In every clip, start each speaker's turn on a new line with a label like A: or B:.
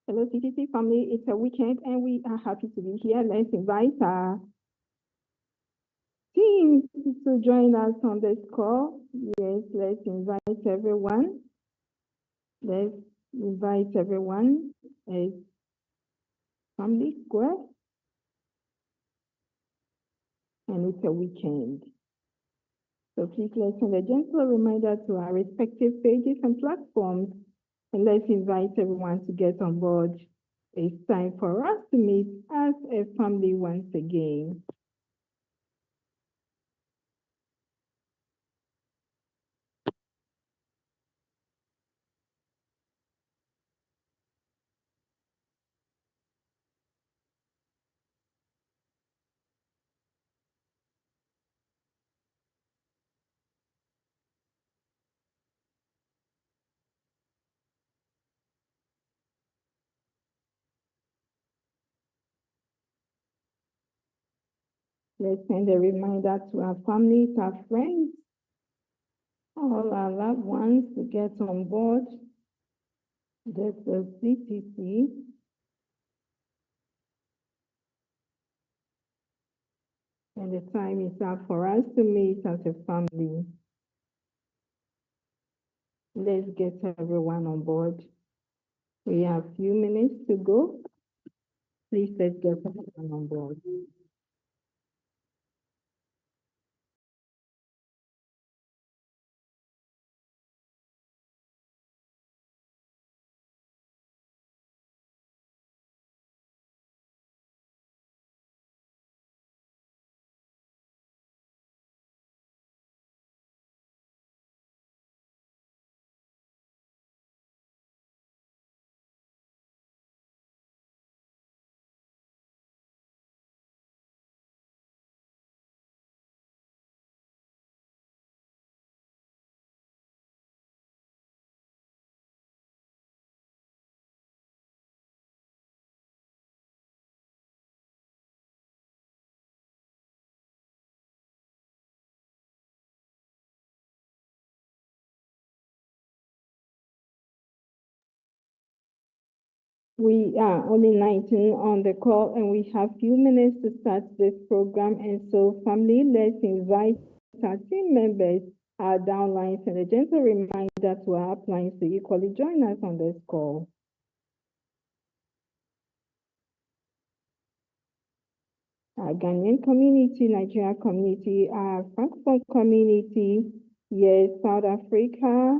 A: Hello, CTC family. It's a weekend and we are happy to be here. Let's invite our team to join us on this call. Yes, let's invite everyone. Let's invite everyone. It's Family Square. And it's a weekend. So please let's send a gentle reminder to our respective pages and platforms. And let's invite everyone to get on board. It's time for us to meet as a family once again. Let's send a reminder to our families, our friends, all our loved ones to get on board. This is CTC. And the time is up for us to meet as a family. Let's get everyone on board. We have a few minutes to go. Please let's get everyone on board. We are only 19 on the call and we have few minutes to start this program. And so family, let's invite our team members, our downlines, and a gentle reminder to our uplines to equally join us on this call. Our Ghanaian community, Nigeria community, our Francophone community, yes, South Africa,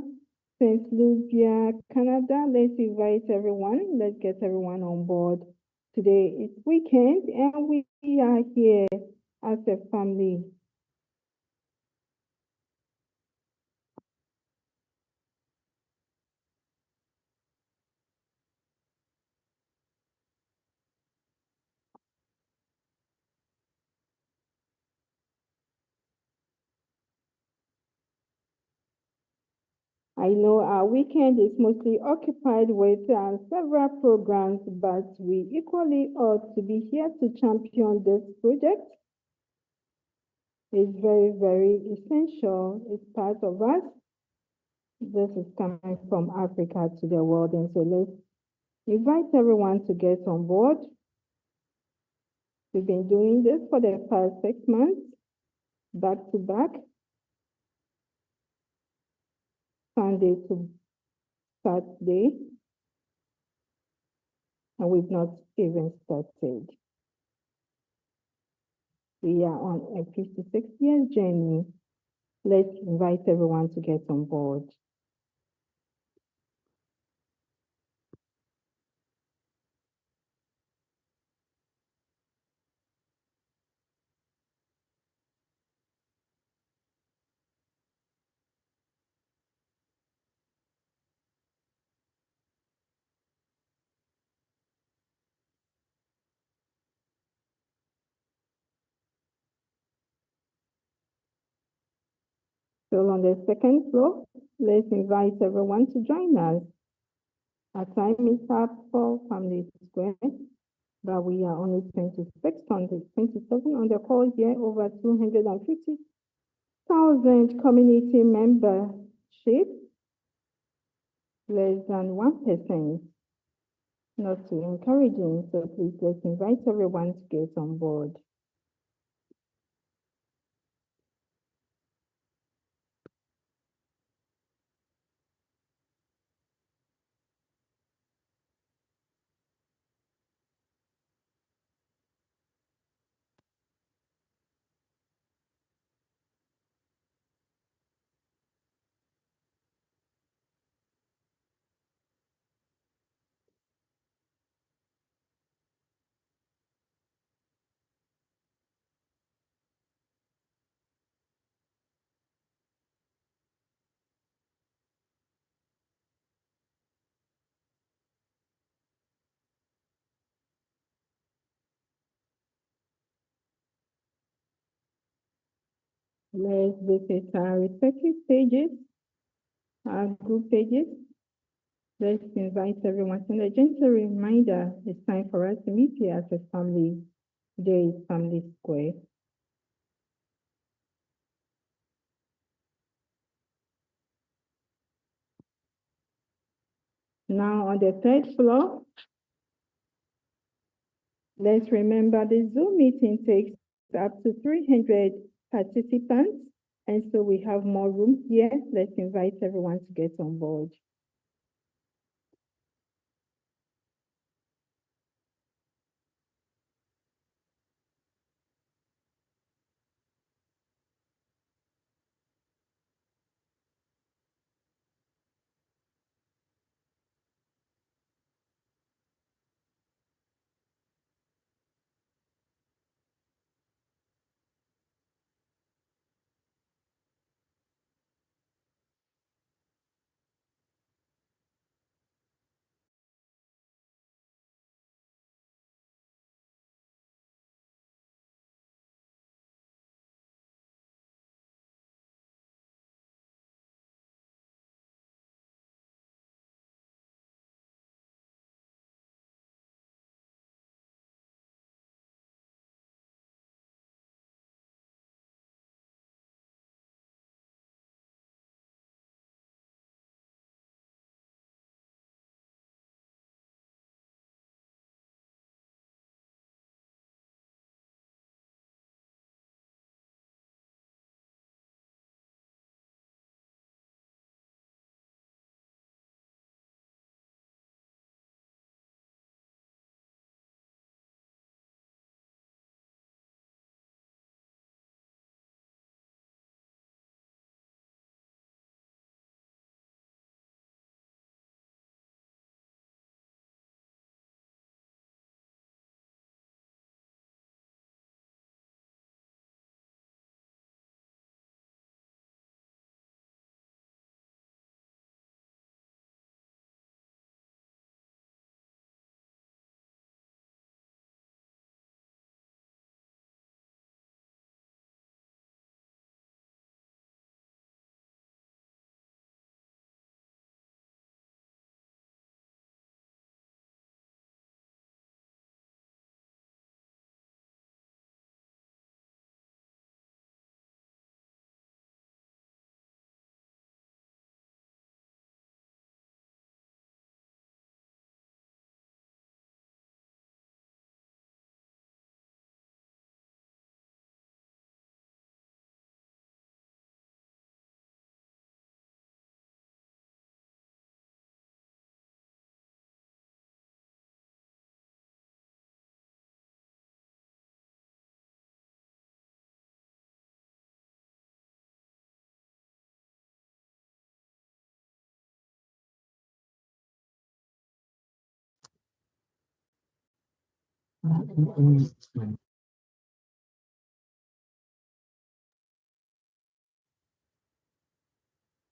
A: St. Lucia, Canada. Let's invite everyone. Let's get everyone on board. Today is weekend and we are here as a family. I know our weekend is mostly occupied with several programs, but we equally ought to be here to champion this project. It's very, very essential. It's part of us. This is coming from Africa to the world, and so let's invite everyone to get on board. We've been doing this for the past 6 months, back to back, Sunday to Saturday, and we've not even started. We are on a 56-year journey. Let's invite everyone to get on board. So on the second floor, let's invite everyone to join us. Our time is up for Family Square, but we are only 26 on the 27 on the call here, over 250,000 community membership, less than 1%. not too encouraging. So please let's invite everyone to get on board. Let's visit our respective pages, our group pages. Let's invite everyone. And a gentle reminder, it's time for us to meet here as a family. Today is Family Square. Now on the third floor, let's remember the Zoom meeting takes up to 300 participants. And so we have more room here. Let's invite everyone to get on board.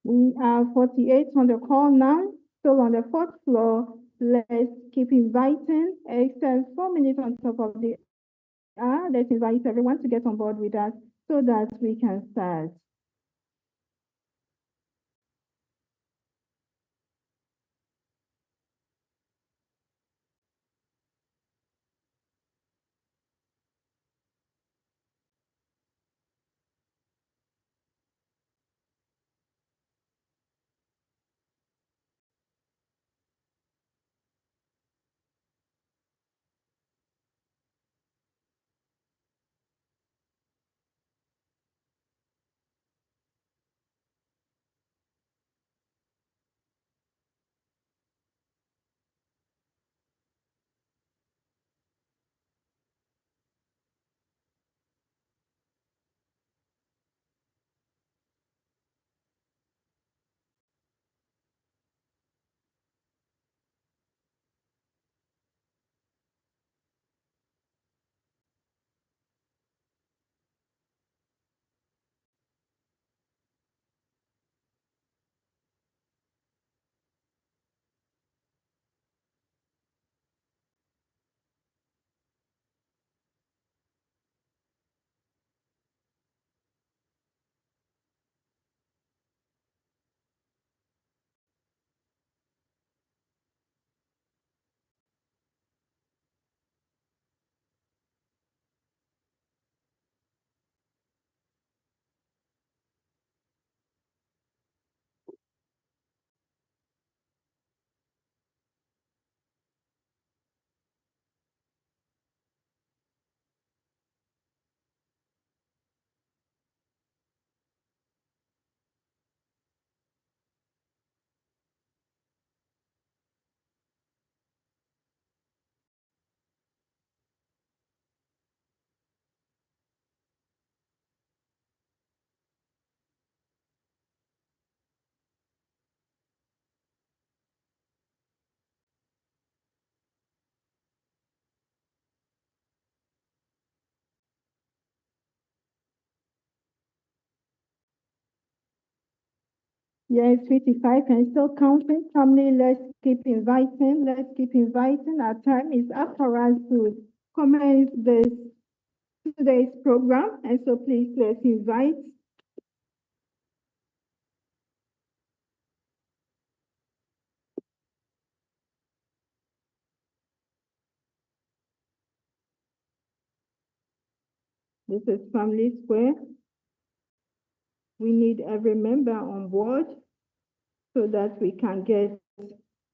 A: We are 48 on the call now, still on the fourth floor. Let's keep inviting. Extend 4 minutes on top of the hour. Let's invite everyone to get on board with us so that we can start. Yes, 55 and still counting. Family, let's keep inviting. Let's keep inviting. Our time is up for us to commence today's program. And so please, let's invite. This is Family Square. We need every member on board so that we can get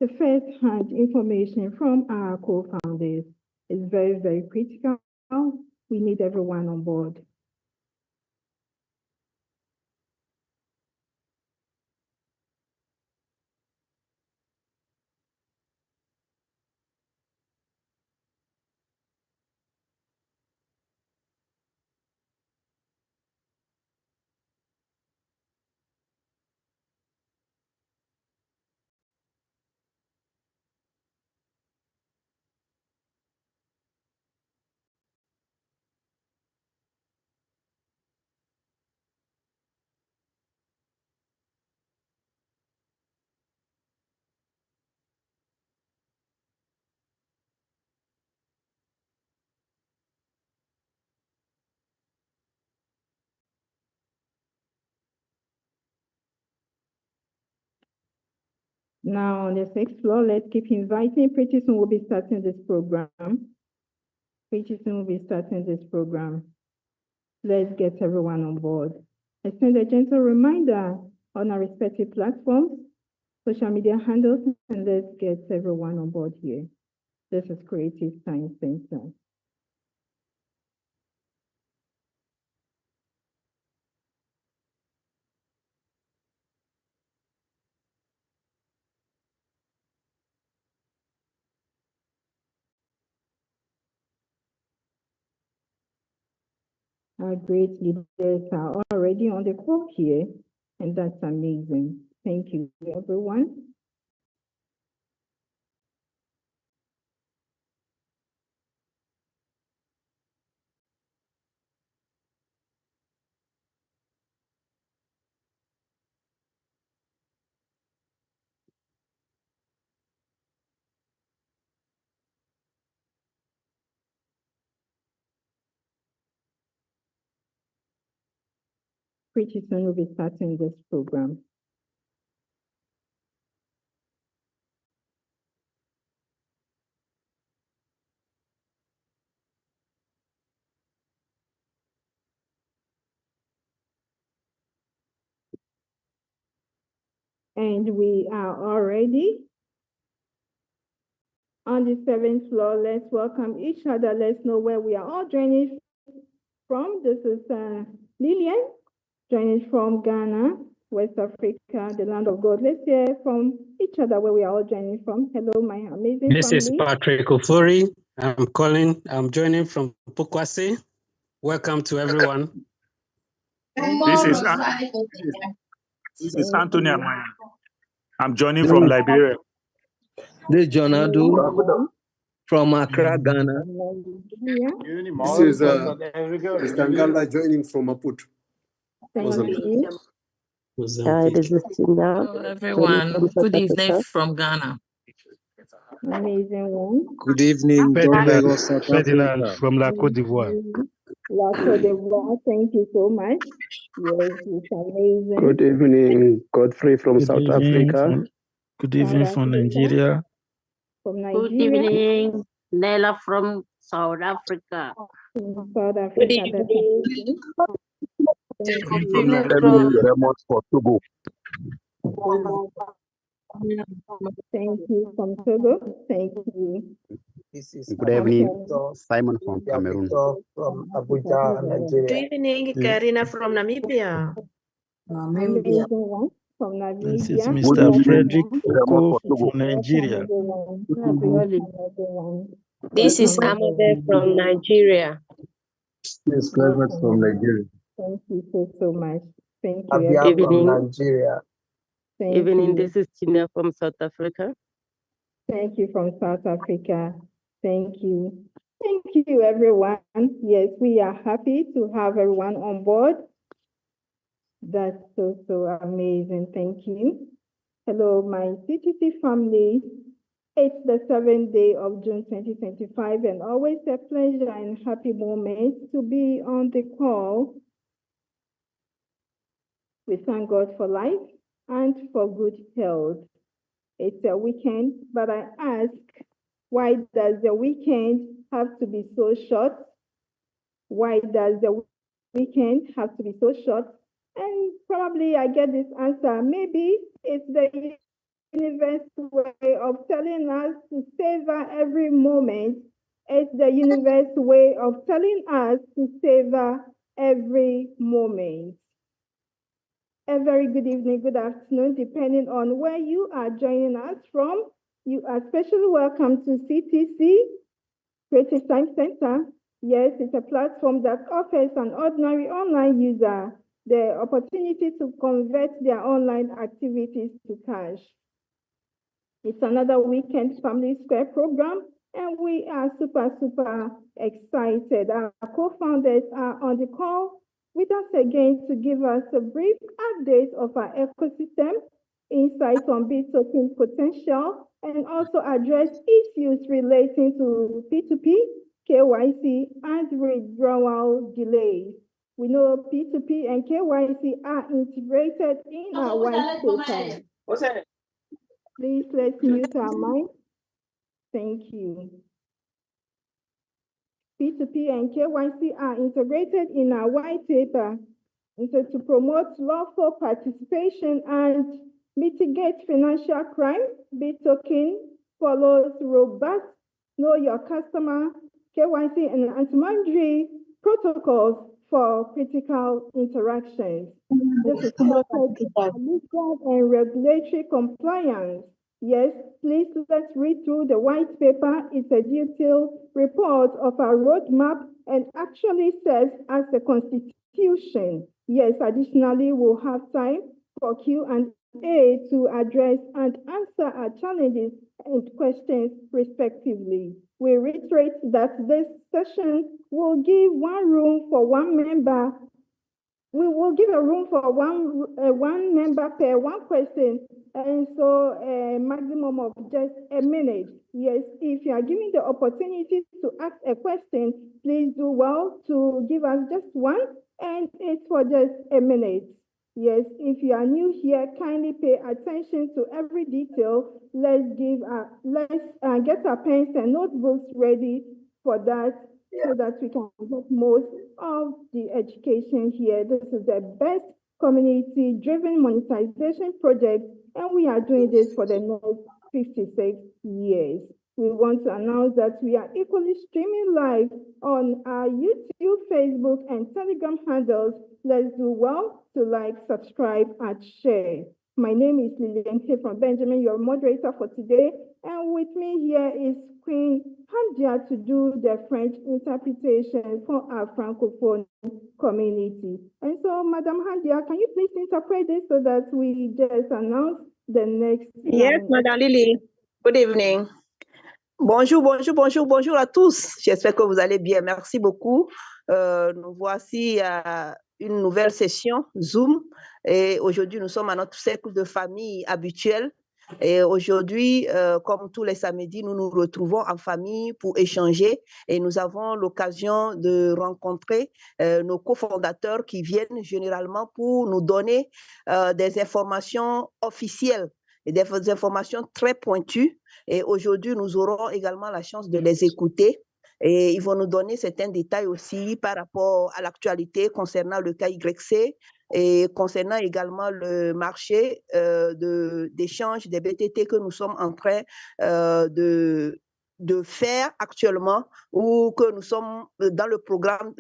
A: the first-hand information from our co-founders. It's very, very critical. We need everyone on board. Now, on the 6th floor, let's keep inviting. Pretty soon we'll be starting this program. Pretty soon we'll be starting this program. Let's get everyone on board. I send a gentle reminder on our respective platforms, social media handles, and let's get everyone on board here. This is Creative Science Center. Our great leaders are already on the call here, and that's amazing. Thank you, everyone. Pretty soon we'll be starting this program. And we are already on the 7th floor. Let's welcome each other. Let's know where we are all joining from. This is Lillian, joining from Ghana, West Africa, the land of God. Let's hear from each other where we are all joining from. Hello, my amazing
B: This
A: family.
B: is Patrick Ofori. I'm joining from Pokwase. Welcome to everyone.
C: This is Anthony Amaya. I'm joining from Liberia.
D: This is John Adu from Accra, Ghana.
E: This is Tangala joining from Maputo.
F: Hi, this is Tina.
G: Hello, everyone. Good evening from Ghana.
A: Amazing one.
H: Good evening,
C: Ferdinand
H: South Africa.
C: from La Côte d'Ivoire.
A: La Côte d'Ivoire, thank you so much. Yes, it's amazing.
I: Good evening, Godfrey from South Africa.
C: Good evening from Nigeria.
A: From
F: Good
A: Nigeria.
F: evening, Nella from South Africa.
A: South Africa.
F: Good evening.
H: For Togo.
A: Thank you from Togo. Thank you.
H: This is good evening, Simon from Cameroon.
D: From Abuja, Nigeria.
J: Good evening, Karina from Namibia.
A: Amazing one from Namibia.
C: This is Mr. Frederick Oko from Nigeria.
J: This is Amade from Nigeria.
H: This is Clement from Nigeria.
A: Thank you so much. Thank you.
D: Abia from Nigeria.
A: Thank
F: Evening,
A: you.
F: this is Tina from South Africa.
A: Thank you from South Africa. Thank you. Thank you, everyone. Yes, we are happy to have everyone on board. That's so amazing. Thank you. Hello, my CTC family. It's the 7th day of June 2025, and always a pleasure and happy moment to be on the call. We thank God for life and for good health. It's a weekend, but I ask, why does the weekend have to be so short? Why does the weekend have to be so short? And probably I get this answer. Maybe it's the universe way of telling us to savor every moment. It's the universe way of telling us to savor every moment. A very good evening, good afternoon, depending on where you are joining us from. You are especially welcome to CTC, Creative Science Center. Yes, it's a platform that offers an ordinary online user the opportunity to convert their online activities to cash. It's another weekend Family Square program, and we are super excited. Our co-founders are on the call with us again to give us a brief update of our ecosystem, insights on BitToken potential, and also address issues relating to P2P, KYC, and withdrawal delays. We know P2P and KYC are integrated in our white paper. Please let's mute our mic. Thank you. P2P and KYC are integrated in our white paper to promote lawful participation and mitigate financial crime. BitToken follows robust know your customer, KYC, and anti-money protocols for critical interactions. This is legal and regulatory compliance. Yes, please let's read through the white paper. It's a detailed report of our roadmap and actually serves as the constitution. Yes, additionally, we'll have time for Q&A to address and answer our challenges and questions respectively. We reiterate that this session will give one member. We will give a room for one member per one question, and so a maximum of just a minute. Yes, if you are given the opportunity to ask a question, please do well to give us just one, and it's for just a minute. Yes, if you are new here, kindly pay attention to every detail. Let's get our pens and notebooks ready for that, so that we can get most of the education here. This is the best community-driven monetization project, and we are doing this for the next 56 years. We want to announce that we are equally streaming live on our YouTube, Facebook, and Telegram handles. Let's do well to like, subscribe, and share. My name is Lillian K. from Benjamin, your moderator for today, and with me here is Queen Handia to do the French interpretation for our Francophone community. And so, Madam Handia, can you please interpret this so that we just announce the next?
J: Yes, Madame Lily. Good evening. Bonjour à tous. J'espère que vous allez bien. Merci beaucoup. Nous voici à une nouvelle session Zoom. Et aujourd'hui, nous sommes à notre cercle de famille habituel. Et aujourd'hui, comme tous les samedis, nous nous retrouvons en famille pour échanger. Et nous avons l'occasion de rencontrer nos cofondateurs qui viennent généralement pour nous donner des informations officielles et des informations très pointues. Et aujourd'hui, nous aurons également la chance de les écouter. Et ils vont nous donner certains détails aussi par rapport à l'actualité concernant le KYC et concernant également le marché d'échange des BTT que nous sommes en train de faire actuellement, ou que nous sommes dans le programme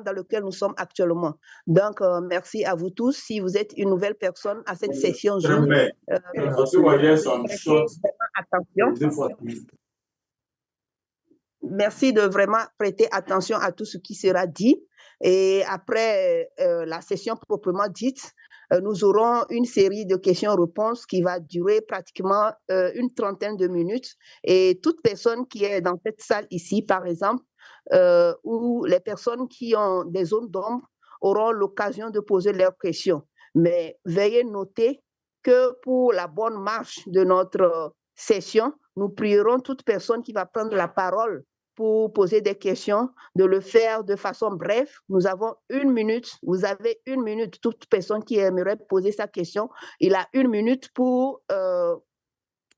J: dans lequel nous sommes actuellement. Donc, merci à vous tous. Si vous êtes une nouvelle personne à cette session Zoom, attention. Merci de vraiment prêter attention à tout ce qui sera dit. Et après la session proprement dite, nous aurons une série de questions-réponses qui va durer pratiquement une trentaine de minutes. Et toute personne qui est dans cette salle ici, par exemple, ou les personnes qui ont des zones d'ombre auront l'occasion de poser leurs questions. Mais veuillez noter que pour la bonne marche de notre session, nous prierons toute personne qui va prendre la parole pour poser des questions, de le faire de façon brève. Nous avons 1 minute, vous avez 1 minute, toute personne qui aimerait poser sa question, il a 1 minute pour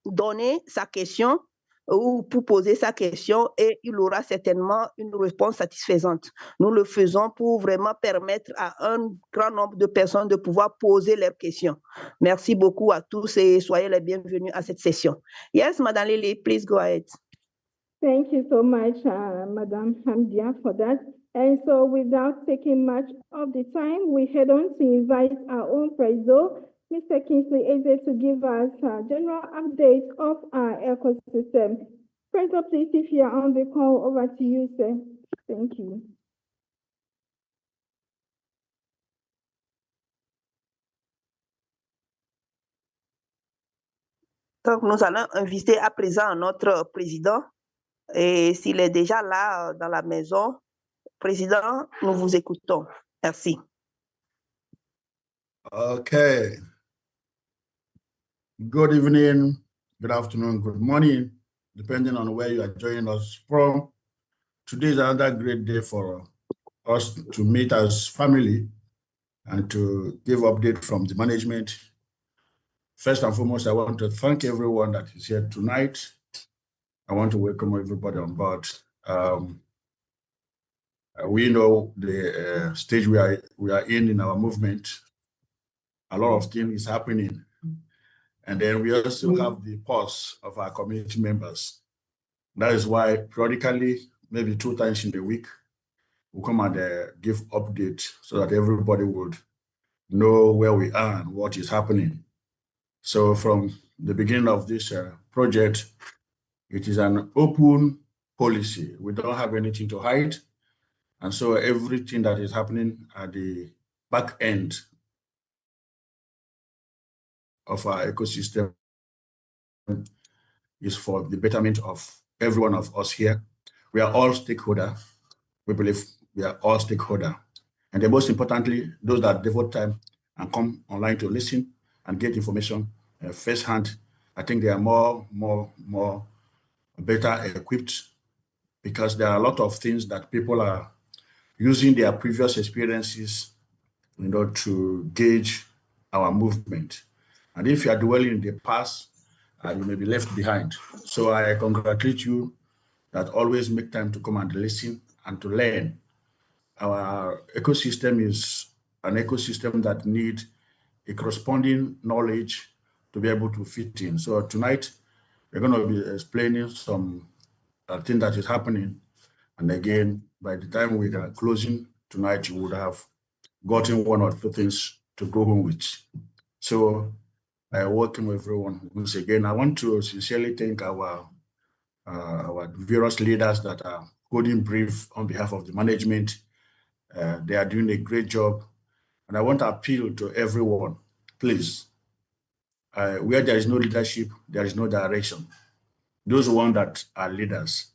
J: donner sa question ou pour poser sa question et il aura certainement une réponse satisfaisante. Nous le faisons pour vraiment permettre à un grand nombre de personnes de pouvoir poser leurs questions. Merci beaucoup à tous et soyez les bienvenus à cette session. Yes, Madame Lily, please go ahead.
A: Thank you so much, Madam Hamdia, for that. And so without taking much of the time, we head on to invite our own president, Mr. Kingsley Eze, to give us a general update of our ecosystem. President, please, if you are on the call, over to you, sir. Thank you.
J: Donc, nous allons inviter à présent notre président. Et s'il est déjà là dans la maison, président, nous vous écoutons. Merci.
K: Okay. Good evening, good afternoon, good morning, depending on where you are joining us from. Today is another great day for us to meet as family and to give update from the management. First and foremost, I want to thank everyone that is here tonight. I want to welcome everybody on board. We know the stage we are in our movement. A lot of things is happening. And then we also have the pulse of our community members. That is why periodically, maybe 2 times in the week, we come and give update so that everybody would know where we are and what is happening. So from the beginning of this project, it is an open policy. We don't have anything to hide. And so everything that is happening at the back end of our ecosystem is for the betterment of every one of us here. We are all stakeholders. We believe we are all stakeholders. And then most importantly, those that devote time and come online to listen and get information firsthand, I think they are more better equipped, because there are a lot of things that people are using their previous experiences, to gauge our movement. And if you are dwelling in the past, you may be left behind. So I congratulate you that always make time to come and listen and to learn. Our ecosystem is an ecosystem that needs a corresponding knowledge to be able to fit in. So tonight, we're going to be explaining some thing that is happening. And again, by the time we are closing tonight, you would have gotten 1 or 2 things to go home with. So I welcome everyone once again. I want to sincerely thank our various leaders that are holding brief on behalf of the management. They are doing a great job. And I want to appeal to everyone, please, where there is no leadership, there is no direction. Those ones that are leaders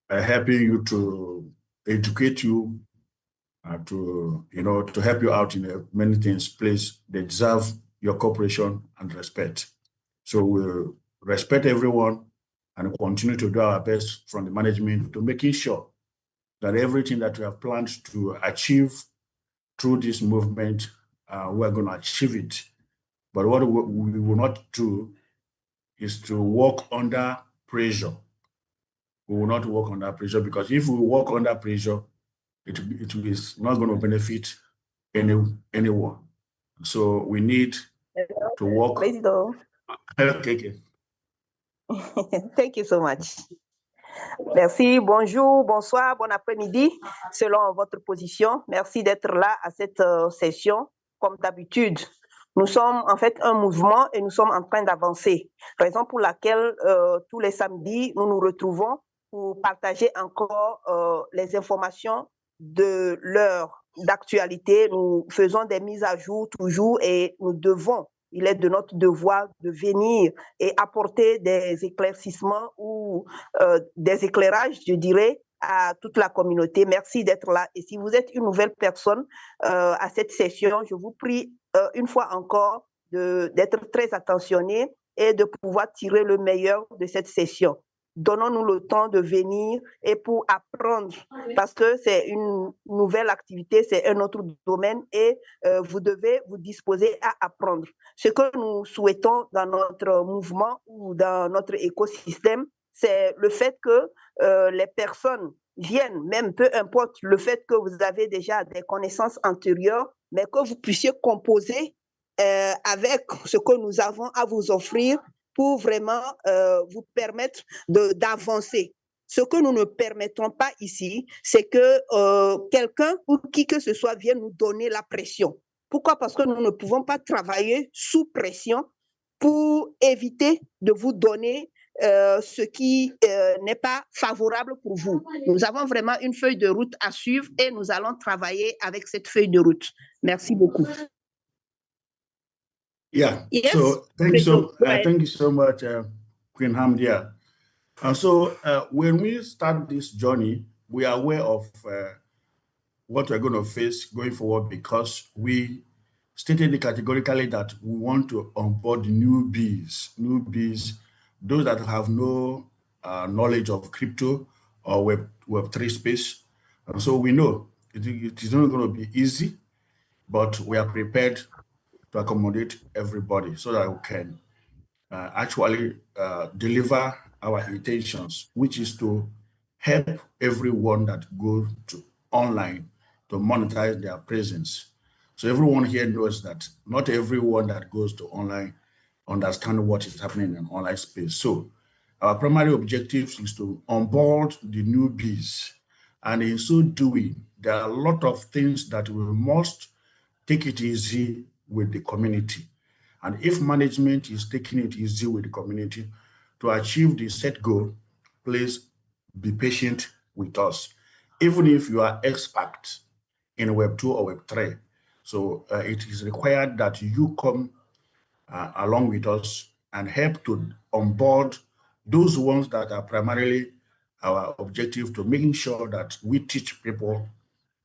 K: are helping you to educate you, to help you out in many things. Please, they deserve your cooperation and respect. So we'll respect everyone and continue to do our best from the management to making sure that everything that we have planned to achieve through this movement, we're going to achieve it. But what we will not do is to work under pressure. We will not work under pressure, because if we work under pressure, it is not going to benefit anyone. So we need to work. Okay.
J: Thank you so much. Merci, bonjour, bonsoir, bon après-midi, selon votre position. Merci d'être là à cette session. Comme d'habitude, nous sommes en fait un mouvement et nous sommes en train d'avancer. Raison pour laquelle tous les samedis, nous nous retrouvons pour partager encore les informations de l'heure d'actualité. Nous faisons des mises à jour toujours et nous devons, il est de notre devoir de venir et apporter des éclaircissements ou des éclairages, je dirais, à toute la communauté. Merci d'être là. Et si vous êtes une nouvelle personne à cette session, je vous prie une fois encore d'être très attentionné et de pouvoir tirer le meilleur de cette session. Donnons-nous le temps de venir et pour apprendre, parce que c'est une nouvelle activité, c'est un autre domaine et vous devez vous disposer à apprendre. Ce que nous souhaitons dans notre mouvement ou dans notre écosystème, c'est le fait que les personnes viennent, même peu importe le fait que vous avez déjà des connaissances antérieures, mais que vous puissiez composer avec ce que nous avons à vous offrir pour vraiment vous permettre d'avancer. Ce que nous ne permettons pas ici, c'est que quelqu'un ou qui que ce soit vienne nous donner la pression. Pourquoi? Parce que nous ne pouvons pas travailler sous pression pour éviter de vous donner ce qui n'est pas favorable pour vous. Nous avons vraiment une feuille de route à suivre et nous allons travailler avec cette feuille de route. Merci beaucoup.
K: Yeah.
J: Yes.
K: So thank you so much, Queen Hamdia. And so when we start this journey, we are aware of what we're going to face going forward because we stated categorically that we want to onboard newbies, those that have no knowledge of crypto or Web3 space. And so we know it is not going to be easy, but we are prepared to accommodate everybody so that we can actually deliver our intentions, which is to help everyone that goes to online to monetize their presence. So everyone here knows that not everyone that goes to online understands what is happening in an online space. So our primary objective is to onboard the newbies. And in so doing, there are a lot of things that we must take it easy with the community. And if management is taking it easy with the community to achieve the set goal, please be patient with us. Even if you are expert in Web 2 or Web 3, so it is required that you come along with us and help to onboard those ones that are primarily our objective to making sure that we teach people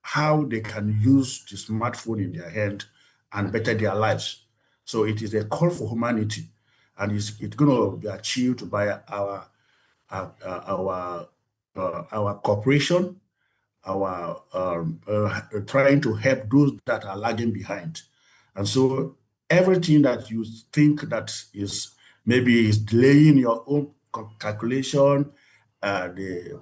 K: how they can use the smartphone in their hand and better their lives. So it is a call for humanity, and it's going to be achieved by our cooperation, our trying to help those that are lagging behind. And so everything that you think that is maybe is delaying your own calculation, the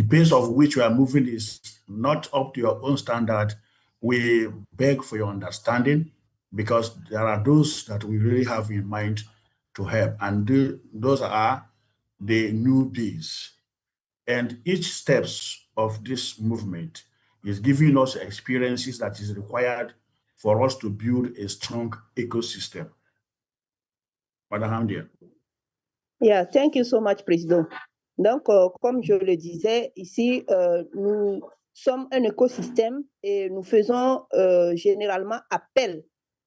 K: pace of which you are moving is not up to your own standard, we beg for your understanding, because there are those that we really have in mind to help, and those are the newbies. And each steps of this movement is giving us experiences that is required for us to build a strong ecosystem. Madame Hamdia.
J: Yeah, thank you so much, Président. Donc, comme je le disais, ici, nous sommes un écosystème et nous faisons généralement appel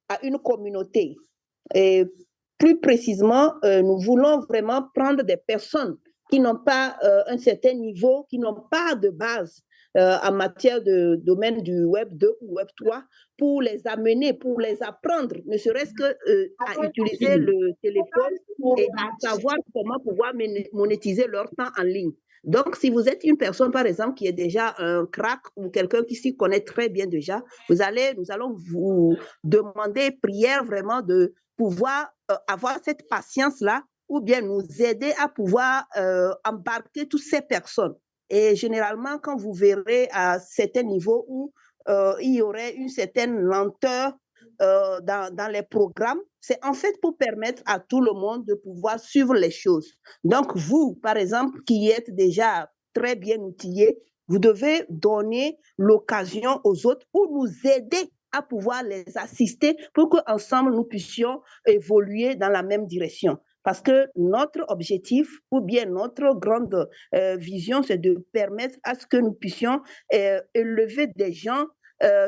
J: à une communauté. Et plus précisément, nous voulons vraiment prendre des personnes qui n'ont pas un certain niveau, qui n'ont pas de base en matière de domaine du Web 2 ou Web 3 pour les amener, pour les apprendre, ne serait-ce qu'à utiliser le téléphone et à savoir comment pouvoir monétiser leur temps en ligne. Donc, si vous êtes une personne, par exemple, qui est déjà un crack ou quelqu'un qui s'y connaît très bien déjà, nous allons vous demander prière vraiment de pouvoir avoir cette patience-là ou bien nous aider à pouvoir embarquer toutes ces personnes. Et généralement, quand vous verrez à certains niveaux où il y aurait une certaine lenteur dans les programmes, c'est en fait pour permettre à tout le monde de pouvoir suivre les choses. Donc, vous, par exemple, qui êtes déjà très bien outillés, vous devez donner l'occasion aux autres ou nous aider à pouvoir les assister pour qu'ensemble, nous puissions évoluer dans la même direction. Parce que notre objectif ou bien notre grande vision, c'est de permettre à ce que nous puissions élever des gens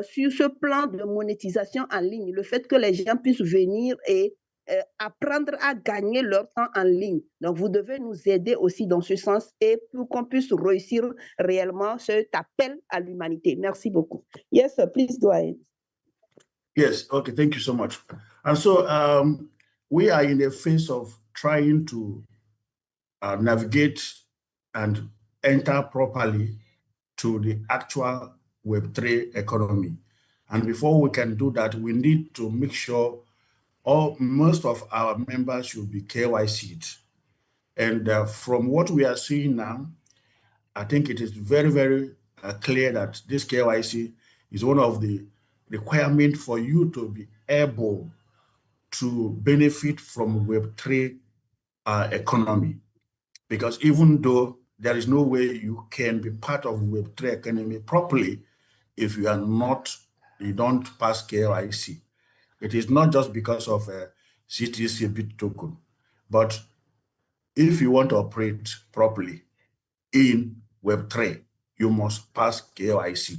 J: sur ce plan de monétisation en ligne. Le fait que les gens puissent venir et apprendre à gagner leur temps en ligne. Donc, vous devez nous aider aussi dans ce sens et pour qu'on puisse réussir réellement cet appel à l'humanité. Merci beaucoup. Yes, please go ahead.
K: Yes, okay, thank you so much. And so we are in a phase of trying to navigate and enter properly to the actual Web3 economy. And before we can do that, we need to make sure most of our members should be KYC'd. And from what we are seeing now, I think it is very, very clear that this KYC is one of the requirements for you to be able to benefit from Web3 economy. Because even though there is no way you can be part of Web3 economy properly if you don't pass KYC. It is not just because of a CTC bit token, but if you want to operate properly in Web3, you must pass KYC.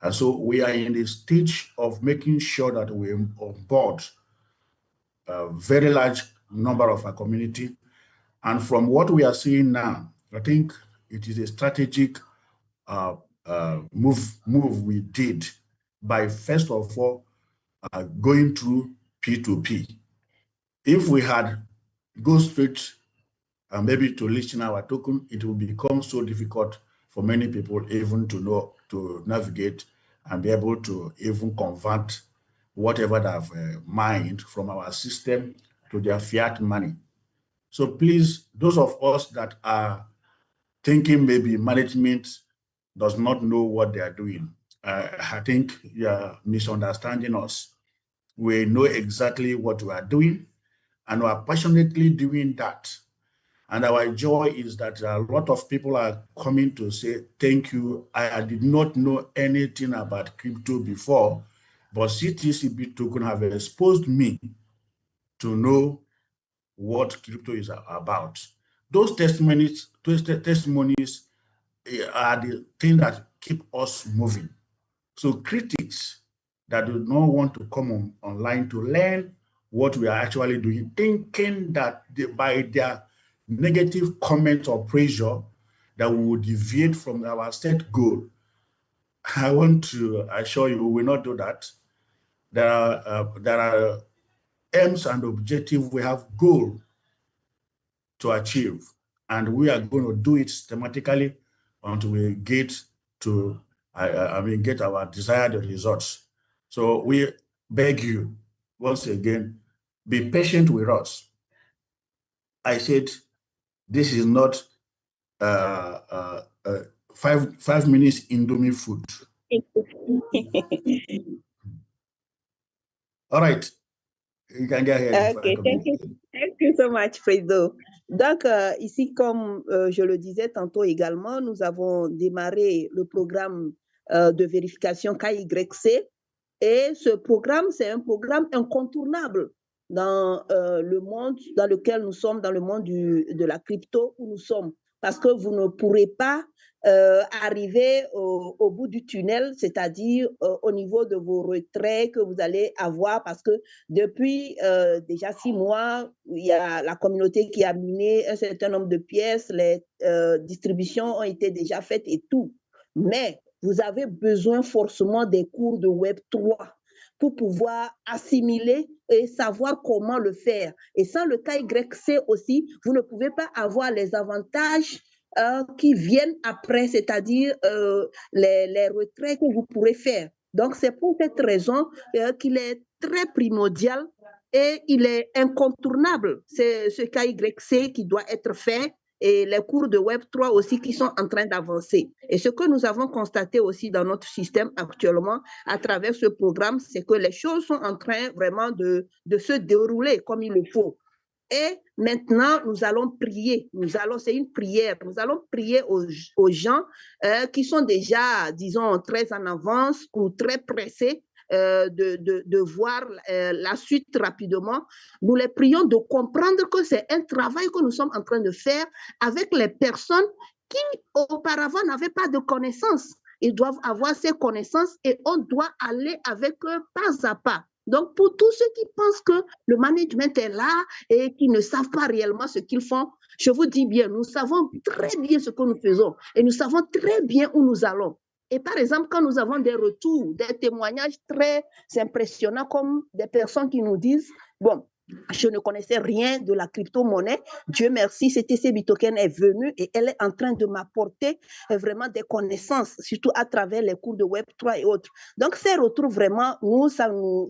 K: And so we are in the stage of making sure that we onboard a very large number of our community. And from what we are seeing now, I think it is a strategic move we did by first of all going through P2P. If we had go straight maybe to listing our token, it will become so difficult for many people even to navigate and be able to even convert whatever they have mined from our system to their fiat money. So please, those of us that are thinking maybe management does not know what they are doing, I think you are misunderstanding us. We know exactly what we are doing, and we are passionately doing that. And our joy is that a lot of people are coming to say, thank you. I did not know anything about crypto before, but CTC token have exposed me to know what crypto is about. Those testimonies are the thing that keep us moving. So critics that do not want to come online to learn what we are actually doing, thinking that by their negative comment or pressure that we will deviate from our set goal. I want to assure you, we will not do that. There are aims and objectives. We have goal to achieve, and we are going to do it systematically until we get to get our desired results. So we beg you once again, be patient with us. I said this is not 5 minutes Indomie food. All right, you can get ahead.
J: Okay, thank you so much, Fredo. Donc, ici, comme je le disais tantôt également, nous avons démarré le programme de vérification KYC. Et ce programme, c'est un programme incontournable dans le monde dans lequel nous sommes, dans le monde de la crypto où nous sommes. Parce que vous ne pourrez pas arriver au bout du tunnel, c'est-à-dire au niveau de vos retraits que vous allez avoir, parce que depuis déjà 6 mois, il y a la communauté qui a miné un certain nombre de pièces, les distributions ont été déjà faites et tout. Mais vous avez besoin forcément des cours de Web3 pour pouvoir assimiler et savoir comment le faire. Et sans le KYC aussi, vous ne pouvez pas avoir les avantages qui viennent après, c'est-à-dire les retraits que vous pourrez faire. Donc, c'est pour cette raison qu'il est très primordial et il est incontournable. C'est ce KYC qui doit être fait et les cours de Web3 aussi qui sont en train d'avancer. Et ce que nous avons constaté aussi dans notre système actuellement à travers ce programme, c'est que les choses sont en train vraiment de se dérouler comme il le faut. Et maintenant, nous allons prier. C'est une prière. Nous allons prier aux gens qui sont déjà, disons, très en avance ou très pressés de voir la suite rapidement. Nous les prions de comprendre que c'est un travail que nous sommes en train de faire avec les personnes qui auparavant n'avaient pas de connaissances. Ils doivent avoir ces connaissances et on doit aller avec eux pas à pas. Donc, pour tous ceux qui pensent que le management est là et qui ne savent pas réellement ce qu'ils font, je vous dis bien, nous savons très bien ce que nous faisons et nous savons très bien où nous allons. Et par exemple, quand nous avons des retours, des témoignages très impressionnants comme des personnes qui nous disent, bon, je ne connaissais rien de la crypto-monnaie. Dieu merci, CTC BitoKen est venue et elle est en train de m'apporter vraiment des connaissances, surtout à travers les cours de Web3 et autres. Donc, ces retours, vraiment, ça nous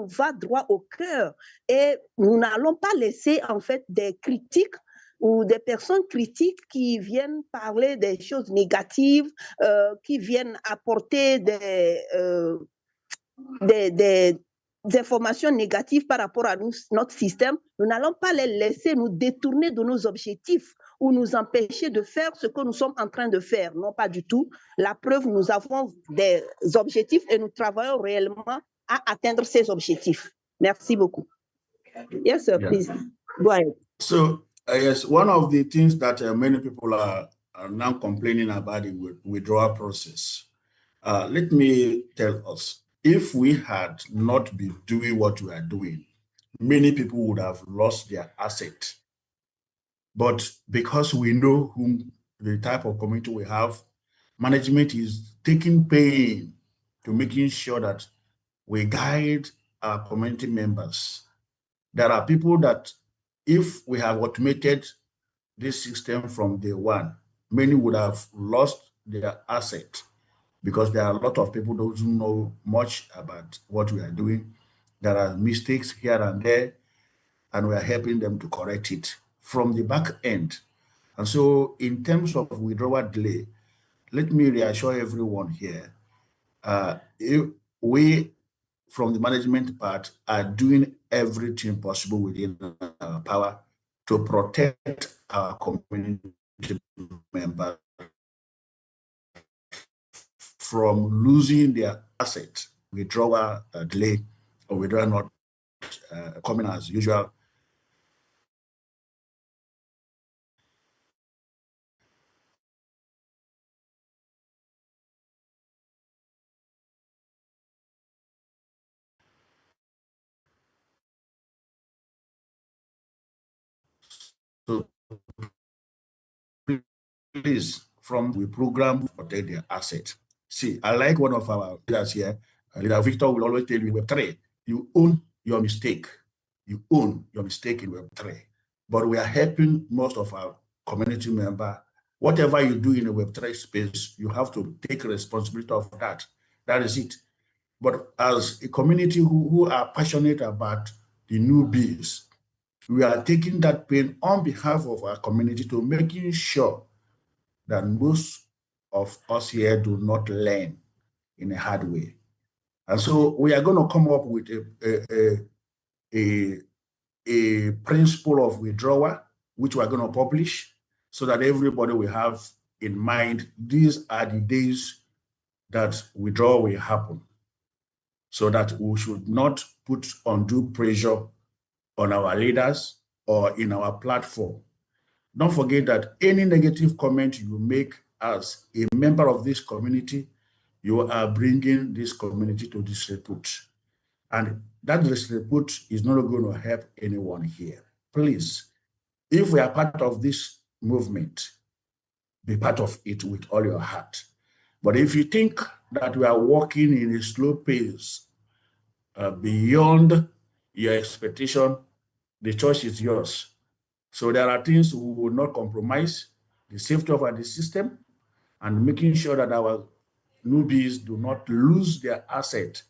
J: va droit au cœur. Et nous n'allons pas laisser, en fait, des critiques ou des personnes critiques qui viennent parler des choses négatives, qui viennent apporter des informations négatives par rapport à notre système. Nous n'allons pas les laisser nous détourner de nos objectifs ou nous empêcher de faire ce que nous sommes en train de faire. Non, pas du tout. La preuve, nous avons des objectifs et nous travaillons réellement à atteindre ces objectifs. Merci beaucoup. Yes, sir, please. Go ahead.
K: So, yes, one of the things that many people are now complaining about the withdrawal process. Let me tell us, if we had not been doing what we are doing, many people would have lost their asset. But because we know the type of community we have, management is taking pain to making sure that we guide our community members. There are people that, if we have automated this system from day one, many would have lost their asset because there are a lot of people who don't know much about what we are doing. There are mistakes here and there, and we are helping them to correct it from the back end. And so in terms of withdrawal delay, let me reassure everyone here, we, from the management part, are doing everything possible within our power to protect our community members from losing their asset, withdrawal delay, or withdrawal not coming as usual. So please, from the program, protect their asset. See, I like one of our leaders here, Leader Victor will always tell you in Web3, you own your mistake. You own your mistake in Web3. But we are helping most of our community members. Whatever you do in the Web3 space, you have to take responsibility of that. That is it. But as a community who are passionate about the newbies, we are taking that pain on behalf of our community to making sure that most of us here do not learn in a hard way. And so we are going to come up with a principle of withdrawal, which we are going to publish so that everybody will have in mind, these are the days that withdrawal will happen, so that we should not put undue pressure on our leaders or in our platform. Don't forget that any negative comment you make as a member of this community, you are bringing this community to disrepute. And that disrepute is not going to help anyone here. Please, if we are part of this movement, be part of it with all your heart. But if you think that we are walking in a slow pace beyond your expectation, the choice is yours. So there are things we will not compromise, the safety of the system, and making sure that our newbies do not lose their asset.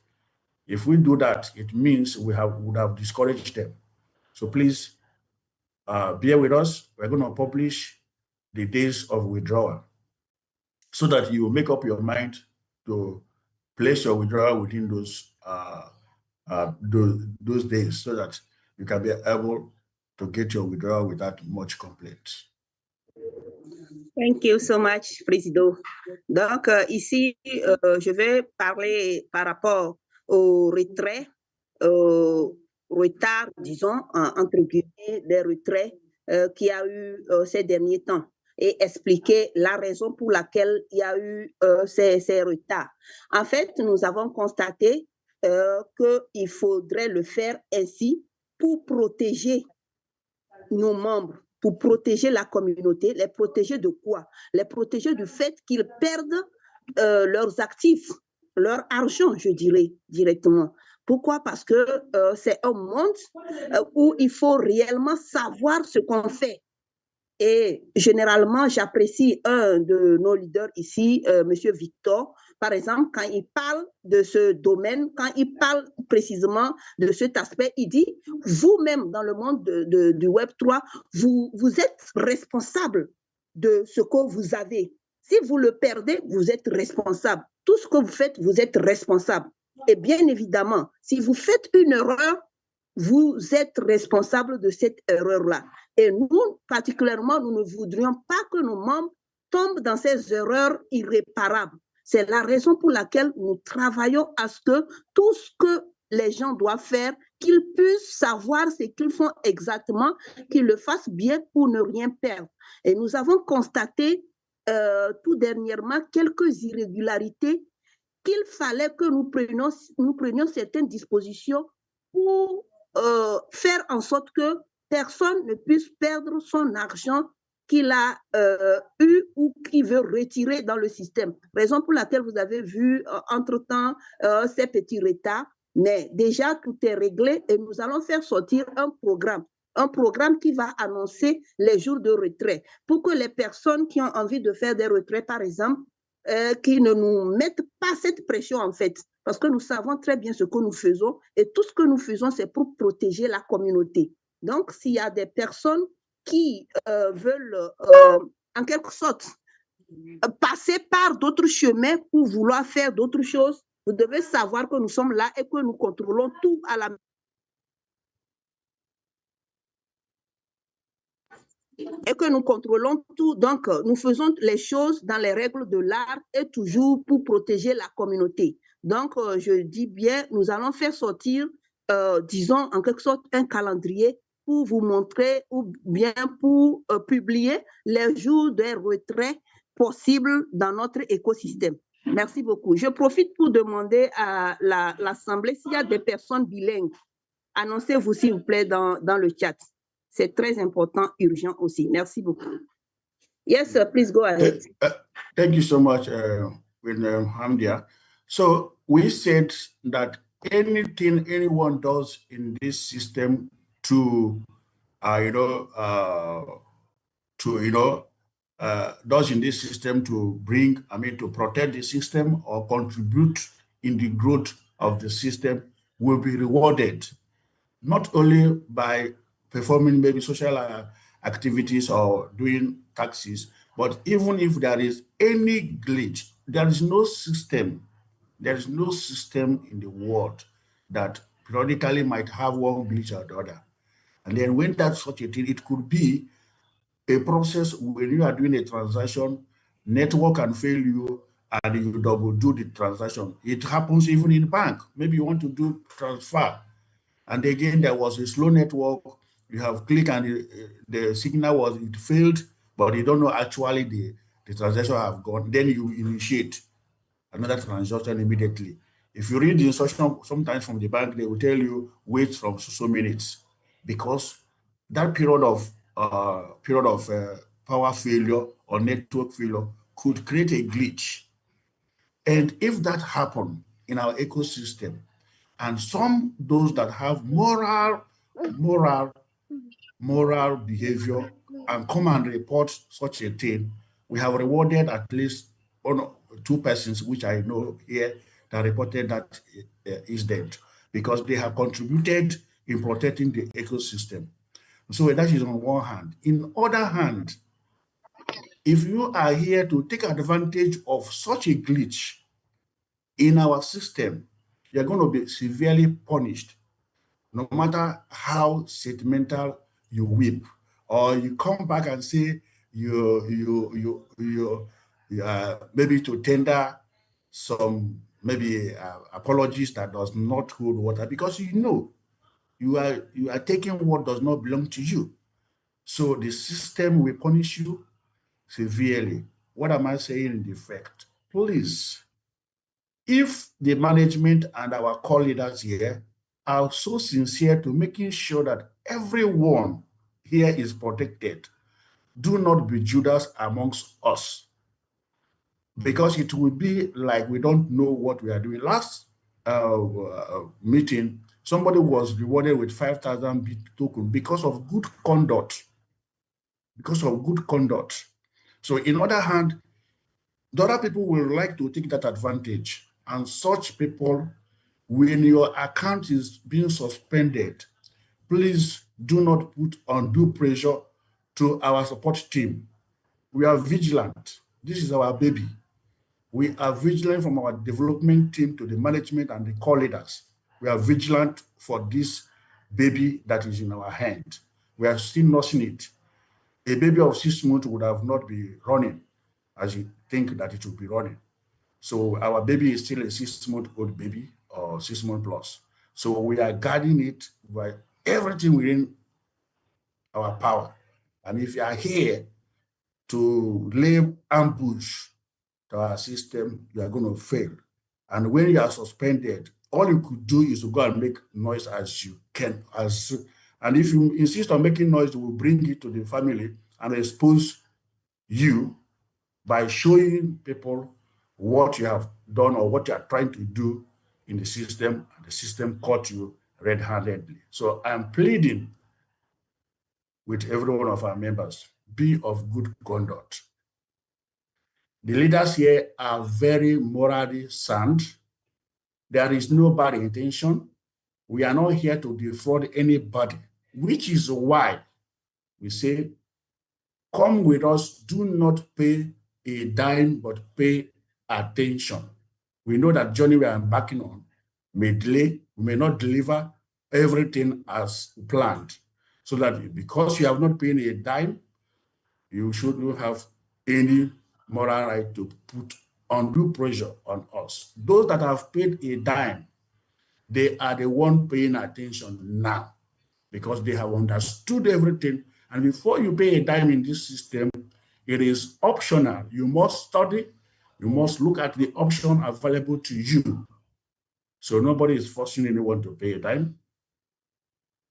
K: If we do that, it means we would have discouraged them. So please bear with us. We're going to publish the days of withdrawal so that you make up your mind to place your withdrawal within those days, so that you can be able to get your withdrawal without much complaint.
J: Thank you so much, Président. Donc, ici, je vais parler par rapport au retrait, au retard, disons, entre guillemets, des retraits qu'il y a eu ces derniers temps et expliquer la raison pour laquelle il y a eu ces retards. En fait, nous avons constaté qu'il faudrait le faire ainsi pour protéger nos membres, pour protéger la communauté. Les protéger de quoi? Les protéger du fait qu'ils perdent leurs actifs, leur argent, je dirais directement. Pourquoi? Parce que c'est un monde où il faut réellement savoir ce qu'on fait. Et généralement, j'apprécie un de nos leaders ici, M. Victor, par exemple, quand il parle de ce domaine, quand il parle précisément de cet aspect, il dit, vous-même, dans le monde du Web3, vous êtes responsable de ce que vous avez. Si vous le perdez, vous êtes responsable. Tout ce que vous faites, vous êtes responsable. Et bien évidemment, si vous faites une erreur, vous êtes responsable de cette erreur-là. Et nous, particulièrement, nous ne voudrions pas que nos membres tombent dans ces erreurs irréparables. C'est la raison pour laquelle nous travaillons à ce que tout ce que les gens doivent faire, qu'ils puissent savoir ce qu'ils font exactement, qu'ils le fassent bien pour ne rien perdre. Et nous avons constaté tout dernièrement quelques irrégularités qu'il fallait que nous prenions certaines dispositions pour faire en sorte que personne ne puisse perdre son argent qu'il a eu ou qu'il veut retirer dans le système. Raison pour laquelle vous avez vu entre-temps ces petits retards, mais déjà tout est réglé et nous allons faire sortir un programme qui va annoncer les jours de retrait pour que les personnes qui ont envie de faire des retraits, par exemple, qui ne nous mettent pas cette pression en fait, parce que nous savons très bien ce que nous faisons et tout ce que nous faisons, c'est pour protéger la communauté. Donc, s'il y a des personnes qui veulent en quelque sorte passer par d'autres chemins pour vouloir faire d'autres choses, vous devez savoir que nous sommes là et que nous contrôlons tout à la et que nous contrôlons tout. Donc, nous faisons les choses dans les règles de l'art et toujours pour protéger la communauté. Donc, je dis bien, nous allons faire sortir, disons, en quelque sorte, un calendrier pour vous montrer ou bien pour publier les jours de retrait possibles dans notre écosystème. Merci beaucoup. Je profite pour demander à l'Assemblée s'il y a des personnes bilingues. Annoncez-vous, s'il vous plaît, dans le chat. C'est très important, urgent aussi. Merci beaucoup. Yes, sir, please go ahead.
K: Thank you so much, Hamdia. So we said that anything anyone does in this system does in this system to bring, to protect the system or contribute in the growth of the system will be rewarded, not only by performing maybe social activities or doing taxes, but even if there is any glitch, there is no system in the world that periodically might have one glitch or the other. And then when that's such a thing, it could be a process when you are doing a transaction, network can fail you and you double do the transaction. It happens even in bank. Maybe you want to do transfer. And again, there was a slow network. You have clicked and the signal it failed, but you don't know actually the transaction have gone. Then you initiate another transaction immediately. If you read the instruction sometimes from the bank, they will tell you wait from so minutes, because that period of power failure or network failure could create a glitch. And if that happened in our ecosystem, and those that have moral behavior and come and report such a thing, we have rewarded at least 1 or 2 persons, which I know here, that reported that incident, because they have contributed in protecting the ecosystem. So that is on one hand. In other hand, if you are here to take advantage of such a glitch in our system, you're going to be severely punished, no matter how sentimental you weep, or you come back and say you maybe to tender some apologies that does not hold water, because you are taking what does not belong to you. So the system will punish you severely. What am I saying in effect? Please, if the management and our core leaders here are so sincere to making sure that everyone here is protected, do not be Judas amongst us, because it will be like we don't know what we are doing. Last meeting, somebody was rewarded with 5,000 tokens because of good conduct. Because of good conduct. So in other hand, the other people will like to take that advantage. And such people, when your account is being suspended, please do not put undue pressure to our support team. We are vigilant. This is our baby. We are vigilant from our development team to the management and the core leaders. We are vigilant for this baby that is in our hand. We are still nursing it. A baby of 6 months would have not been running as you think that it would be running. So our baby is still a 6-month-old baby or 6 months plus. So we are guarding it by everything within our power. And if you are here to lay ambush to our system, you are going to fail. And when you are suspended, all you could do is to go and make noise as you can. And if you insist on making noise, we will bring it to the family and expose you by showing people what you have done or what you are trying to do in the system, and the system caught you red-handedly. So I'm pleading with every one of our members, be of good conduct. The leaders here are very morally sound. There is no bad intention. We are not here to defraud anybody, which is why we say, come with us, do not pay a dime, but pay attention. We know that journey we are embarking on may delay, we may not deliver everything as planned. So that because you have not paid a dime, you shouldn't have any moral right to put undue pressure on us. Those that have paid a dime, they are the one paying attention now because they have understood everything. And before you pay a dime in this system, it is optional. You must study, you must look at the option available to you. So nobody is forcing anyone to pay a dime.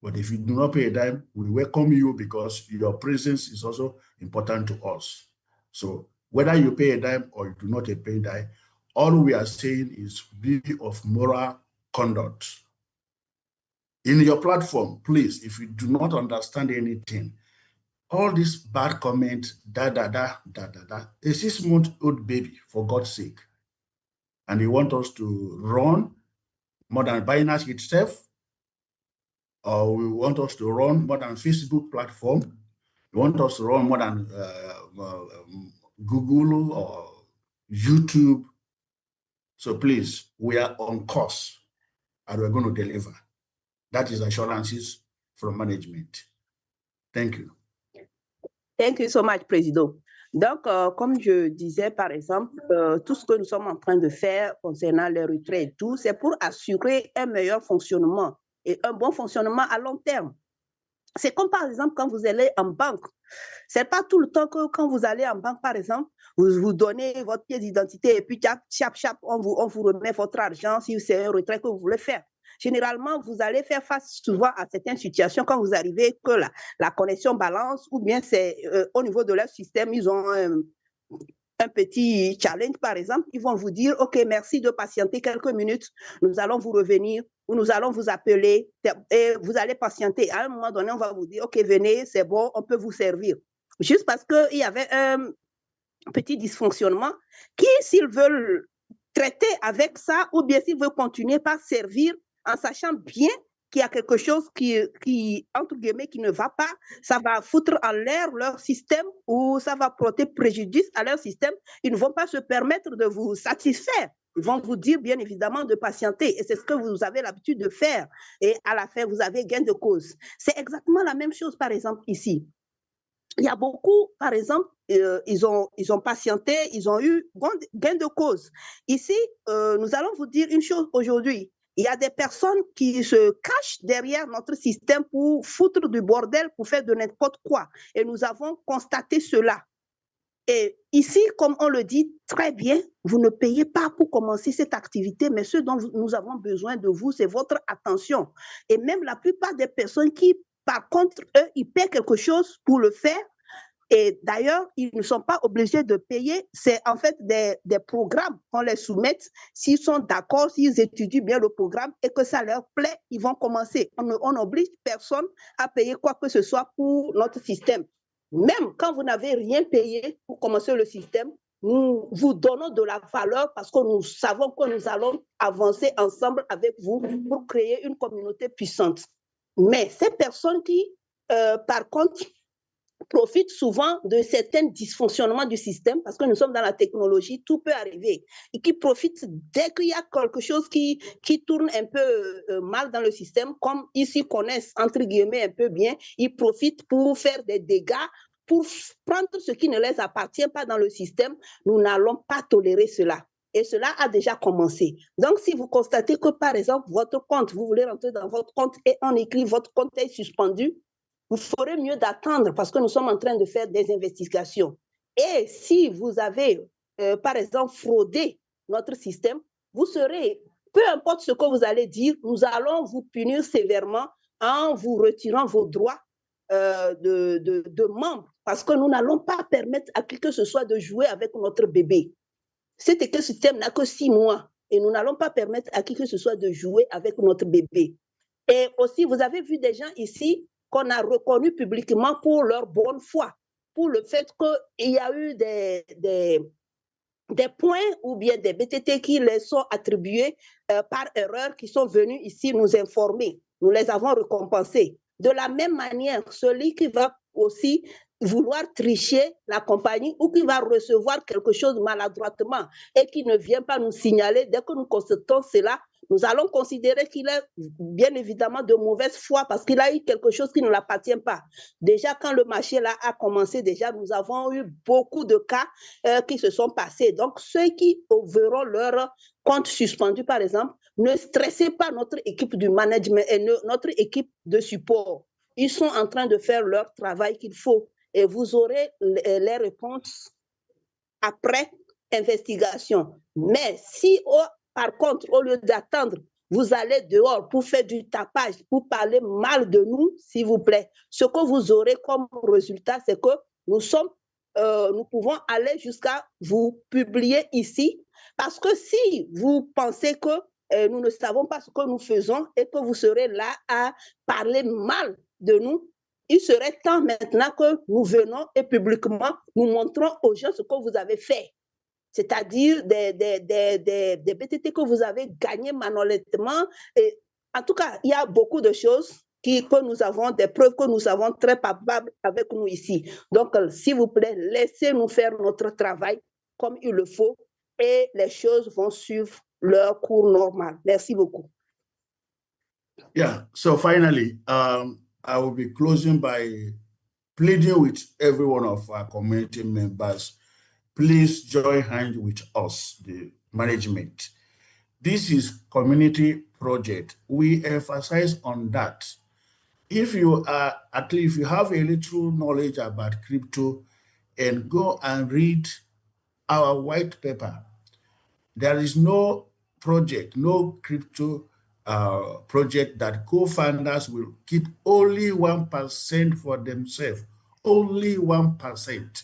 K: But if you do not pay a dime, we welcome you because your presence is also important to us. So whether you pay a dime or you do not pay a dime, all we are saying is be of moral conduct. In your platform, please, if you do not understand anything, all this bad comment, a 6-month-old baby, for God's sake, and you want us to run more than Binance itself, or we want us to run more than Facebook platform, you want us to run more than Google or YouTube. So please, we are on course and we're going to deliver. That is assurances from management. Thank you.
J: Thank you so much, Président. Donc, comme je disais, par exemple, tout ce que nous sommes en train de faire concernant les retraits et tout, c'est pour assurer un meilleur fonctionnement et un bon fonctionnement à long terme. C'est comme, par exemple, quand vous allez en banque. Ce n'est pas tout le temps que quand vous allez en banque, par exemple, vous donnez votre pièce d'identité et puis, chap, on vous remet votre argent si c'est un retrait que vous voulez faire. Généralement, vous allez faire face souvent à certaines situations quand vous arrivez que la connexion balance ou bien c'est au niveau de leur système, ils ont un petit challenge, par exemple, ils vont vous dire, OK, merci de patienter quelques minutes, nous allons vous revenir ou nous allons vous appeler et vous allez patienter. À un moment donné, on va vous dire, OK, venez, c'est bon, on peut vous servir. Juste parce qu'il y avait un petit dysfonctionnement qui, s'ils veulent traiter avec ça ou bien s'ils veulent continuer par servir, en sachant bien qu'il y a quelque chose qui, entre guillemets, qui ne va pas, ça va foutre en l'air leur système ou ça va porter préjudice à leur système, ils ne vont pas se permettre de vous satisfaire. Ils vont vous dire, bien évidemment, de patienter. Et c'est ce que vous avez l'habitude de faire. Et à la fin, vous avez gain de cause. C'est exactement la même chose, par exemple, ici. Il y a beaucoup, par exemple, ils ont patienté, ils ont eu gain de cause. Ici, nous allons vous dire une chose aujourd'hui. Il y a des personnes qui se cachent derrière notre système pour foutre du bordel, pour faire de n'importe quoi. Et nous avons constaté cela. Et ici, comme on le dit très bien, vous ne payez pas pour commencer cette activité, mais ce dont nous avons besoin de vous, c'est votre attention. Et même la plupart des personnes qui, par contre, eux, ils paient quelque chose pour le faire. Et d'ailleurs, ils ne sont pas obligés de payer. C'est en fait des programmes qu'on les soumette. S'ils sont d'accord, s'ils étudient bien le programme et que ça leur plaît, ils vont commencer. On n'oblige personne à payer quoi que ce soit pour notre système. Même quand vous n'avez rien payé pour commencer le système, nous vous donnons de la valeur parce que nous savons que nous allons avancer ensemble avec vous pour créer une communauté puissante. Mais ces personnes qui, par contre, profitent souvent de certains dysfonctionnements du système, parce que nous sommes dans la technologie, tout peut arriver, et qui profitent dès qu'il y a quelque chose qui tourne un peu mal dans le système, comme ils s'y connaissent, entre guillemets, un peu bien, ils profitent pour faire des dégâts, pour prendre ce qui ne les appartient pas dans le système. Nous n'allons pas tolérer cela. Et cela a déjà commencé. Donc, si vous constatez que, par exemple, votre compte, vous voulez rentrer dans votre compte et on écrit votre compte est suspendu, vous ferez mieux d'attendre parce que nous sommes en train de faire des investigations. Et si vous avez, par exemple, fraudé notre système, vous serez, peu importe ce que vous allez dire, nous allons vous punir sévèrement en vous retirant vos droits de membres parce que nous n'allons pas permettre à qui que ce soit de jouer avec notre bébé. Cet écosystème n'a que 6 mois et nous n'allons pas permettre à qui que ce soit de jouer avec notre bébé. Et aussi, vous avez vu des gens ici qu'on a reconnus publiquement pour leur bonne foi, pour le fait qu'il y a eu des points ou bien des BTT qui les sont attribués par erreur, qui sont venus ici nous informer. Nous les avons récompensés. De la même manière, celui qui va aussi vouloir tricher la compagnie ou qui va recevoir quelque chose maladroitement et qui ne vient pas nous signaler, dès que nous constatons cela, nous allons considérer qu'il est bien évidemment de mauvaise foi parce qu'il a eu quelque chose qui ne l'appartient pas. Déjà, quand le marché là a commencé, déjà, nous avons eu beaucoup de cas qui se sont passés. Donc, ceux qui verront leur compte suspendu, par exemple, ne stressez pas notre équipe du management et notre équipe de support. Ils sont en train de faire leur travail qu'il faut et vous aurez les réponses après investigation. Mais si, par contre, au lieu d'attendre, vous allez dehors pour faire du tapage, pour parler mal de nous, s'il vous plaît, ce que vous aurez comme résultat, c'est que nous pouvons aller jusqu'à vous publier ici, parce que si vous pensez que nous ne savons pas ce que nous faisons et que vous serez là à parler mal de nous, il serait temps maintenant que nous venons et publiquement nous montrons aux gens ce que vous avez fait. C'est-à-dire des BTT que vous avez gagnés manuellement. Et en tout cas, il y a beaucoup de choses que nous avons, des preuves que nous avons très palpables avec nous ici. Donc, s'il vous plaît, laissez-nous faire notre travail comme il le faut et les choses vont suivre leur cours normal. Merci beaucoup.
K: Yeah, so finally, I will be closing by pleading with every one of our community members. Please join hands with us, the management. This is community project. We emphasize on that. If you are, at least if you have a little knowledge about crypto, and go and read our white paper. There is no project, no crypto project that co-founders will keep only 1% for themselves, only 1%.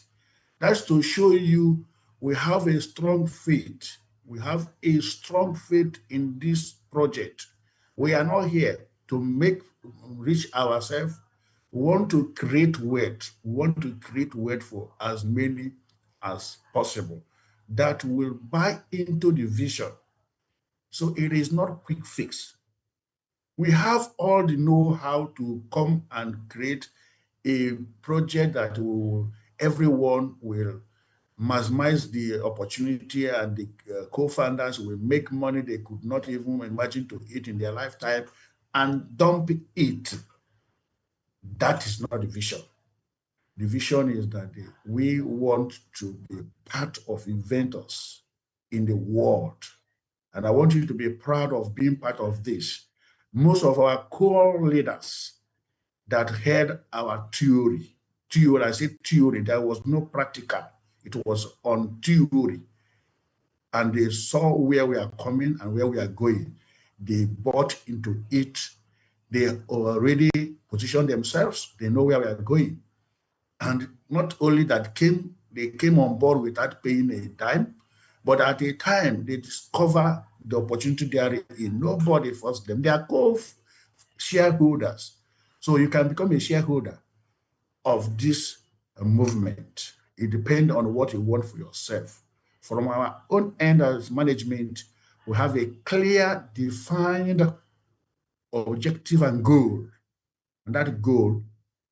K: That's to show you we have a strong faith. We have a strong faith in this project. We are not here to make rich ourselves. We want to create wealth. We want to create wealth for as many as possible that will buy into the vision. So it is not a quick fix. We have all the know-how to come and create a project that everyone will maximize the opportunity, and the co-founders will make money they could not even imagine to eat in their lifetime and dump it. That is not the vision. The vision is that we want to be part of inventors in the world. And I want you to be proud of being part of this. Most of our core leaders that had our theory, I said theory, there was no practical. It was on theory. And they saw where we are coming and where we are going. They bought into it. They already positioned themselves. They know where we are going. And not only that, they came on board without paying a dime, but at a time they discover the opportunity there in. Nobody forced them. They are co-shareholders. So you can become a shareholder of this movement. It depends on what you want for yourself. From our own end as management, we have a clear, defined objective and goal. And that goal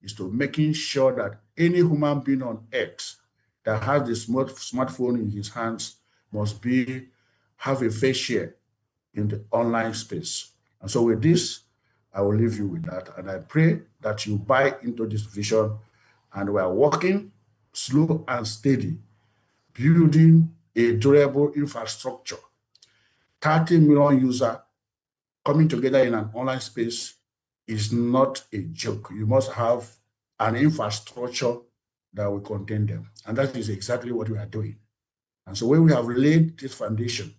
K: is to making sure that any human being on earth that has the smartphone in his hands must have a fair share in the online space. And so with this, I will leave you with that. And I pray that you buy into this vision, and we are working slow and steady, building a durable infrastructure. 30 million users coming together in an online space is not a joke. You must have an infrastructure that will contain them. And that is exactly what we are doing. And so when we have laid this foundation,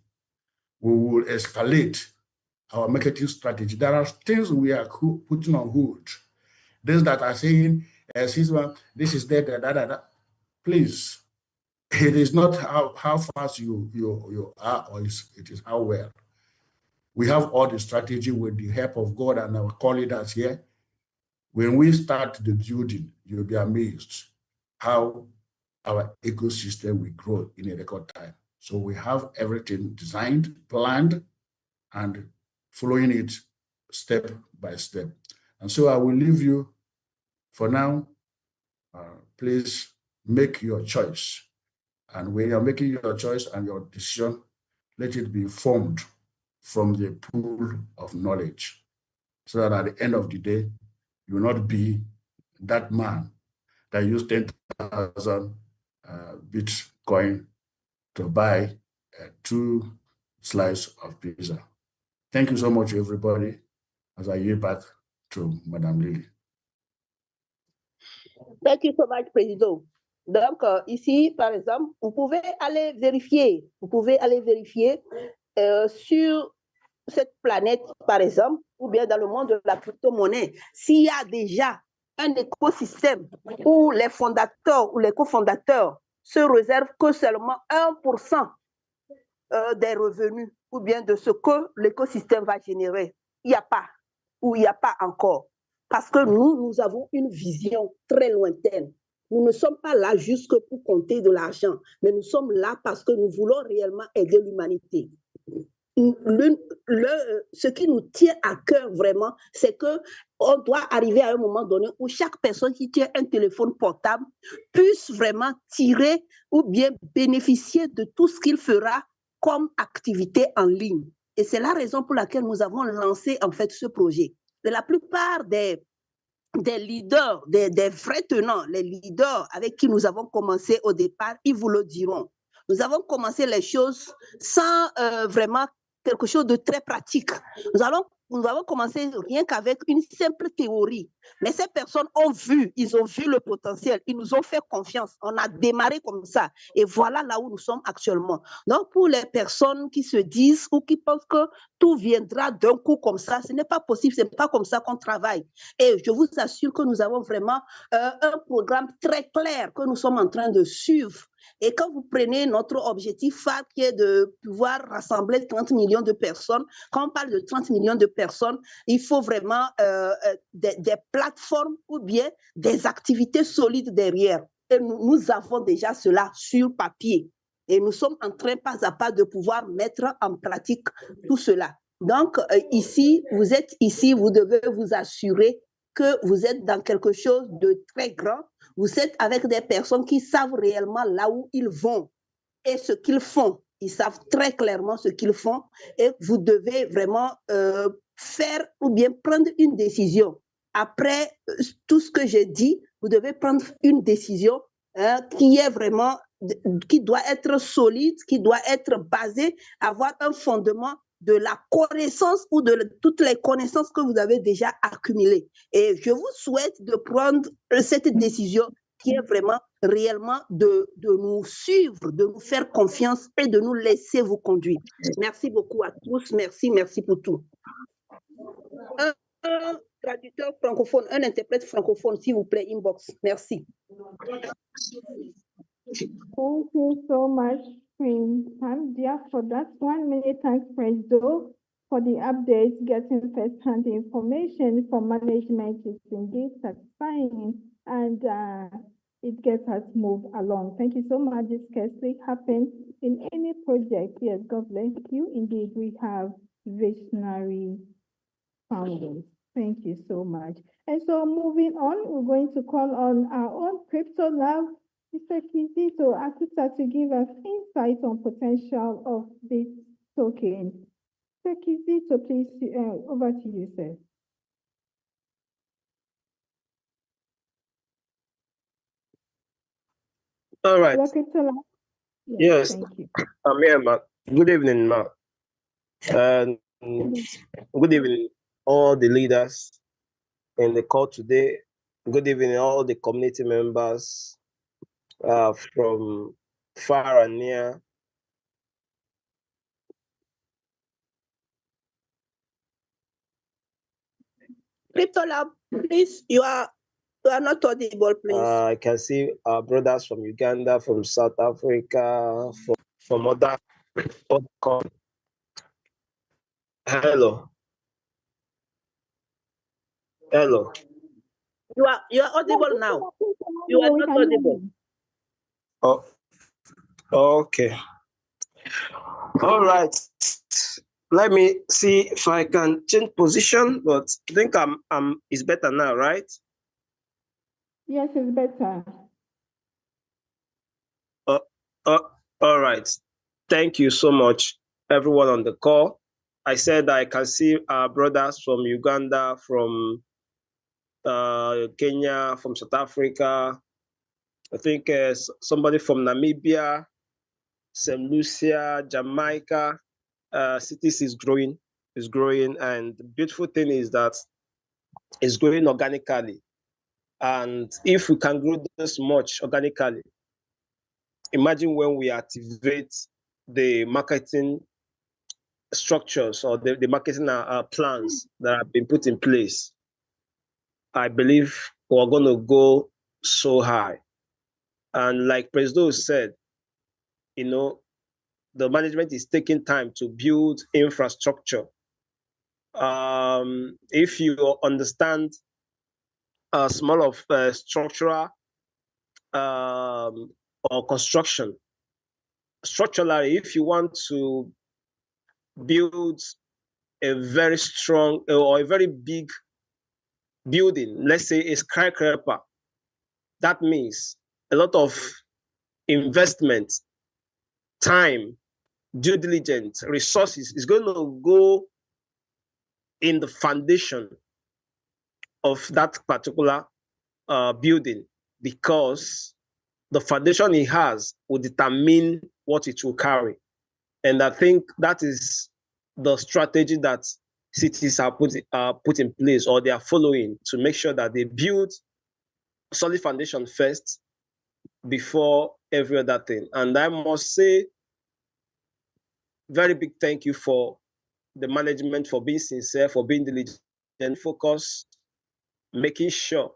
K: we will escalate our marketing strategy. There are things we are putting on hold. Those that are saying, this is that. Please, it is not how fast you are, or it is how well. We have all the strategy with the help of God and our co-leaders here. When we start the building, you'll be amazed how our ecosystem will grow in a record time. So we have everything designed, planned, and following it step by step. And so I will leave you for now. Please make your choice. And when you're making your choice and your decision, let it be formed from the pool of knowledge, so that at the end of the day, you will not be that man that used 10,000 Bitcoin to buy 2 slices of pizza. Thank you so much, everybody, as I yield back to Madame Lily.
J: Thank you so much, Président. Donc, ici, par exemple, vous pouvez aller vérifier. Sur cette planète, par exemple, ou bien dans le monde de la crypto-monnaie, s'il y a déjà un écosystème où les fondateurs ou les cofondateurs se réservent que seulement 1% des revenus ou bien de ce que l'écosystème va générer. Il n'y a pas, ou il n'y a pas encore. Parce que nous avons une vision très lointaine. Nous ne sommes pas là juste pour compter de l'argent, mais nous sommes là parce que nous voulons réellement aider l'humanité. Ce qui nous tient à cœur vraiment, c'est qu'on doit arriver à un moment donné où chaque personne qui tient un téléphone portable puisse vraiment tirer ou bien bénéficier de tout ce qu'il fera comme activité en ligne. Et c'est la raison pour laquelle nous avons lancé en fait ce projet. De la plupart des leaders, des vrais tenants, les leaders avec qui nous avons commencé au départ, ils vous le diront. Nous avons commencé les choses sans vraiment quelque chose de très pratique. Nous avons commencé rien qu'avec une simple théorie. Mais ces personnes ils ont vu le potentiel, ils nous ont fait confiance. On a démarré comme ça. Et voilà là où nous sommes actuellement. Donc, pour les personnes qui se disent ou qui pensent que tout viendra d'un coup comme ça, ce n'est pas possible, ce n'est pas comme ça qu'on travaille. Et je vous assure que nous avons vraiment un programme très clair que nous sommes en train de suivre. Et quand vous prenez notre objectif phare qui est de pouvoir rassembler 30 millions de personnes, quand on parle de 30 millions de personnes, il faut vraiment des plateformes ou bien des activités solides derrière. Et nous avons déjà cela sur papier. Et nous sommes en train, pas à pas, de pouvoir mettre en pratique tout cela. Donc, ici, vous êtes ici, vous devez vous assurer que vous êtes dans quelque chose de très grand. Vous êtes avec des personnes qui savent réellement là où ils vont et ce qu'ils font. Ils savent très clairement ce qu'ils font et vous devez vraiment faire ou bien prendre une décision. Après tout ce que j'ai dit, vous devez prendre une décision qui est vraiment, qui doit être solide, qui doit être basée, avoir un fondement de la connaissance ou de toutes les connaissances que vous avez déjà accumulées. Et je vous souhaite de prendre cette décision tient vraiment réellement de nous suivre, de nous faire confiance et de nous laisser vous conduire. Merci beaucoup à tous. Merci pour tout. Un traducteur francophone, un interprète francophone, s'il vous plaît, inbox. Merci.
A: Thank you so much, Queen Hamdia, for that 1 minute. Thanks, Prezo, for the updates. Getting first-hand information from management is indeed satisfying, and it gets us moved along. Thank you so much. This scarcely happens in any project. Yes, God bless you. Indeed, we have visionary founders. Thank you so much. And so moving on, we're going to call on our own Crypto Love, Mr. Kizito Akuta, to give us insight on potential of this token. Mr. Kizito, please, over to you, sir.
L: All right.
A: Crypto Love?
L: Yes,
A: thank you.
L: I'm here, ma. Good evening, ma. And good evening, all the leaders in the call today. Good evening, all the community members from far and near.
J: Crypto Lab, please, you are not audible, please.
L: I can see our brothers from Uganda, from South Africa, from other countries. Hello. Hello.
J: You are audible now. You are not audible.
L: Oh, okay. All right. Let me see if I can change position, but I think it's better now, right?
A: Yes, it's better.
L: All right. Thank you so much, everyone on the call. I said I can see our brothers from Uganda, from Kenya, from South Africa. I think somebody from Namibia, St. Lucia, Jamaica. Cities is growing, and the beautiful thing is that it's growing organically. And if we can grow this much organically, imagine when we activate the marketing structures or the marketing plans that have been put in place. I believe we're going to go so high. And like President said, you know, the management is taking time to build infrastructure. If you understand small of structural or construction, structurally, if you want to build a very strong or a very big building, let's say a skyscraper, that means a lot of investment, time, due diligence, resources is going to go in the foundation of that particular building, because the foundation it has will determine what it will carry. And I think that is the strategy that cities are put in place, or they are following, to make sure that they build a solid foundation first before every other thing. And I must say, very big thank you for the management for being sincere, for being diligent, focused, making sure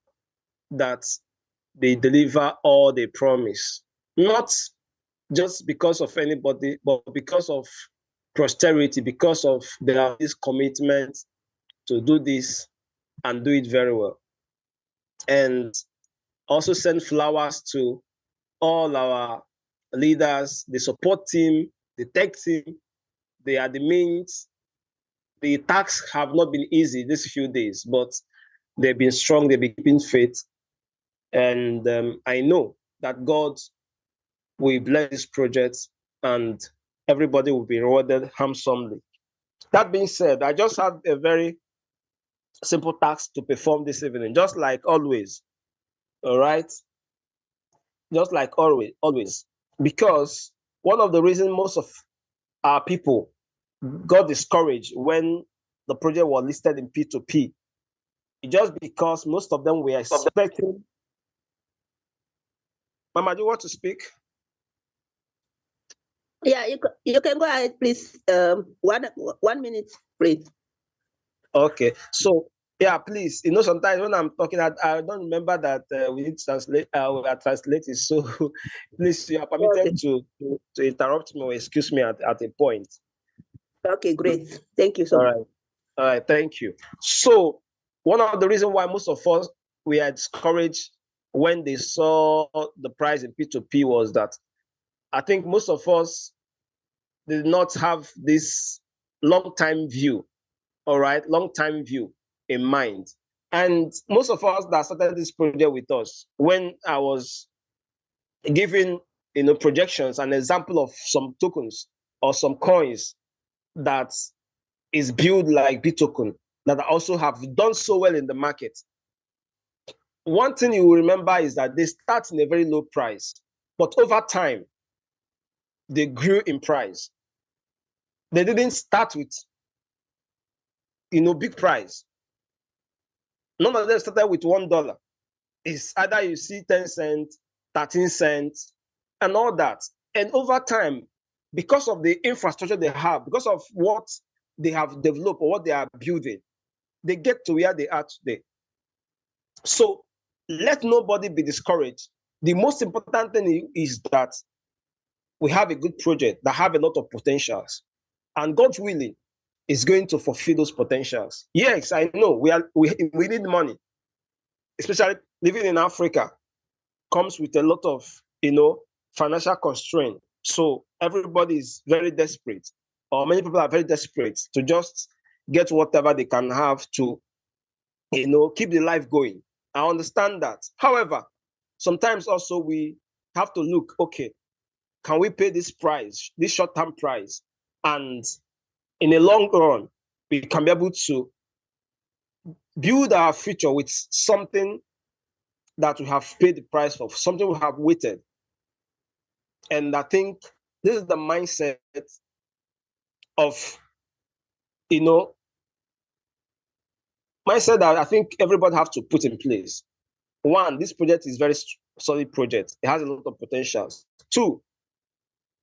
L: that they deliver all they promise. Not just because of anybody, but because of posterity, because of this commitment to do this and do it very well. And also send flowers to all our leaders, the support team, the tech team. They are the means. The tasks have not been easy these few days, but they've been strong, they've been keeping faith. And I know that God will bless this project and everybody will be rewarded handsomely. That being said, I just have a very simple task to perform this evening, just like always. All right? Just like always. Because one of the reasons most of our people got discouraged when the project was listed in P2P, just because most of them were expecting Mama, do you want to speak?
J: Yeah, you can go ahead, please. 1 minute, please.
L: Okay, so yeah, please. You know, sometimes when I'm talking, I don't remember that we need to translate. We are translating. So please, you are permitted to interrupt me or excuse me at a point.
J: Okay, great. Thank you so much.
L: All right. Thank you. So one of the reasons why most of us we are discouraged when they saw the price in P2P was that I think most of us did not have this long-time view. All right, long-time view in mind. And most of us that started this project with us, when I was giving projections, an example of some tokens or some coins that is built like BToken that also have done so well in the market. One thing you will remember is that they start in a very low price, but over time, they grew in price. They didn't start with big price. None of them started with $1. It's either you see 10 cents, 13 cents, and all that. And over time, because of the infrastructure they have, because of what they have developed or what they are building, they get to where they are today. So let nobody be discouraged. The most important thing is that we have a good project that have a lot of potentials, and God willing is going to fulfill those potentials. Yes, I know we need money, especially living in Africa comes with a lot of financial constraint. So everybody is very desperate, or many people are very desperate to just get whatever they can have to keep the life going. I understand that. However, sometimes also we have to look, okay, can we pay this price, this short-term price? And in the long run, we can be able to build our future with something that we have paid the price for, something we have waited. And I think this is the mindset of, mindset that I think everybody have to put in place. One, this project is very solid project. It has a lot of potentials. Two,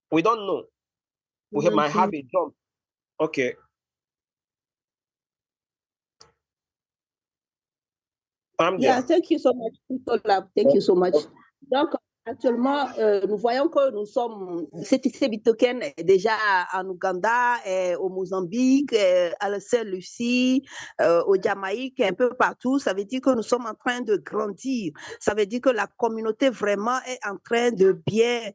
L: we don't know. We might have a jump. Okay.
J: Yeah, thank you so much. Thank you so much. Donc, actuellement, nous voyons que nous sommes, ces BitToken déjà en Ouganda, au Mozambique, à la Saint-Lucie, au Jamaïque, un peu partout. Ça veut dire que nous sommes en train de grandir. Ça veut dire que la communauté vraiment est en train de bien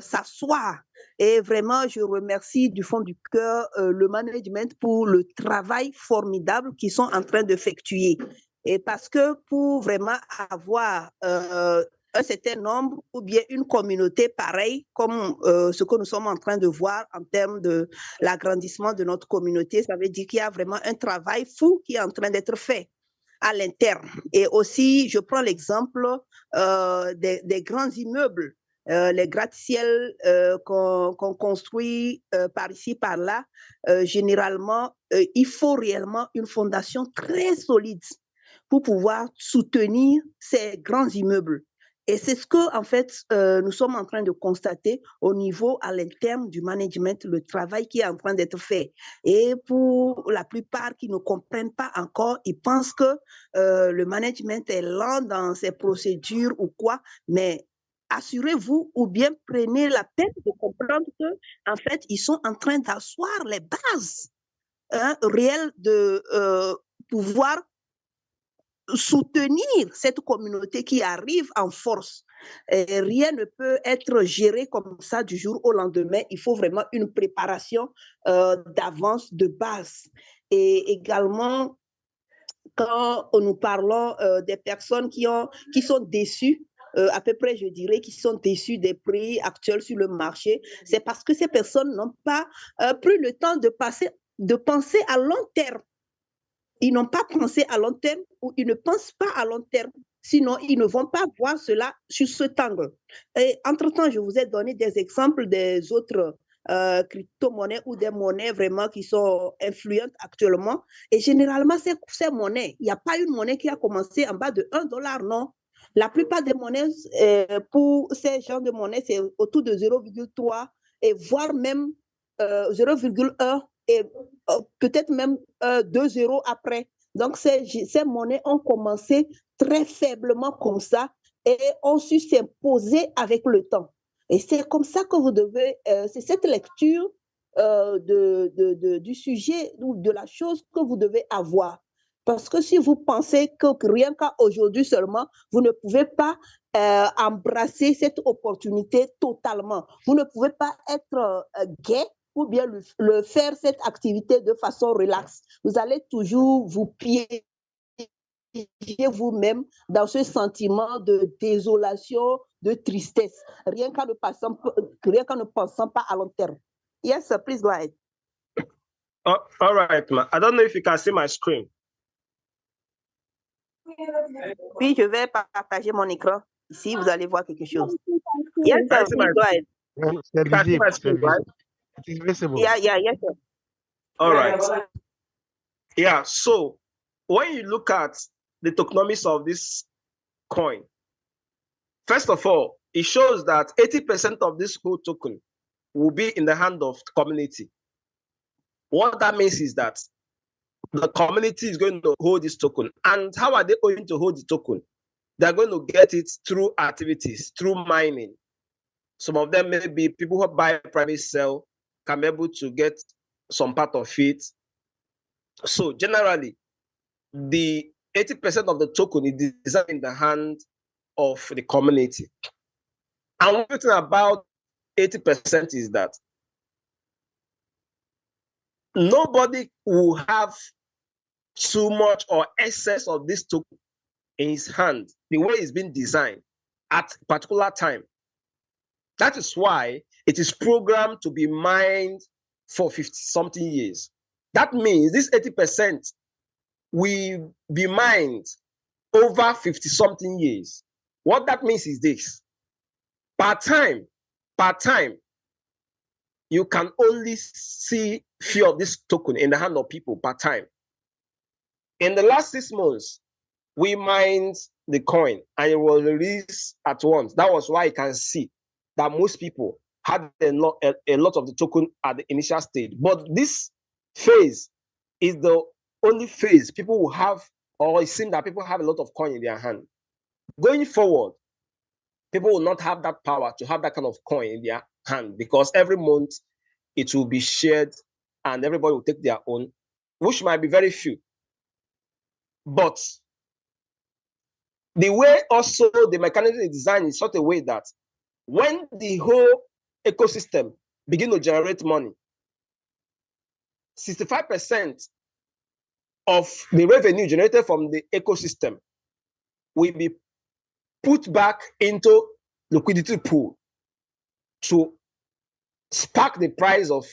J: s'asseoir. Et vraiment, je remercie du fond du cœur le management pour le travail formidable qu'ils sont en train d'effectuer. Et parce que pour vraiment avoir un certain nombre ou bien une communauté pareille comme ce que nous sommes en train de voir en termes de l'agrandissement de notre communauté, ça veut dire qu'il y a vraiment un travail fou qui est en train d'être fait à l'interne. Et aussi, je prends l'exemple des grands immeubles, les gratte-ciel qu'on construit par ici, par là. Généralement, il faut réellement une fondation très solide pour pouvoir soutenir ces grands immeubles. Et c'est ce que, en fait, nous sommes en train de constater au niveau à l'interne du management, le travail qui est en train d'être fait. Et pour la plupart qui ne comprennent pas encore, ils pensent que le management est lent dans ses procédures ou quoi, mais assurez-vous ou bien prenez la peine de comprendre que, en fait, ils sont en train d'asseoir les bases réelles de pouvoir soutenir cette communauté qui arrive en force. Et rien ne peut être géré comme ça du jour au lendemain. Il faut vraiment une préparation d'avance, de base. Et également, quand nous parlons des personnes qui sont déçues, à peu près, je dirais, qui sont déçues des prix actuels sur le marché, c'est parce que ces personnes n'ont pas pris le temps de penser à long terme. Ils n'ont pas pensé à long terme ou ils ne pensent pas à long terme. Sinon, ils ne vont pas voir cela sur cet angle. Et entre-temps, je vous ai donné des exemples des autres crypto-monnaies ou des monnaies vraiment qui sont influentes actuellement. Et généralement, ces monnaies, il n'y a pas une monnaie qui a commencé en bas de $1, non. La plupart des monnaies, pour ces genres de monnaies, c'est autour de 0,3 et voire même 0,1 et peut-être même 2 zéros après. Donc, ces monnaies ont commencé très faiblement comme ça et ont su s'imposer avec le temps. Et c'est comme ça que vous devez, c'est cette lecture du sujet ou de la chose que vous devez avoir. Parce que si vous pensez que rien qu'à aujourd'hui seulement, vous ne pouvez pas embrasser cette opportunité totalement. Vous ne pouvez pas être gai ou bien faire cette activité de façon relaxe. Vous allez toujours vous piéger vous-même dans ce sentiment de désolation, de tristesse, rien qu'en ne pensant pas à long terme. Yes, sir, please go ahead.
L: All right, ma. I don't know if you can see my screen.
J: Puis je vais partager mon écran. Ici, vous allez voir quelque chose. Yes, sir, please go ahead.
L: You can see my screen, right?
M: It is visible.
J: Yeah, yes, sir.
L: All right. Yeah, so when you look at the tokenomics of this coin, first of all, it shows that 80% of this whole token will be in the hand of the community. What that means is that the community is going to hold this token. And how are they going to hold the token? They're going to get it through activities, through mining. Some of them may be people who buy private sale, can be able to get some part of it. So generally, the 80% of the token is designed in the hand of the community. And one thing about 80% is that nobody will have too much or excess of this token in his hand, the way it's been designed at a particular time. That is why it is programmed to be mined for 50-something years. That means this 80% will be mined over 50-something years. What that means is this. Per time, you can only see few of this token in the hand of people per time. In the last 6 months, we mined the coin and it was released at once. That was why you can see that most people had a lot of the token at the initial stage. But this phase is the only phase people will have, or it seems that people have a lot of coin in their hand. Going forward, people will not have that power to have that kind of coin in their hand because every month it will be shared and everybody will take their own, which might be very few. But the way also the mechanism is designed in such a way that when the whole ecosystem begin to generate money, 65% of the revenue generated from the ecosystem will be put back into liquidity pool to spark the price of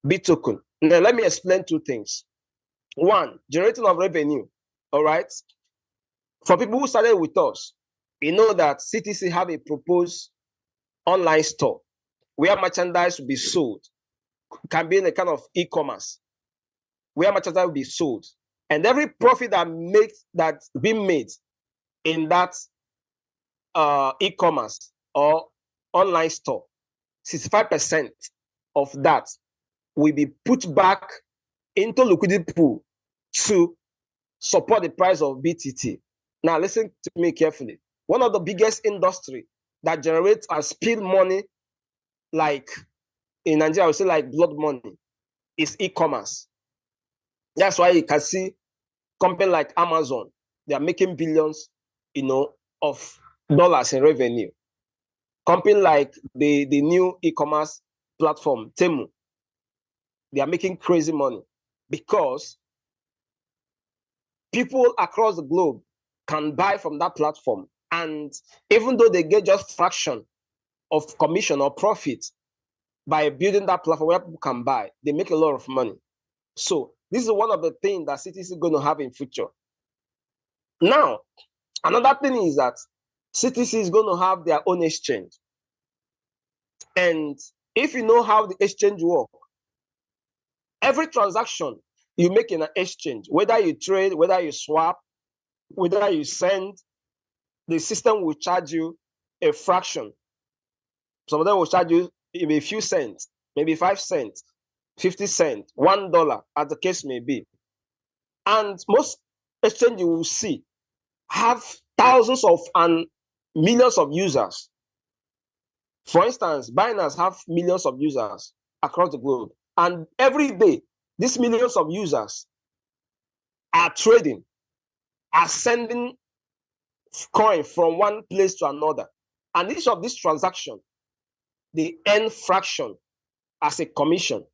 L: Bitcoin. Now, let me explain 2 things. One, generating of revenue. All right. For people who started with us, you know that CTC have a proposed online store where merchandise will be sold. It can be in a kind of e-commerce where merchandise will be sold. And every profit that's been made in that e-commerce or online store, 65% of that will be put back into liquidity pool to support the price of BTT. Now, listen to me carefully. One of the biggest industry that generates and spill money, like in Nigeria, I would say like blood money, is e-commerce. That's why you can see companies like Amazon, they are making billions, of dollars in revenue. Company like the new e-commerce platform, Temu, they are making crazy money because people across the globe can buy from that platform. And even though they get just fraction of commission or profit by building that platform where people can buy, they make a lot of money. So this is one of the things that CTC is going to have in future. Now, another thing is that CTC is going to have their own exchange. And if you know how the exchange works, every transaction you make in an exchange, whether you trade, whether you swap, whether you send, the system will charge you a fraction. Some of them will charge you maybe a few cents, maybe 5 cents, 50 cents, $1, as the case may be. And most exchanges you will see have thousands of and millions of users. For instance, Binance have millions of users across the globe. And every day, these millions of users are trading, are sending coin from one place to another. And each of these transactions, they earn fraction as a commission.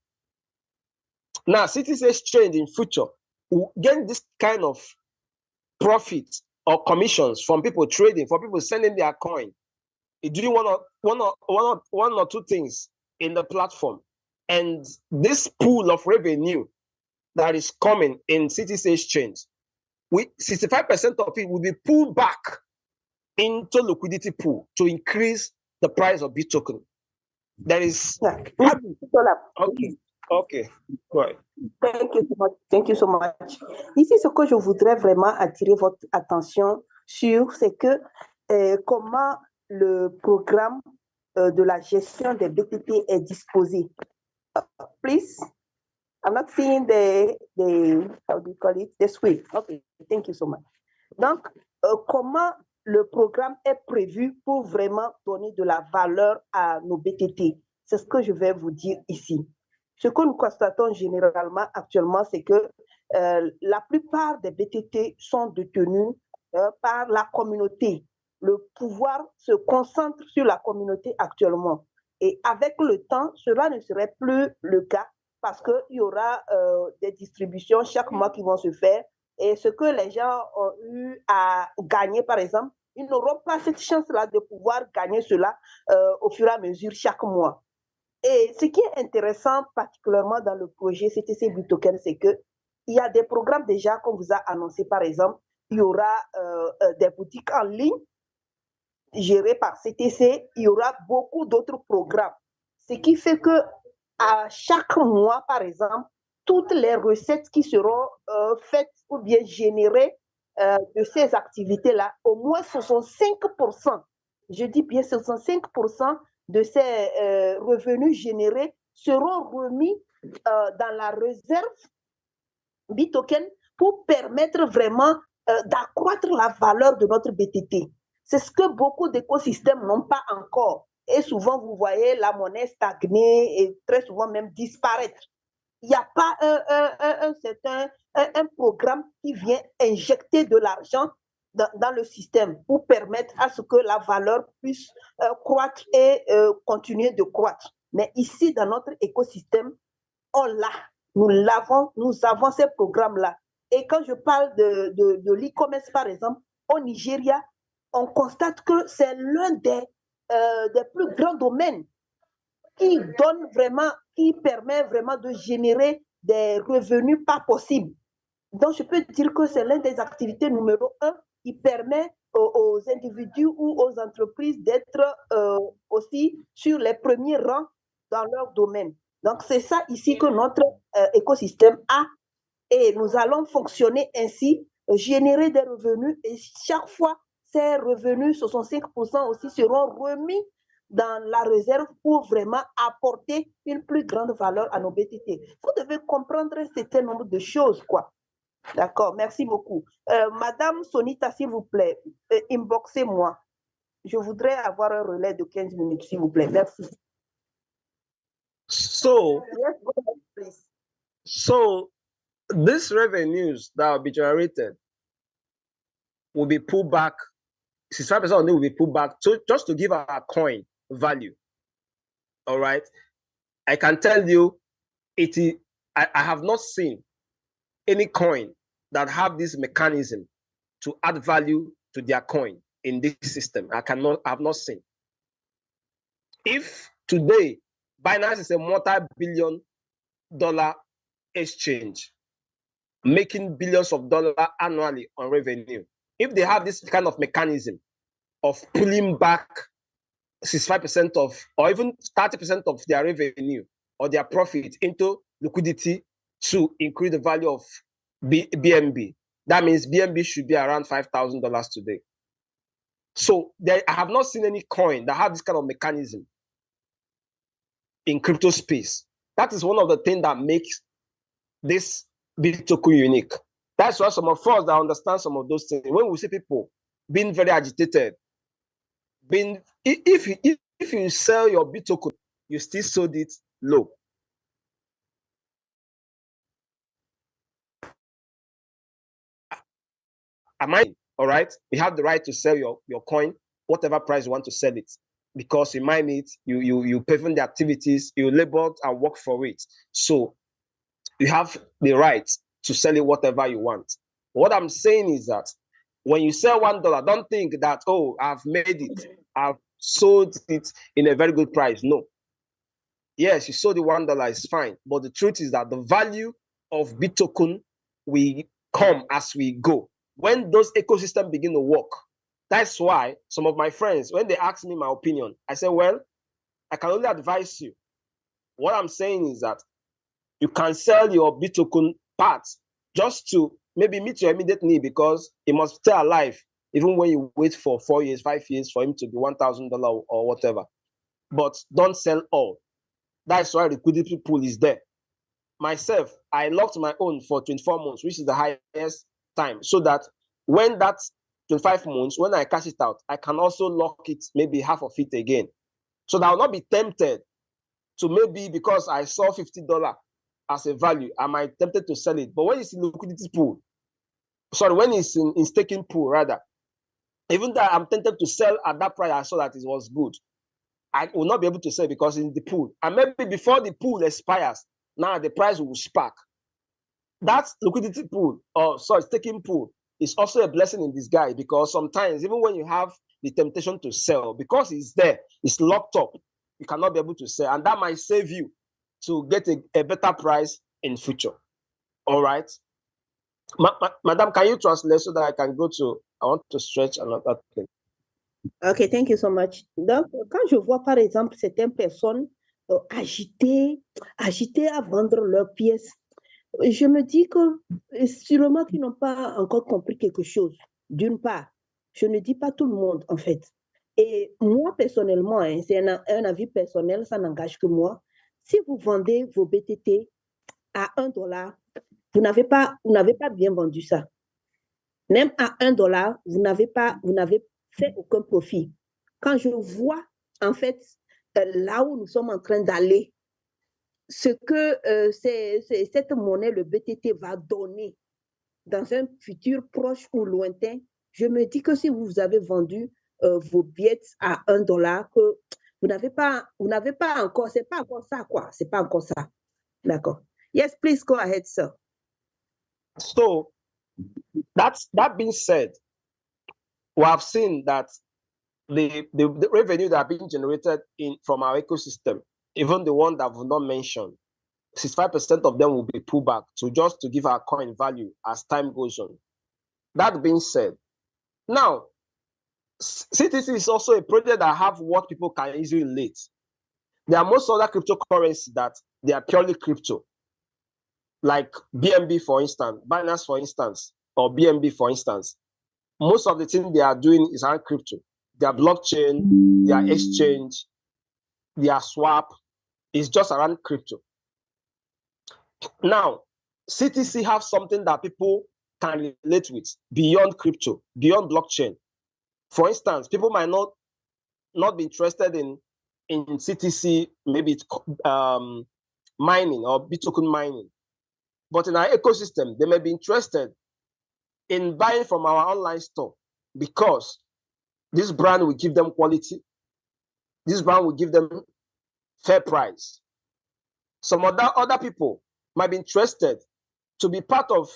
L: Now, Cities Exchange in future will get this kind of profit or commissions from people trading, for people sending their coin, doing one or two things in the platform. And this pool of revenue that is coming in Cities Exchange, 65% of it will be pulled back into liquidity pool to increase the price of BitToken. There is okay. Right.
J: Thank you so much. Thank you so much. Ici, ce que je voudrais vraiment attirer votre attention sur, c'est que comment le programme de la gestion des BTT est disposé. Please, I'm not seeing the how do you call it, the script. Okay, thank you so much. Donc, comment le programme est prévu pour vraiment donner de la valeur à nos BTT? C'est ce que je vais vous dire ici. Ce que nous constatons généralement actuellement, c'est que la plupart des BTT sont détenus par la communauté. Le pouvoir se concentre sur la communauté actuellement. Et avec le temps, cela ne serait plus le cas parce qu'il y aura des distributions chaque mois qui vont se faire. Et ce que les gens ont eu à gagner, par exemple, ils n'auront pas cette chance-là de pouvoir gagner cela au fur et à mesure chaque mois. Et ce qui est intéressant particulièrement dans le projet CTC BitToken, c'est qu'il y a des programmes déjà qu'on vous a annoncé. Par exemple, il y aura des boutiques en ligne gérées par CTC. Il y aura beaucoup d'autres programmes. Ce qui fait que à chaque mois, par exemple, toutes les recettes qui seront faites ou bien générées de ces activités-là, au moins 65%, je dis bien 65% de ces revenus générés seront remis dans la réserve BitToken pour permettre vraiment d'accroître la valeur de notre BTT. C'est ce que beaucoup d'écosystèmes n'ont pas encore. Et souvent, vous voyez la monnaie stagner et très souvent même disparaître. Il n'y a pas un programme qui vient injecter de l'argent dans le système pour permettre à ce que la valeur puisse croître et continuer de croître. Mais ici, dans notre écosystème, on l'a. Nous avons ces programmes-là. Et quand je parle de l'e-commerce, par exemple, au Nigeria, on constate que c'est l'un des plus grands domaines qui permet vraiment de générer des revenus pas possibles. Donc, je peux dire que c'est l'une des activités numéro 1 qui permet aux individus ou aux entreprises d'être aussi sur les premiers rangs dans leur domaine. Donc, c'est ça ici que notre écosystème a. Et nous allons fonctionner ainsi, générer des revenus. Et chaque fois, ces revenus, 65% aussi, seront remis dans la réserve pour vraiment apporter une plus grande valeur à nos BTT. Vous devez comprendre un certain nombre de choses, quoi. D'accord, merci beaucoup. Madame Sonita, s'il vous plaît, inboxez-moi. Je voudrais avoir un relais de 15 minutes, s'il vous plaît. Merci.
L: So,
J: yes, go ahead, please.
L: So, these revenues that will be generated will be pulled back. 65% of them will be pulled back just to give our coin value. All right. I can tell you, I have not seen any coin that have this mechanism to add value to their coin in this system. I have not seen. If today Binance is a multi-billion-dollar exchange, making billions of dollars annually on revenue, if they have this kind of mechanism of pulling back 65% of, or even 30% of their revenue or their profit into liquidity to increase the value of BNB, that means BNB should be around $5,000 today. So I have not seen any coin that have this kind of mechanism in crypto space. That is one of the things that makes this BitToken unique. That's why some of us that understand some of those things, when we see people being very agitated, if you sell your BitToken, you still sold it low. Am I all right? You have the right to sell your coin, whatever price you want to sell it, because you mine it, you perform the activities, you labor and work for it. So you have the right to sell it whatever you want. What I'm saying is that when you sell $1, don't think that, oh, I've made it, I've sold it in a very good price. No. Yes, you sold the $1, is fine. But the truth is that the value of BitToken will come as we go. When those ecosystems begin to work, that's why some of my friends, when they ask me my opinion, I say, well, I can only advise you. What I'm saying is that you can sell your BitToken parts just to maybe meet your immediate need, because it must stay alive even when you wait for 4 years, 5 years for him to be $1,000 or whatever. But don't sell all. That's why liquidity pool is there. Myself, I locked my own for 24 months, which is the highest time, so that when that's 25 months, when I cash it out, I can also lock it, maybe half of it again. So that I will not be tempted to, maybe because I saw $50 as a value, I might tempted to sell it. But when it's in liquidity pool, sorry, when it's in staking pool rather, even though I'm tempted to sell at that price, I saw that it was good, I will not be able to sell because in the pool. And maybe before the pool expires, now the price will spark. That liquidity pool, or sorry, staking pool, is also a blessing in disguise, because sometimes even when you have the temptation to sell, because it's there, it's locked up, you cannot be able to sell, and that might save you to get a better price in future. All right, Madam, can you translate so that I can go to? I want to stretch another thing.
J: Ok, thank you so much. Donc, quand je vois par exemple certaines personnes agitées à vendre leurs pièces, je me dis que sûrement qu'ils n'ont pas encore compris quelque chose. D'une part, je ne dis pas tout le monde en fait. Et moi personnellement, hein, c'est un avis personnel, ça n'engage que moi. Si vous vendez vos BTT à $1, vous n'avez pas bien vendu ça. Même à $1, vous n'avez fait aucun profit. Quand je vois, en fait, là où nous sommes en train d'aller, ce que cette monnaie, le BTT, va donner dans un futur proche ou lointain, je me dis que si vous avez vendu vos billets à $1, que vous n'avez pas encore, c'est pas encore ça, quoi. C'est pas encore ça. D'accord. Yes, please go ahead, sir.
L: So, that being said, we have seen that the revenue that are being generated from our ecosystem, even the one that we've not mentioned, 65% of them will be pulled back to give our coin value as time goes on. That being said, now CTC is also a project that have what people can easily relate. There are most other cryptocurrencies that they are purely crypto, like BNB for instance, Binance for instance, or BNB for instance. Most of the things they are doing is around crypto. Their blockchain, their exchange, their swap is just around crypto. Now, CTC have something that people can relate with beyond crypto, beyond blockchain. For instance, people might not be interested in CTC, maybe it's mining or BitToken mining. But in our ecosystem, they may be interested in buying from our online store because this brand will give them quality. This brand will give them fair price. Some other people might be interested to be part of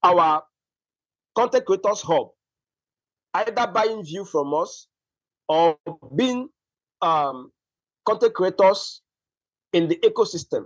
L: our content creators hub, either buying view from us or being content creators in the ecosystem.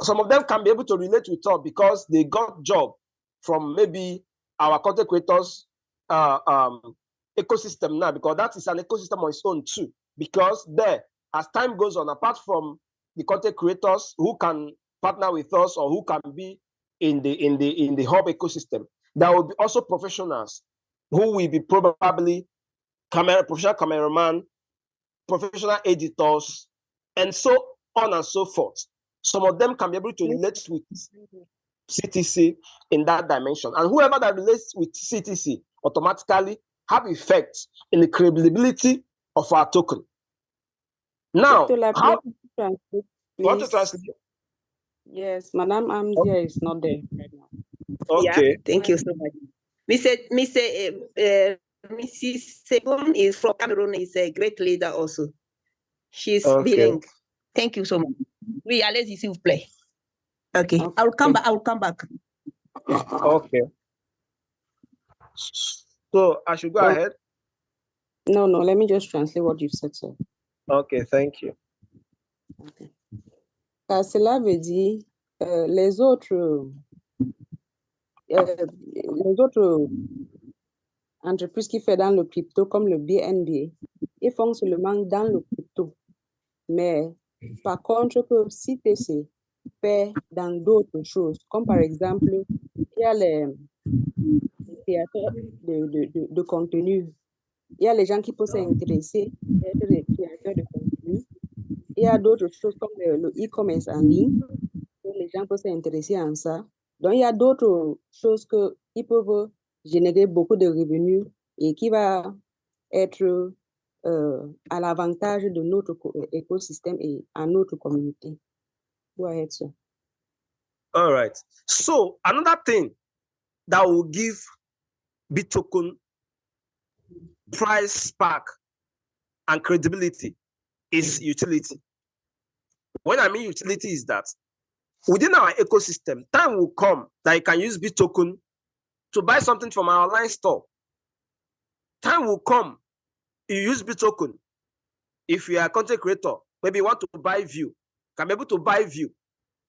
L: Some of them can be able to relate with us because they got job from maybe our content creators ecosystem now, because that is an ecosystem on its own too. Because there, as time goes on, apart from the content creators who can partner with us or who can be in the hub ecosystem, there will be also professionals who will be probably professional cameraman, professional editors, and so on and so forth. Some of them can be able to relate with CTC in that dimension. And whoever that relates with CTC automatically have effects in the credibility of our token. Now, how
M: translate,
L: you want to translate?
M: Yes, Madam Amdia is not there right now.
L: Okay.
J: Yeah, thank you so much. Mrs. Segun is from Cameroon, is a great leader also. She's bilingue. Thank you so much. Oui, allez-y, s'il vous plaît. Okay. I will come back.
L: Okay. So I should go ahead?
M: No, let me just translate what you've said, sir.
L: Okay, thank you.
M: Okay. Cela veut dire les autres entreprises qui font dans le crypto comme le BNB, ils font seulement dans le crypto. Mais par contre, que CTC fait dans d'autres choses, comme par exemple, il y a les créateurs de contenu. Il y a les gens qui peuvent s'intéresser à être des créateurs de contenu. Il y a d'autres choses comme le e-commerce en ligne. Les gens peuvent s'intéresser à ça. Donc, il y a d'autres choses qui peuvent générer beaucoup de revenus et qui va être à l'avantage de notre écosystème et à notre communauté. Go ahead, sir.
L: All right. So another thing that will give BitToken price spark and credibility is utility. When I mean utility is that within our ecosystem, time will come that you can use BitToken to buy something from our online store. Time will come, you use BitToken. If you are a content creator, maybe you want to buy view, you can be able to buy view.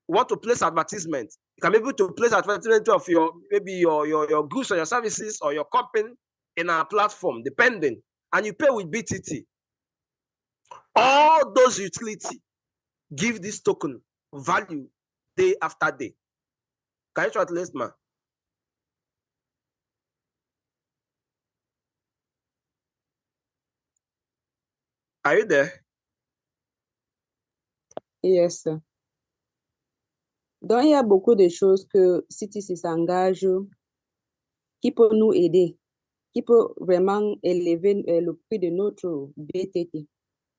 L: You want to place advertisement, you can be able to place advertisement of your goods or your services or your company in our platform, depending, and you pay with BTT. All those utility give this token value day after day. Can you translate, man? Are you there?
M: Yes, sir. Donc, il y a beaucoup de choses que CTC s'engage qui peut nous aider, qui peut vraiment élever le prix de notre BTT.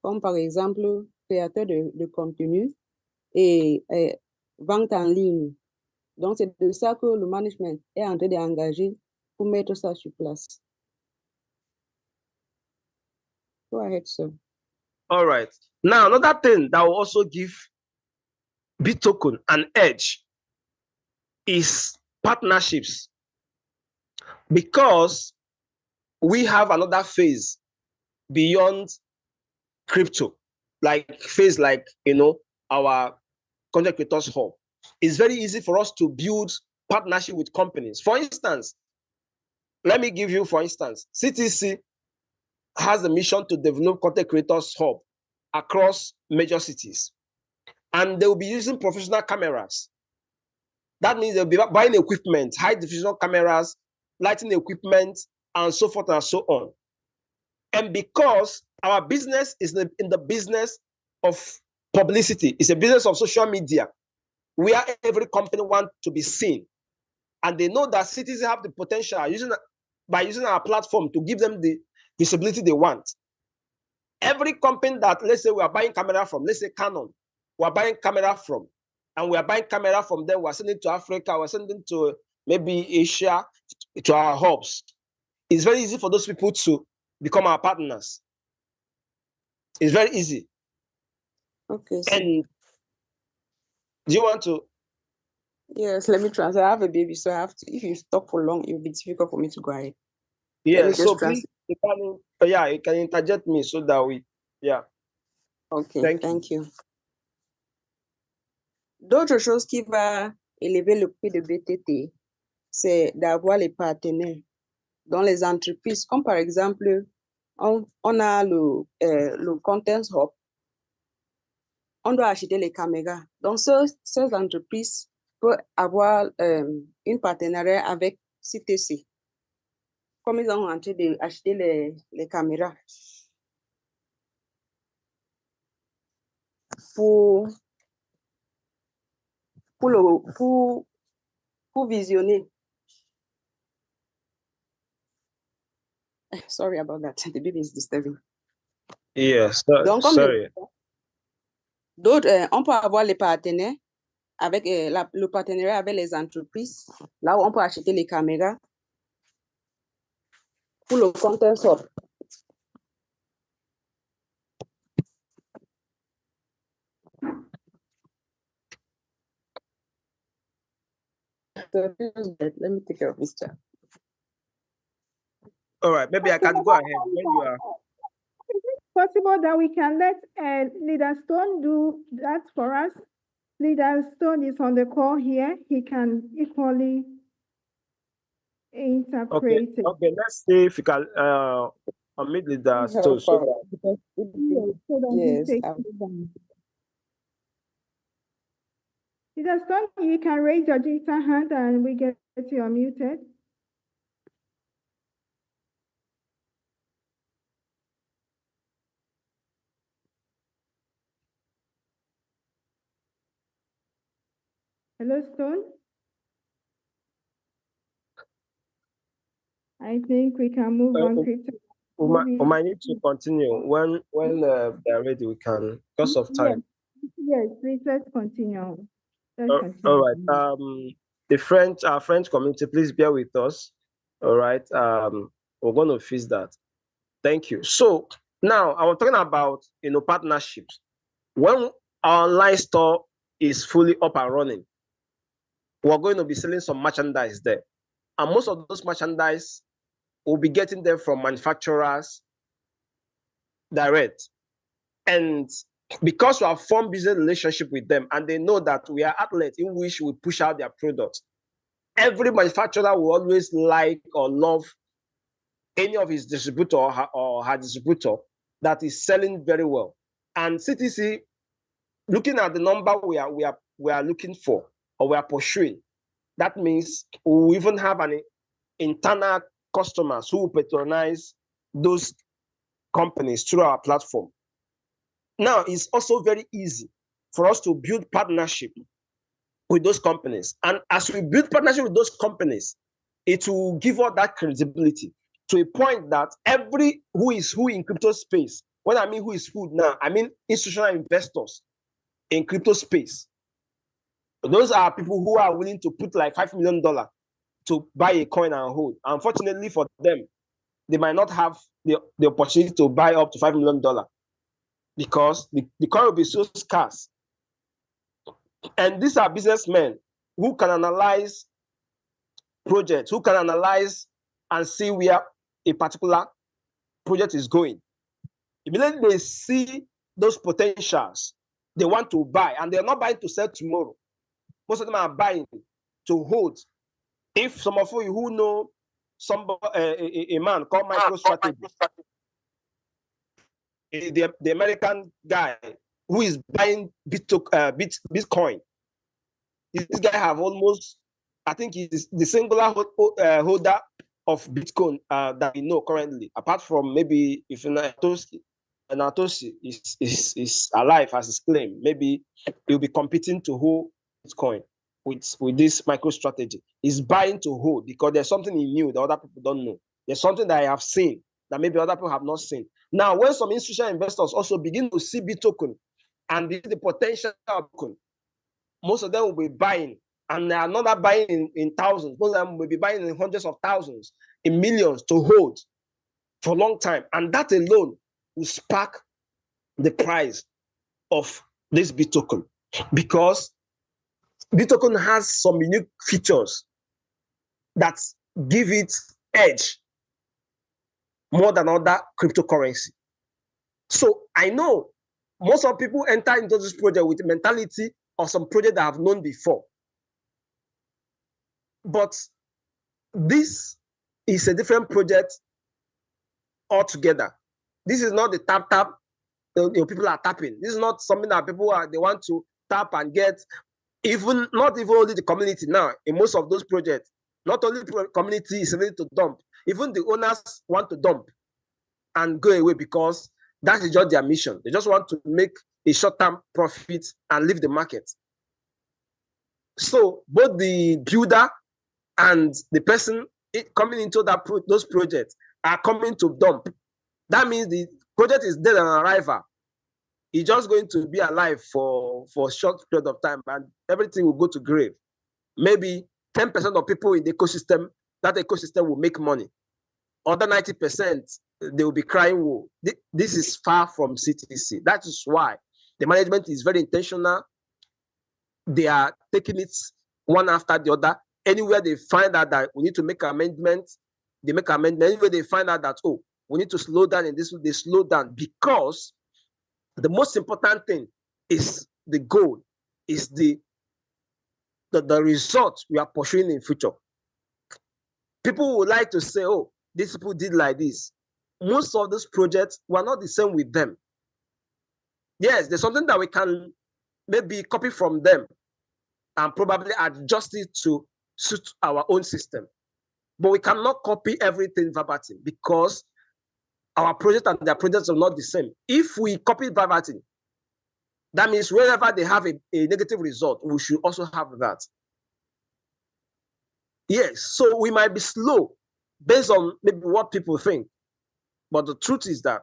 M: Comme par exemple, créateur de contenu et vente en ligne. Donc, c'est de ça que le management est en train d'engager pour mettre ça sur place. Go ahead, sir.
L: All right. Now, another thing that will also give BitToken an edge is partnerships. Because we have another phase beyond crypto, like phase like, our content creators hub. It's very easy for us to build partnership with companies. For instance, let me give you, for instance, CTC has a mission to develop content creators hub across major cities. And they will be using professional cameras. That means they'll be buying equipment, high definition cameras, lighting equipment, and so forth and so on. And because our business is in the business of publicity, it's a business of social media, where every company wants to be seen. And they know that cities have the potential by using our platform to give them the visibility they want. Every company that, let's say we are buying camera from, let's say Canon, we're buying camera from, and we are buying camera from them, we're sending to Africa, we're sending to maybe Asia, to our hubs. It's very easy for those people to become our partners. It's very easy.
M: Okay. So
L: and do you want to?
M: Yes, let me translate. I have a baby, so I have to. If you talk for long, it will be difficult for me to go ahead.
L: Yeah, so please, you can interject me so that we,
M: Okay, thank you. D'autres choses qui va élever le prix de BTT, c'est d'avoir les partenaires dans les entreprises, comme par exemple, on a le Content Hub, on doit acheter les caméras. Donc, ces entreprises peuvent avoir une partenariat avec CTC. comme ils ont en train d'acheter les caméras pour visionner. Sorry about that. The baby is disturbing.
L: Yes,
M: Donc,
L: sorry.
M: D'autres, on peut avoir les partenaires avec le partenariat avec les entreprises, là où on peut acheter les caméras pour le content sort. Let me take care of this chat.
L: All right, maybe I can go ahead when you are.
A: Is it possible that we can let Leader Stone do that for us? Leader Stone is on the call here. He can equally interpret it.
L: Okay, let's see if you can unmute Leader Stone.
A: Leader Stone, you can raise your digital hand and we get you unmuted. Hello, Stone. I think we can move on quickly.
L: We might need to continue when they're ready. We can, because of time.
A: Yes, please let's continue.
L: All right. Our French community, please bear with us. All right. We're going to fix that. Thank you. So now I was talking about partnerships. When our online store is fully up and running, we're going to be selling some merchandise there. And most of those merchandise we'll be getting them from manufacturers direct. And because we have formed business relationship with them and they know that we are outlets in which we push out their products, every manufacturer will always like or love any of his distributor or her distributor that is selling very well. And CTC, looking at the number we are looking for or we are pursuing, that means we will even have an internal customers who will patronize those companies through our platform. Now, it's also very easy for us to build partnership with those companies. And as we build partnership with those companies, it will give us that credibility to a point that every who is who in crypto space, when I mean who is who now, I mean institutional investors in crypto space. Those are people who are willing to put like $5 million to buy a coin and hold. Unfortunately for them, they might not have the opportunity to buy up to $5 million because the coin will be so scarce. And these are businessmen who can analyze projects, who can analyze and see where a particular project is going. Immediately they see those potentials, they want to buy, and they're not buying to sell tomorrow. Most of them are buying to hold. If some of you who know a man called MicroStrategy, the American guy who is buying Bitcoin, this guy have almost, I think he's the singular holder of Bitcoin that we know currently, apart from maybe if Natoshi is alive as his claim, maybe he'll be competing to hold Bitcoin with this MicroStrategy. He's buying to hold because there's something he knew that other people don't know. There's something that I have seen that maybe other people have not seen. Now, when some institutional investors also begin to see Bitcoin and the potential of Bitcoin, most of them will be buying, and they are not buying in thousands. Most of them will be buying in hundreds of thousands, in millions to hold for a long time. And that alone will spark the price of this Bitcoin, because Bitcoin has some unique features that give it edge more than other cryptocurrency. So I know most of people enter into this project with the mentality of some project that I've known before. But this is a different project altogether. This is not the tap people are tapping. This is not something that people they want to tap and get. Not even only the community now. In most of those projects, not only the community is ready to dump. Even the owners want to dump and go away because that is just their mission. They just want to make a short-term profit and leave the market. So both the builder and the person coming into those projects are coming to dump. That means the project is dead on arrival. It's just going to be alive for a short period of time, and everything will go to grave. Maybe 10% of people in the ecosystem, that ecosystem will make money. Other 90%, they will be crying woe. This is far from CTC. That is why the management is very intentional. They are taking it one after the other. Anywhere they find out that we need to make amendments, they make amendments. Anywhere they find out that, oh, we need to slow down in this, they slow down, because the most important thing is the goal, is the result we are pursuing in future. People would like to say, oh, these people did like this. Most of these projects were not the same with them. Yes, there's something that we can maybe copy from them and probably adjust it to suit our own system. But we cannot copy everything verbatim, because our project and their projects are not the same. If we copy verbatim, that means wherever they have a negative result, we should also have that. Yes, so we might be slow based on maybe what people think. But the truth is that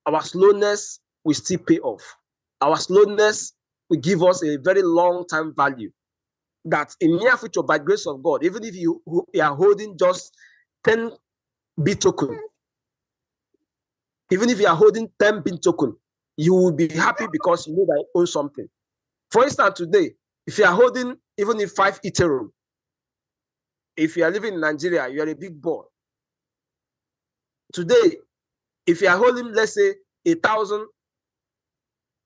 L: our slowness will still pay off. Our slowness will give us a very long-term value. That in near future, by grace of God, even if you are holding just 10 B token, even if you are holding 10 B token, you will be happy because you know that you own something. For instance, today, if you are holding even if 5 Ethereum, if you are living in Nigeria, you are a big boy. Today, if you are holding, let's say, 1,000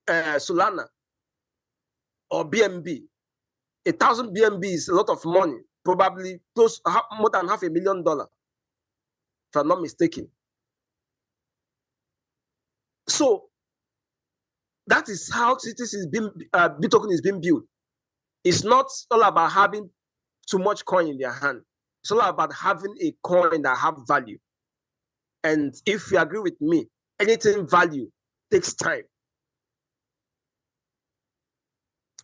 L: Solana or BNB, 1,000 BNB is a lot of money, probably close more than $500,000, if I'm not mistaken. So that is how CTC is being, Bitcoin is being built. It's not all about having too much coin in their hand. It's all about having a coin that have value. And if you agree with me, anything value takes time.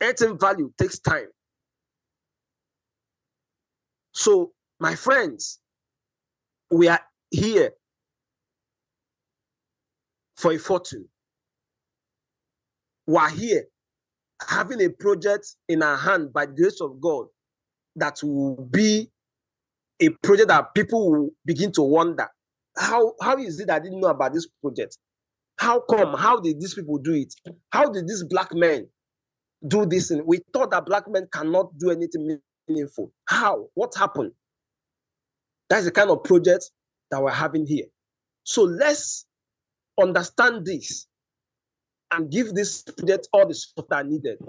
L: Anything value takes time. So, my friends, we are here for a fortune. We are here having a project in our hand by the grace of God that will be a project that people will begin to wonder, how is it I didn't know about this project? How come? How did these people do it? How did these black men do this? And we thought that black men cannot do anything meaningful. How? What happened? That's the kind of project that we're having here. So let's understand this and give this project all the support that needed.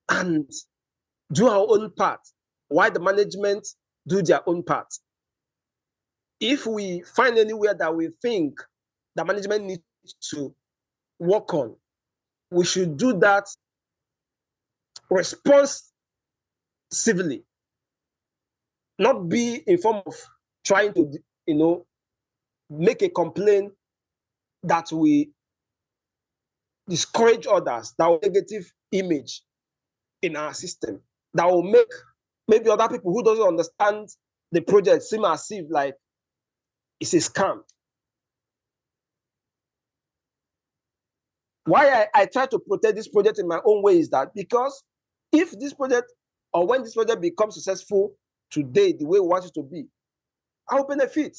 L: And do our own part, while the management do their own part. If we find anywhere that we think the management needs to work on, we should do that responsively, not be in form of trying to, make a complaint that we discourage others, that will negative image in our system, that will make maybe other people who doesn't understand the project seem as if like it's a scam. Why I try to protect this project in my own way is that because if this project or when this project becomes successful today, the way we want it to be, I will benefit.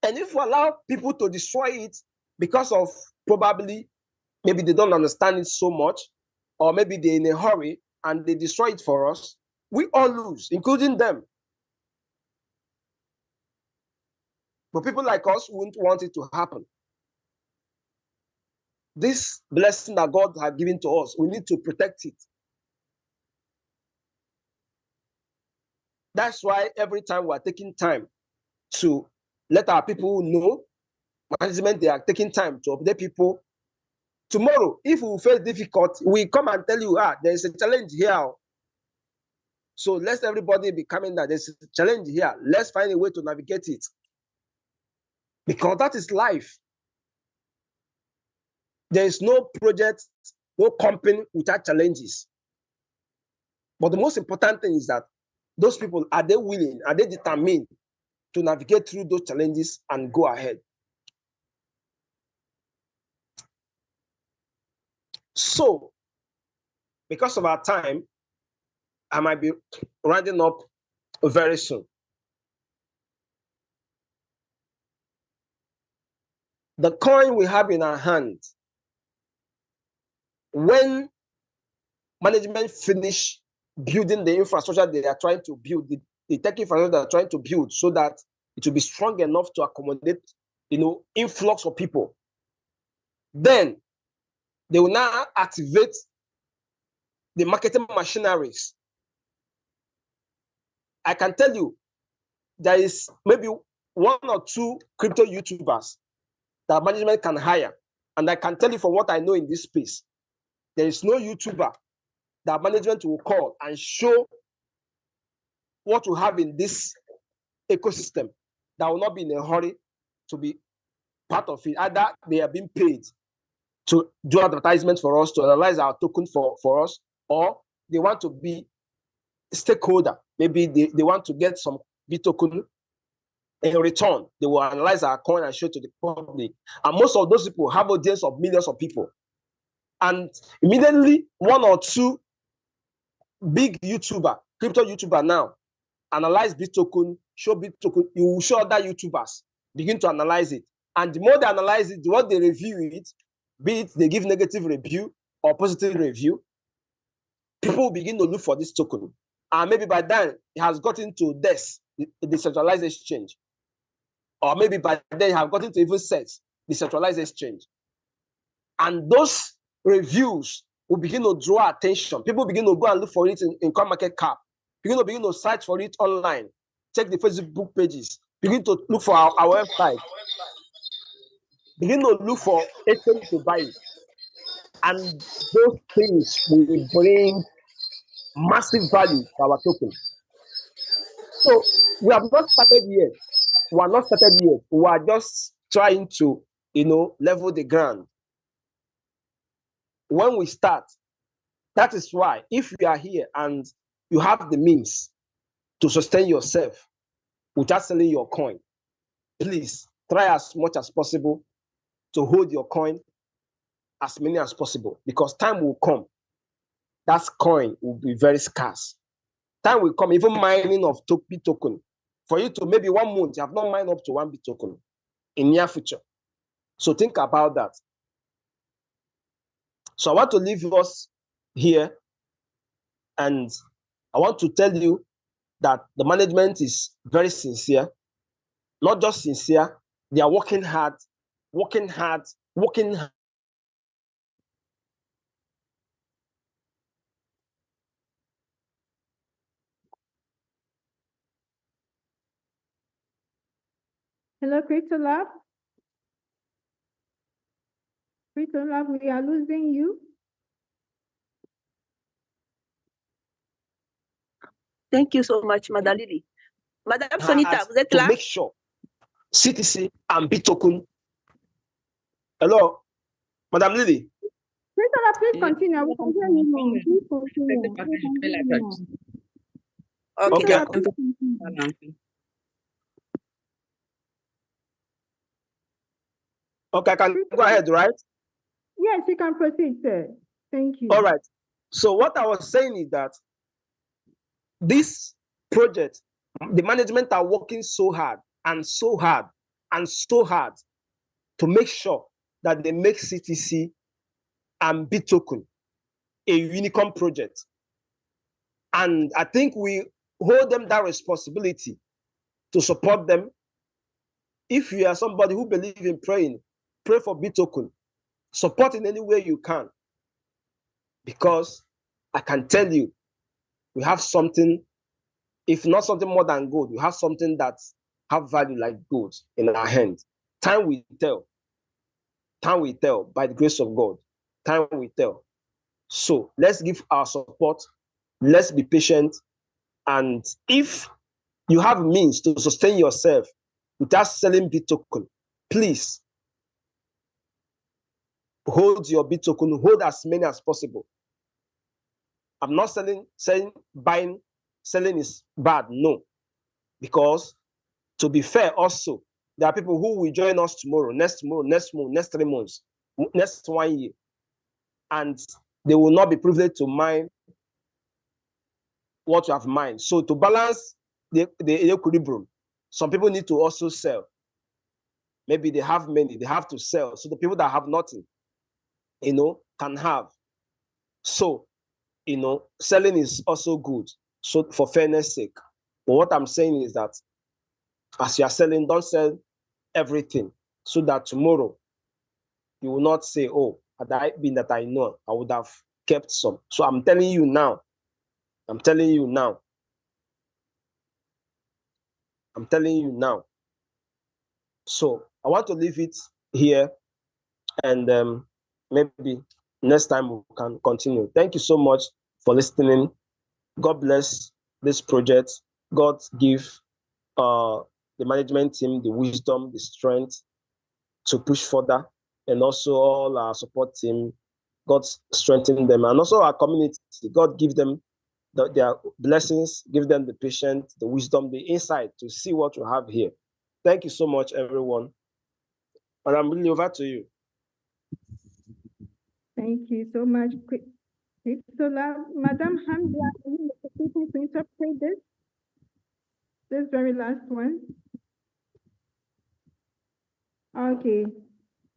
L: And if we allow people to destroy it because of probably maybe they don't understand it so much, or maybe they're in a hurry and they destroy it for us, we all lose, including them. But people like us wouldn't want it to happen. This blessing that God has given to us, we need to protect it. That's why every time we are taking time to let our people know, management, they are taking time to update people. Tomorrow, if we face difficulty, we come and tell you, there is a challenge here. So let's everybody be coming that there's a challenge here. Let's find a way to navigate it. Because that is life. There is no project, no company without challenges. But the most important thing is that those people, are they willing, are they determined to navigate through those challenges and go ahead? So, because of our time, I might be rounding up very soon. The coin we have in our hand, when management finish building the infrastructure they are trying to build, the tech infrastructure they are trying to build, so that it will be strong enough to accommodate, influx of people, then they will now activate the marketing machineries. I can tell you, there is maybe 1 or 2 crypto YouTubers that management can hire. And I can tell you from what I know in this space, there is no YouTuber that management will call and show what we have in this ecosystem that will not be in a hurry to be part of it. Either they are being paid to do advertisements for us, to analyze our token for us, or they want to be a stakeholder. Maybe they want to get some BToken in return. They will analyze our coin and show it to the public. And most of those people have audience of millions of people. And immediately 1 or 2 big YouTuber, crypto YouTuber now, analyze BToken, show BToken, you will show other YouTubers begin to analyze it. And the more they analyze it, the more they review it, be it they give negative review or positive review, people will begin to look for this token. And maybe by then it has gotten to DEX, the decentralized exchange. Or maybe by then it has gotten to even SEX, the decentralized exchange. And those reviews will begin to draw attention. People begin to go and look for it in CoinMarketCap. Begin to search for it online. Check the Facebook pages. Begin to look for our website. Begin to look for exchange to buy it. And those things will bring massive value to our token. So we have not started yet. We are not started yet. We are just trying to, level the ground. When we start, that is why if you are here and you have the means to sustain yourself without selling your coin, please try as much as possible to hold your coin as many as possible, because time will come. That coin will be very scarce. Time will come, even mining of BToken. For you to maybe 1 month, you have not mined up to 1 BToken in near future. So think about that. So I want to leave us here, and I want to tell you that the management is very sincere. Not just sincere, they are working hard, working hard, working hard.
A: Hello, Crypto Lab. Crypto Lab, we are losing you.
J: Thank you so much, Madame Lily. Madame Sonita, vous êtes là?
L: Make sure CTC and BToken. Hello, Madame Lily.
A: Crypto Lab, please continue. We can hear you now. Please continue.
L: Okay. Okay, I can go ahead, right?
A: Yes, you can proceed, sir. Thank you.
L: All right. So what I was saying is that this project, the management are working so hard and so hard and so hard to make sure that they make CTC and BToken a unicorn project. And I think we hold them that responsibility to support them. If you are somebody who believes in praying, pray for BToken. Support in any way you can. Because I can tell you, we have something, if not something more than gold, we have something that have value like gold in our hand. Time will tell. Time will tell by the grace of God. Time will tell. So let's give our support. Let's be patient. And if you have means to sustain yourself without selling Bitcoin, please hold your Bitcoin, hold as many as possible. I'm not saying buying, selling is bad, no. Because to be fair also, there are people who will join us tomorrow, next month, next 3 months, next 1 year, and they will not be privileged to mine what you have mined. So to balance the equilibrium, some people need to also sell. Maybe they have many, they have to sell. So the people that have nothing, can have. So, selling is also good. So for fairness sake. But what I'm saying is that as you are selling, don't sell everything so that tomorrow you will not say, oh, had I been that I know, I would have kept some. So I'm telling you now. I'm telling you now. So I want to leave it here, and maybe next time we can continue. Thank you so much for listening. God bless this project. God give the management team the wisdom, the strength to push further, and also all our support team. God strengthen them, and also our community. God give them their blessings, give them the patience, the wisdom, the insight to see what you have here. Thank you so much, everyone. And I'm really over to you.
A: Thank you so much, Christola. Madam Hamza, are you able to interpret this very last one? Okay.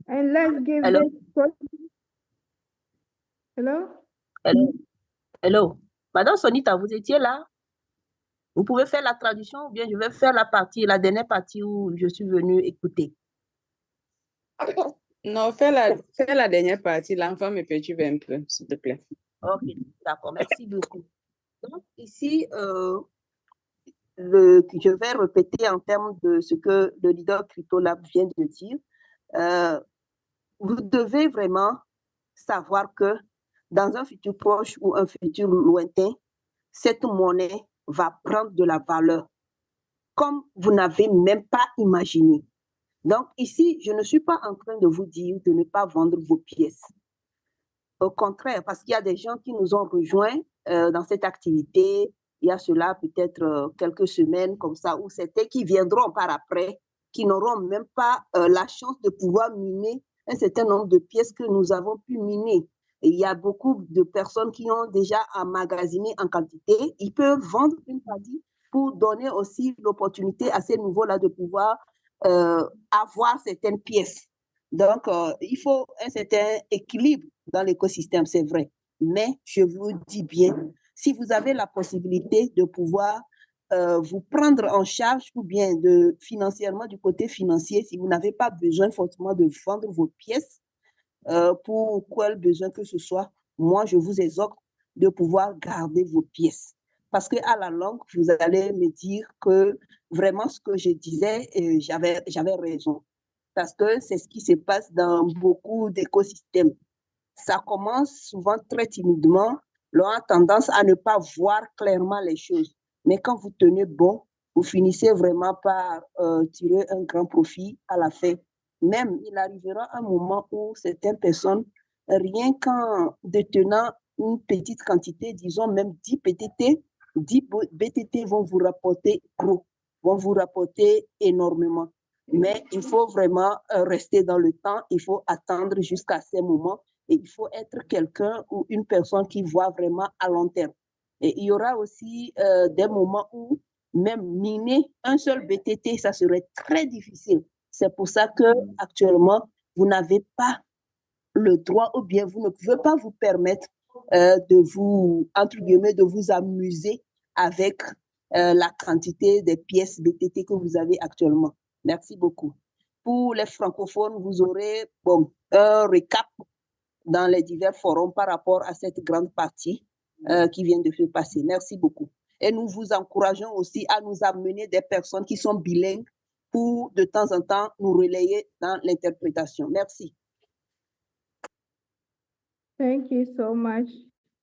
A: And let's give
N: Hello.
A: this. Hello?
N: Hello. Hello. Madame Sonita, vous étiez là? Vous pouvez faire la traduction ou bien je vais faire la dernière partie où je suis venue écouter.
M: Non, fais la dernière partie. L'enfant me perturbe un peu, s'il te plaît.
N: Ok, d'accord. Merci beaucoup. Donc, ici, je vais répéter en termes de ce que le leader CryptoLab vient de dire. Vous devez vraiment savoir que dans un futur proche ou un futur lointain, cette monnaie va prendre de la valeur comme vous n'avez même pas imaginé. Donc ici, je ne suis pas en train de vous dire de ne pas vendre vos pièces. Au contraire, parce qu'il y a des gens qui nous ont rejoints dans cette activité, il y a cela peut-être quelques semaines comme ça, ou certains qui viendront par après, qui n'auront même pas la chance de pouvoir miner un certain nombre de pièces que nous avons pu miner. Et il y a beaucoup de personnes qui ont déjà emmagasiné en quantité. Ils peuvent vendre une partie pour donner aussi l'opportunité à ces nouveaux-là de pouvoir avoir certaines pièces. Donc, il faut un certain équilibre dans l'écosystème, c'est vrai. Mais je vous dis bien, si vous avez la possibilité de pouvoir vous prendre en charge ou bien financièrement du côté financier, si vous n'avez pas besoin forcément de vendre vos pièces pour quel besoin que ce soit, moi, je vous exhorte de pouvoir garder vos pièces. Parce qu'à la longue, vous allez me dire que vraiment ce que je disais, j'avais raison. Parce que c'est ce qui se passe dans beaucoup d'écosystèmes. Ça commence souvent très timidement. L'on a tendance à ne pas voir clairement les choses. Mais quand vous tenez bon, vous finissez vraiment par tirer un grand profit à la fin. Même, il arrivera un moment où certaines personnes, rien qu'en détenant une petite quantité, disons même 10 PTT, 10 BTT vont vous rapporter gros, vont vous rapporter énormément. Mais il faut vraiment rester dans le temps, il faut attendre jusqu'à ces moments et il faut être quelqu'un ou une personne qui voit vraiment à long terme. Et il y aura aussi des moments où même miner un seul BTT, ça serait très difficile. C'est pour ça qu'actuellement, vous n'avez pas le droit ou bien vous ne pouvez pas vous permettre de vous, entre guillemets, de vous amuser avec la quantité des pièces BTT que vous avez actuellement. Merci beaucoup. Pour les francophones, vous aurez un récap dans les divers forums par rapport à cette grande partie qui vient de se passer. Merci beaucoup. Et nous vous encourageons aussi à nous amener des personnes qui sont bilingues pour de temps en temps nous relayer dans l'interprétation. Merci.
A: Thank you so much,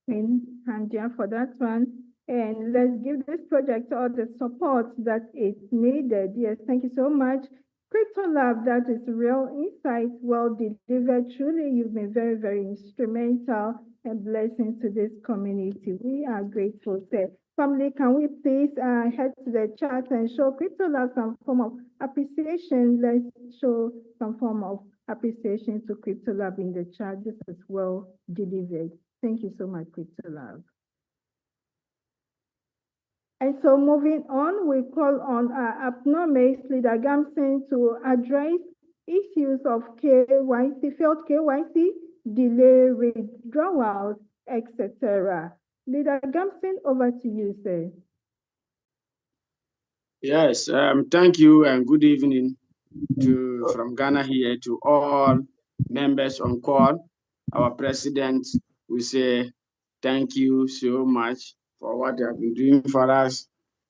A: Queen Handia, for that one. And let's give this project all the support that is needed. Yes, thank you so much. CryptoLab, that is real insight, well delivered. Truly, you've been very, very instrumental and blessing to this community. We are grateful, sir. Family, can we please head to the chat and show CryptoLab some form of appreciation? Let's show some form of appreciation to CryptoLab in the chat. This is well delivered. Thank you so much, CryptoLab. And so moving on, we call on Abnormes Leader Gamson to address issues of KYC, failed KYC, delay withdrawals, etc. Leader Gamson, over to you, sir.
O: Yes, thank you and good evening from Ghana here to all members on call. Our president, we say thank you so much for what you have been doing for us.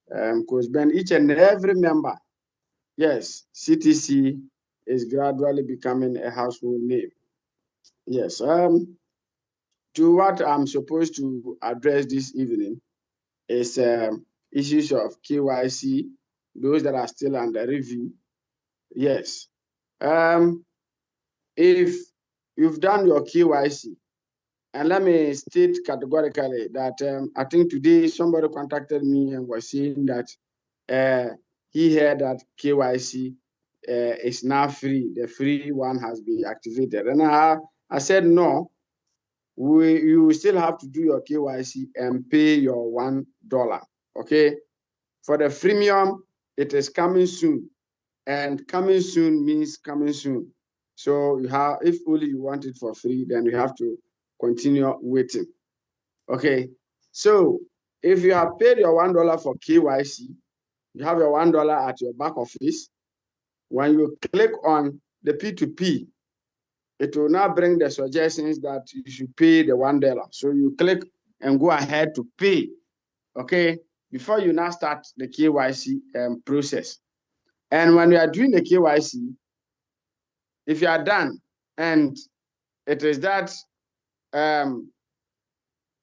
O: Because Ben, each and every member, yes, CTC is gradually becoming a household name. Yes, to what I'm supposed to address this evening is issues of KYC, those that are still under review. Yes, if you've done your KYC, and let me state categorically that I think today somebody contacted me and was saying that he heard that KYC is now free. The free one has been activated. And I said, no, you still have to do your KYC and pay your $1. Okay? For the freemium, it is coming soon. And coming soon means coming soon. So you have, if only you want it for free, then you have to continue waiting. Okay, so if you have paid your $1 for KYC, you have your $1 at your back office. When you click on the P2P, it will now bring the suggestions that you should pay the $1. So you click and go ahead to pay, okay, before you now start the KYC process. And when you are doing the KYC, if you are done and it is that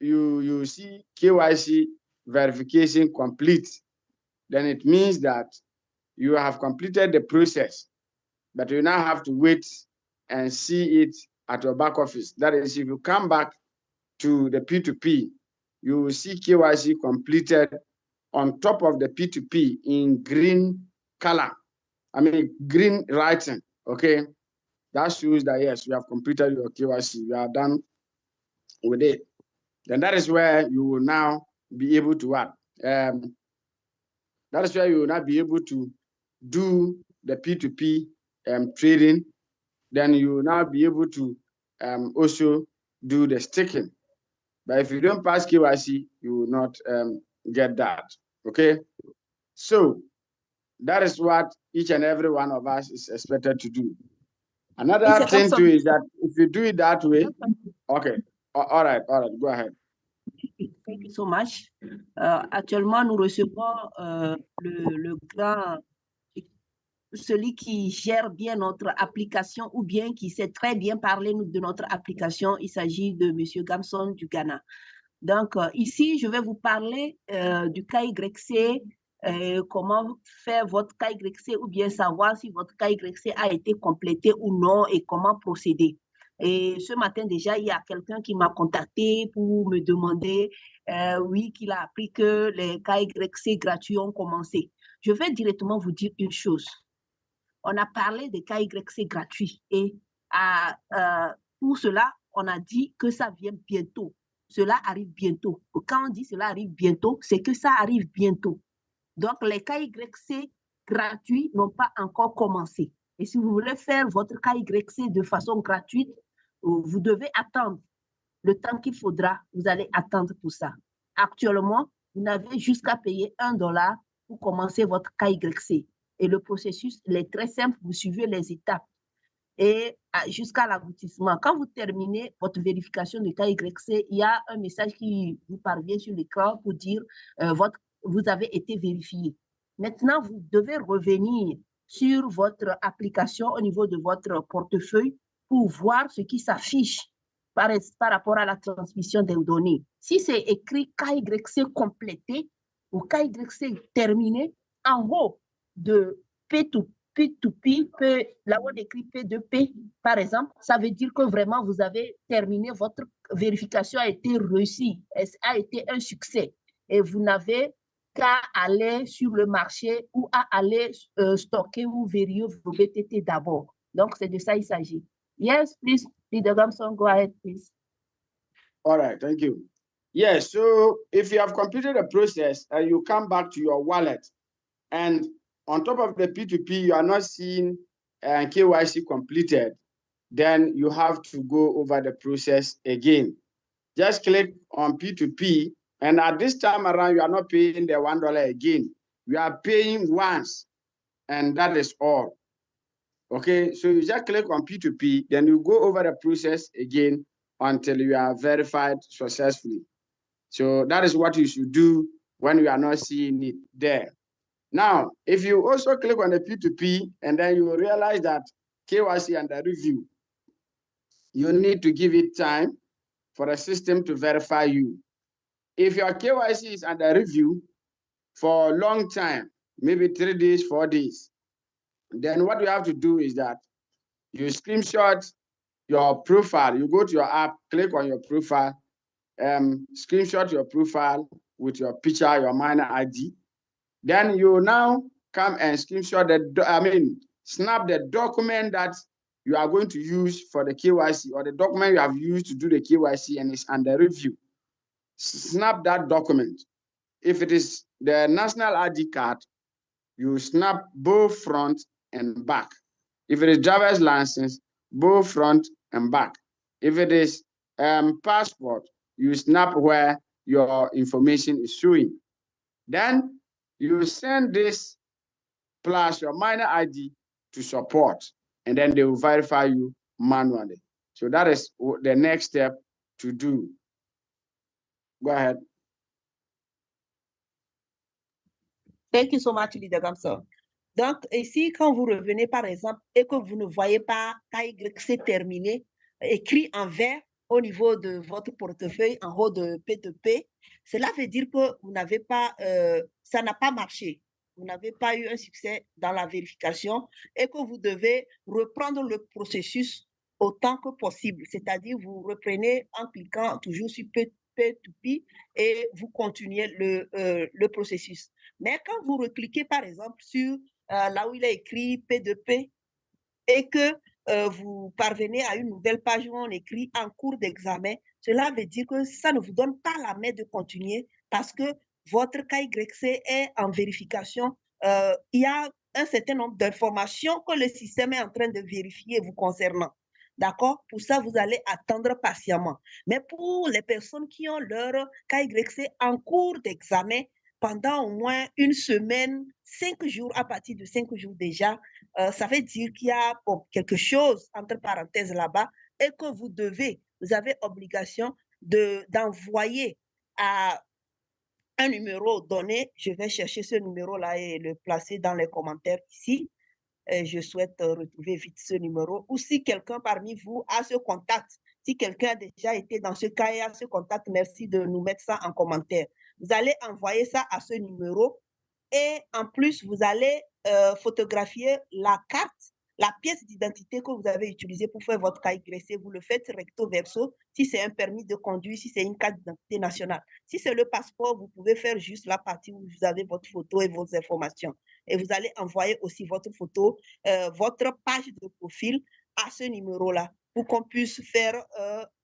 O: you see KYC verification complete, then it means that you have completed the process, but you now have to wait and see it at your back office. That is, if you come back to the P2P, you will see KYC completed on top of the P2P in green color. I mean, green writing, okay? That shows that, yes, you have completed your KYC. You are done with it. Then that is where you will now be able to what? That is where you will now be able to do the P2P trading. Then you will now be able to also do the staking. But if you don't pass KYC, you will not get that, okay? So that is what each and every one of us is expected to do. Another thing too is that if you do it that way, okay, all right, go ahead.
N: Thank you so much. Actuellement, nous recevons le grand, celui qui gère bien notre application ou bien qui sait très bien parler de notre application. Il s'agit de M. Gamson du Ghana. Donc, ici, je vais vous parler du KYC, comment faire votre KYC ou bien savoir si votre KYC a été complété ou non et comment procéder. Et ce matin déjà, il y a quelqu'un qui m'a contacté pour me demander, oui, qu'il a appris que les KYC gratuits ont commencé. Je vais directement vous dire une chose. On a parlé des KYC gratuits et pour cela, on a dit que ça vient bientôt. Cela arrive bientôt. Quand on dit cela arrive bientôt, c'est que ça arrive bientôt. Donc, les KYC gratuits n'ont pas encore commencé. Et si vous voulez faire votre KYC de façon gratuite, vous devez attendre le temps qu'il faudra. Vous allez attendre pour ça. Actuellement, vous n'avez jusqu'à payer $1 pour commencer votre KYC. Et le processus il est très simple. Vous suivez les étapes et jusqu'à l'aboutissement. Quand vous terminez votre vérification de KYC, il y a un message qui vous parvient sur l'écran pour dire vous avez été vérifié. Maintenant, vous devez revenir sur votre application au niveau de votre portefeuille pour voir ce qui s'affiche par rapport à la transmission des données. Si c'est écrit KYC complété ou KYC terminé, en haut de P2P, là où on écrit P2P, par exemple, ça veut dire que vraiment vous avez terminé, votre vérification a été réussie, a été un succès. Et vous n'avez qu'à aller sur le marché ou à aller stocker ou vérifier vos BTT d'abord. Donc, c'est de ça il s'agit. Yes, please, Leader Gamson, go ahead, please.
O: All right, thank you. Yes, so if you have completed the process and you come back to your wallet, and on top of the P2P, you are not seeing KYC completed, then you have to go over the process again. Just click on P2P, and at this time around, you are not paying the $1 again. You are paying once, and that is all. Okay, so you just click on P2P, then you go over the process again until you are verified successfully. So that is what you should do when you are not seeing it there. Now, if you also click on the P2P and then you realize that KYC under review, you need to give it time for the system to verify you. If your KYC is under review for a long time, maybe 3 days, 4 days, then what you have to do is that you screenshot your profile. You go to your app, click on your profile, screenshot your profile with your picture, your miner ID. Then you now come and screenshot snap the document that you are going to use for the KYC, or the document you have used to do the KYC and it's under review. Snap that document. If it is the national ID card, you snap both front and back. If it is driver's license, both front and back. If it is passport, you snap where your information is showing. Then you send this plus your miner ID to support, and then they will verify you manually. So that is the next step to do. Go ahead.
N: Thank you so much, Leader Gamson. Donc, ici, quand vous revenez, par exemple, et que vous ne voyez pas KYC terminé, écrit en vert au niveau de votre portefeuille, en haut de P2P, cela veut dire que vous n'avez pas, ça n'a pas marché. Vous n'avez pas eu un succès dans la vérification et que vous devez reprendre le processus autant que possible. C'est-à-dire, vous reprenez en cliquant toujours sur P2P et vous continuez le processus. Mais quand vous recliquez, par exemple, sur là où il est écrit P2P et que vous parvenez à une nouvelle page où on écrit en cours d'examen, cela veut dire que ça ne vous donne pas la main de continuer parce que votre KYC est en vérification. Il y a un certain nombre d'informations que le système est en train de vérifier vous concernant. D'accord? Pour ça, vous allez attendre patiemment. Mais pour les personnes qui ont leur KYC en cours d'examen, pendant au moins une semaine, 5 jours, à partir de 5 jours déjà, ça veut dire qu'il y a quelque chose, entre parenthèses, là-bas, et que vous avez obligation d'envoyer à un numéro donné. Je vais chercher ce numéro-là et le placer dans les commentaires ici. Je souhaite retrouver vite ce numéro. Ou si quelqu'un parmi vous a ce contact, si quelqu'un a déjà été dans ce cas et a ce contact, merci de nous mettre ça en commentaire. Vous allez envoyer ça à ce numéro et en plus, vous allez photographier la carte, la pièce d'identité que vous avez utilisée pour faire votre KYC. Vous le faites recto verso, si c'est un permis de conduire, si c'est une carte d'identité nationale. Si c'est le passeport, vous pouvez faire juste la partie où vous avez votre photo et vos informations. Et vous allez envoyer aussi votre photo, votre page de profil à ce numéro-là pour qu'on puisse faire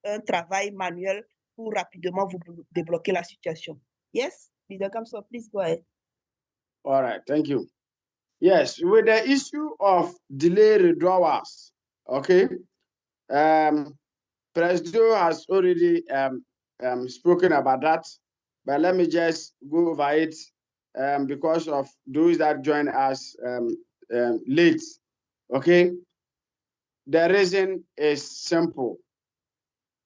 N: un travail manuel pour rapidement vous débloquer la situation. Yes, Leader Gamson, please go ahead.
O: All right, thank you. Yes, with the issue of delayed withdrawals, okay, Presido has already spoken about that, but let me just go over it because of those that join us late, okay? The reason is simple,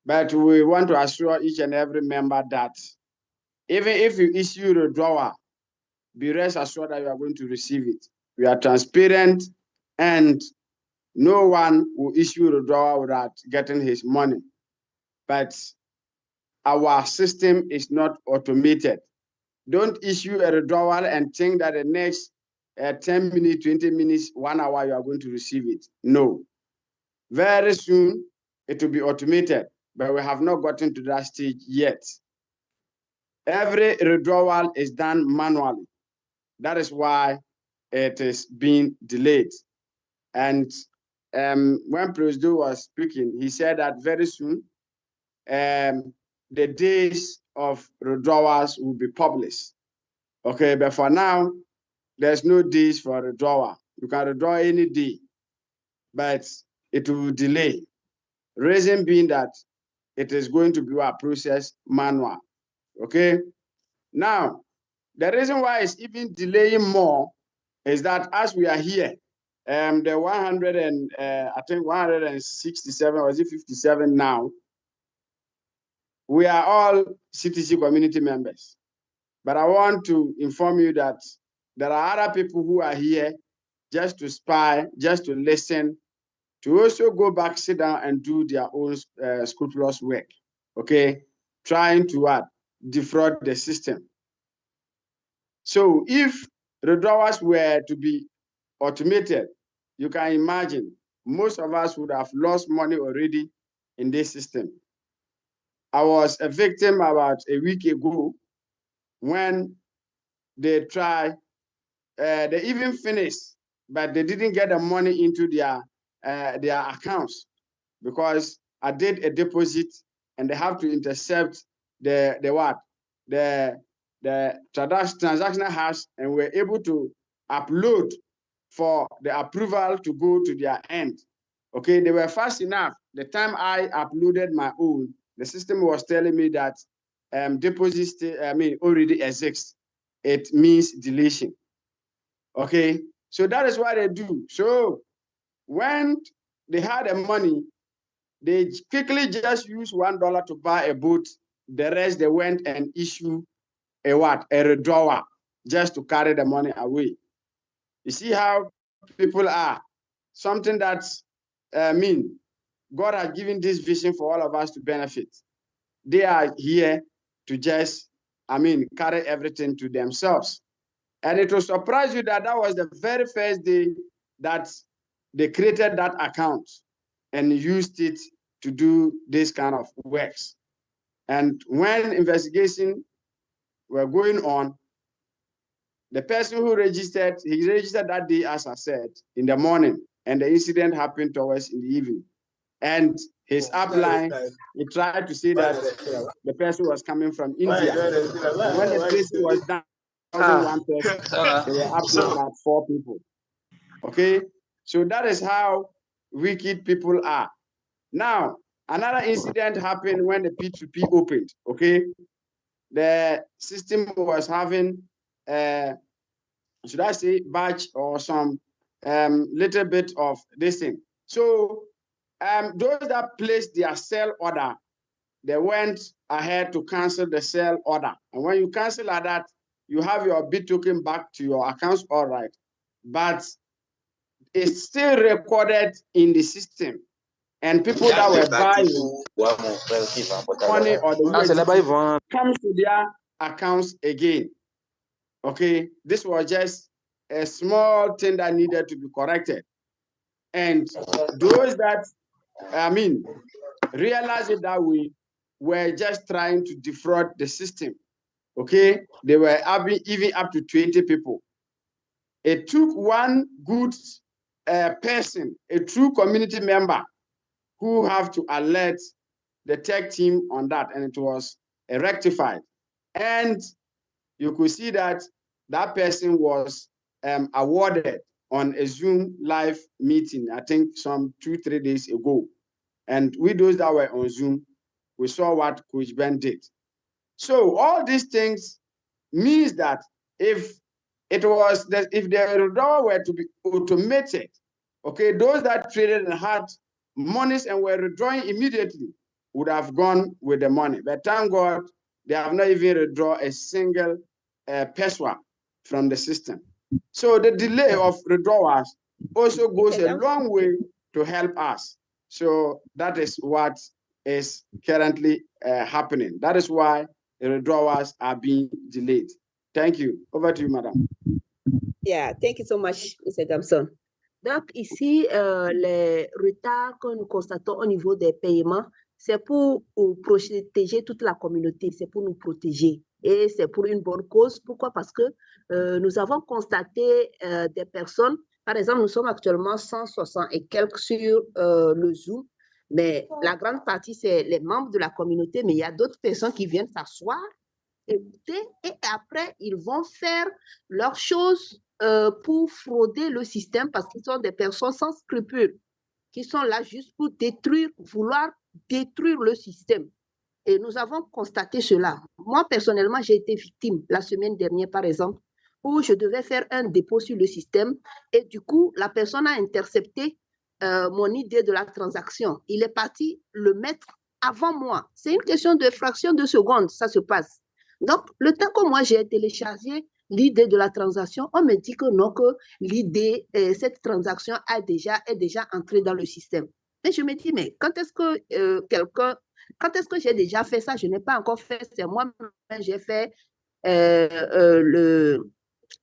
O: but we want to assure each and every member that even if you issue a withdrawal, be rest assured that you are going to receive it. We are transparent and no one will issue a withdrawal without getting his money. but our system is not automated. Don't issue a withdrawal and think that the next 10 minutes, 20 minutes, 1 hour, you are going to receive it. No. Very soon, it will be automated, but we have not gotten to that stage yet. Every withdrawal is done manually. That is why it is being delayed. And when President was speaking, he said that very soon, the days of withdrawals will be published. Okay, but for now, there's no days for withdrawal. You can withdraw any day, but it will delay. Reason being that it is going to be a process manual. Okay. Now, the reason why it's even delaying more is that as we are here, the 100 and I think 167 or is it 57 now, we are all CTC community members. But I want to inform you that there are other people who are here just to spy, just to listen, to also go back, sit down and do their own scrupulous work, okay? Trying to defraud the system. So if withdrawals were to be automated, you can imagine most of us would have lost money already in this system. I was a victim about a week ago when they tried, they even finished, but they didn't get the money into their accounts because I did a deposit and they have to intercept the transactional hash, and we're able to upload for the approval to go to their end. Okay, they were fast enough. The time I uploaded my own, the system was telling me that deposits already exists. It means deletion. Okay, so that is what they do. So when they had the money, they quickly just used $1 to buy a boat. The rest they went and issued a withdrawal just to carry the money away. You see how people are. Something that's God has given this vision for all of us to benefit. They are here to just carry everything to themselves. And it will surprise you that that was the very first day that they created that account and used it to do this kind of works. And when investigations were going on, the person who registered, he registered that day, as I said, in the morning, and the incident happened towards in the evening. And his upline, he tried to say that the person was coming from India. And when the person was down, one person, they were up to about 4 people. Okay, so that is how wicked people are. Now, another incident happened when the P2P opened. Okay, the system was having, should I say, batch or some little bit of this thing. So those that placed their sell order, they went ahead to cancel the sell order. And when you cancel that, you have your bit token back to your accounts, all right. But it's still recorded in the system. And people that were buying money or the comes to their accounts again. Okay, this was just a small thing that needed to be corrected. And those that, realized it that way were just trying to defraud the system. Okay, they were having even up to 20 people. It took one good person, a true community member, who have to alert the tech team on that, and it was rectified. And you could see that that person was awarded on a Zoom live meeting, I think some 2-3 days ago. And with those that were on Zoom, we saw what Coach Ben did. So all these things means that if the withdrawal were to be automated, okay, those that traded and had monies and were withdrawing immediately would have gone with the money. But thank God, they have not even withdrawn a single peso from the system. So the delay of withdrawals also goes a long way to help us. So that is what is currently happening. That is why the withdrawals are being delayed. Thank you. Over to you, madam.
J: Yeah, thank you so much, Mr. Gamson. Donc, ici, les retards que nous constatons au niveau des paiements, c'est pour protéger toute la communauté, c'est pour nous protéger. Et c'est pour une bonne cause. Pourquoi? Parce que nous avons constaté des personnes, par exemple, nous sommes actuellement 160 et quelques sur le Zoom, mais la grande partie, c'est les membres de la communauté, mais il y a d'autres personnes qui viennent s'asseoir, écouter, et après, ils vont faire leurs choses pour frauder le système parce qu'ils sont des personnes sans scrupules, qui sont là juste pour vouloir détruire le système. Et nous avons constaté cela. Moi, personnellement, j'ai été victime la semaine dernière, par exemple, où je devais faire un dépôt sur le système et du coup, la personne a intercepté mon idée de la transaction. Il est parti le mettre avant moi. C'est une question de fraction de seconde, ça se passe. Donc, le temps que moi, j'ai téléchargé l'idée de la transaction, on me dit que non, que l'idée, cette transaction est déjà entrée dans le système. Mais je me dis, mais quand est-ce que j'ai déjà fait ça? Je n'ai pas encore fait, c'est moi-même, j'ai fait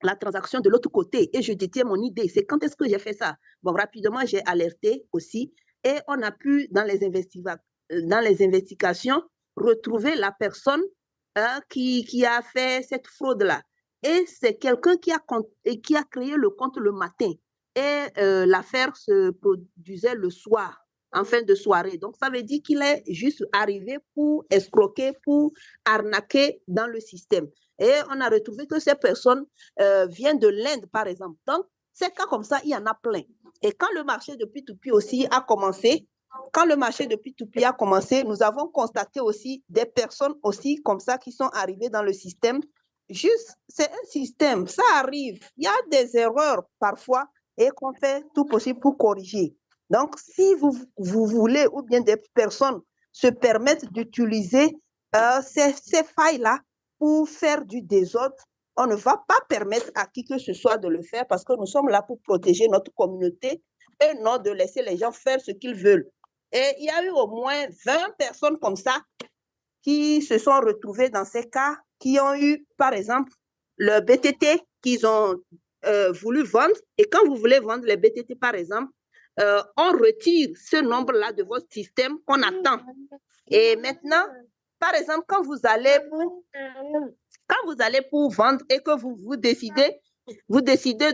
J: la transaction de l'autre côté et je détiens mon idée. C'est quand est-ce que j'ai fait ça? Bon, rapidement, j'ai alerté aussi et on a pu, dans les investigations, retrouver la personne qui a fait cette fraude-là. Et c'est quelqu'un qui a créé le compte le matin. Et l'affaire se produisait le soir, en fin de soirée. Donc, ça veut dire qu'il est juste arrivé pour escroquer, pour arnaquer dans le système. Et on a retrouvé que ces personnes viennent de l'Inde, par exemple. Donc, ces cas comme ça, il y en a plein. Et quand le marché de P2P aussi a commencé, nous avons constaté aussi des personnes aussi comme ça qui sont arrivées dans le système. Juste, c'est un système, ça arrive. Il y a des erreurs parfois et qu'on fait tout possible pour corriger. Donc, si vous voulez ou bien des personnes se permettent d'utiliser ces failles-là pour faire du désordre, on ne va pas permettre à qui que ce soit de le faire parce que nous sommes là pour protéger notre communauté et non de laisser les gens faire ce qu'ils veulent. Et il y a eu au moins 20 personnes comme ça qui se sont retrouvées dans ces cas, qui ont eu, par exemple, le BTT qu'ils ont voulu vendre. Et quand vous voulez vendre les BTT, par exemple, on retire ce nombre-là de votre système qu'on attend. Et maintenant, par exemple, quand vous allez pour vendre et que vous décidez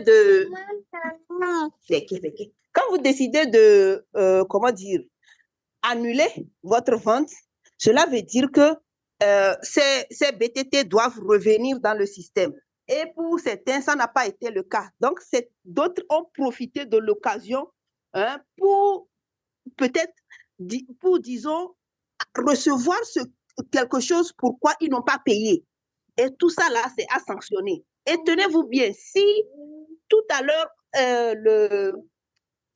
J: de... Quand vous décidez de, annuler votre vente, cela veut dire que ces BTT doivent revenir dans le système. Et pour certains, ça n'a pas été le cas. Donc, d'autres ont profité de l'occasion pour peut-être, disons, recevoir quelque chose pourquoi ils n'ont pas payé. Et tout ça, là, c'est à sanctionner. Et tenez-vous bien, si tout à l'heure,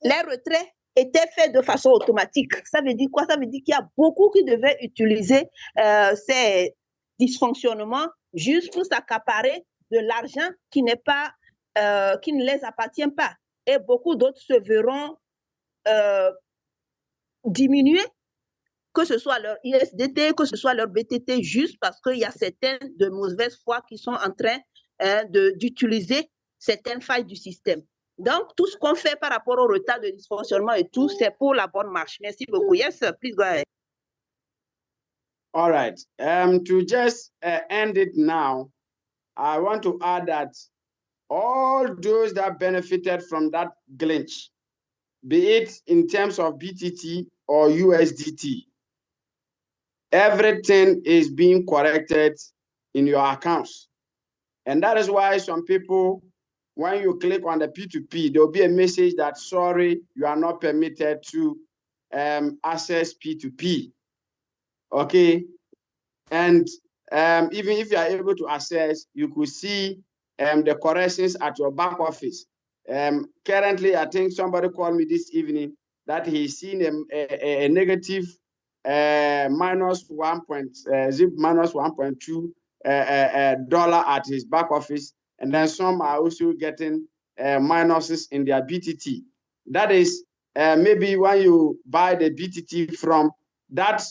J: les retraits étaient faits de façon automatique, ça veut dire quoi? Ça veut dire qu'il y a beaucoup qui devaient utiliser ces dysfonctionnements juste pour s'accaparer de l'argent qui ne les appartient pas. Et beaucoup d'autres se verront diminuer, que ce soit leur ISDT, que ce soit leur BTT, juste parce qu'il y a certains de mauvaise foi qui sont en train d'utiliser certaines failles du système. Donc, tout ce qu'on fait par rapport au retard de dysfonctionnement et tout, c'est pour la bonne marche. Merci beaucoup. Yes, sir. Please go ahead.
O: All right. To just end it now, I want to add that all those that benefited from that glitch, be it in terms of BTT or USDT, everything is being corrected in your accounts. And that is why some people, when you click on the P2P, there'll be a message that, sorry, you are not permitted to access P2P. Okay. And even if you are able to access, you could see the corrections at your back office. Currently, I think somebody called me this evening that he's seen a negative minus 1.2 dollar at his back office, and then some are also getting minuses in their BTT. That is maybe when you buy the BTT from that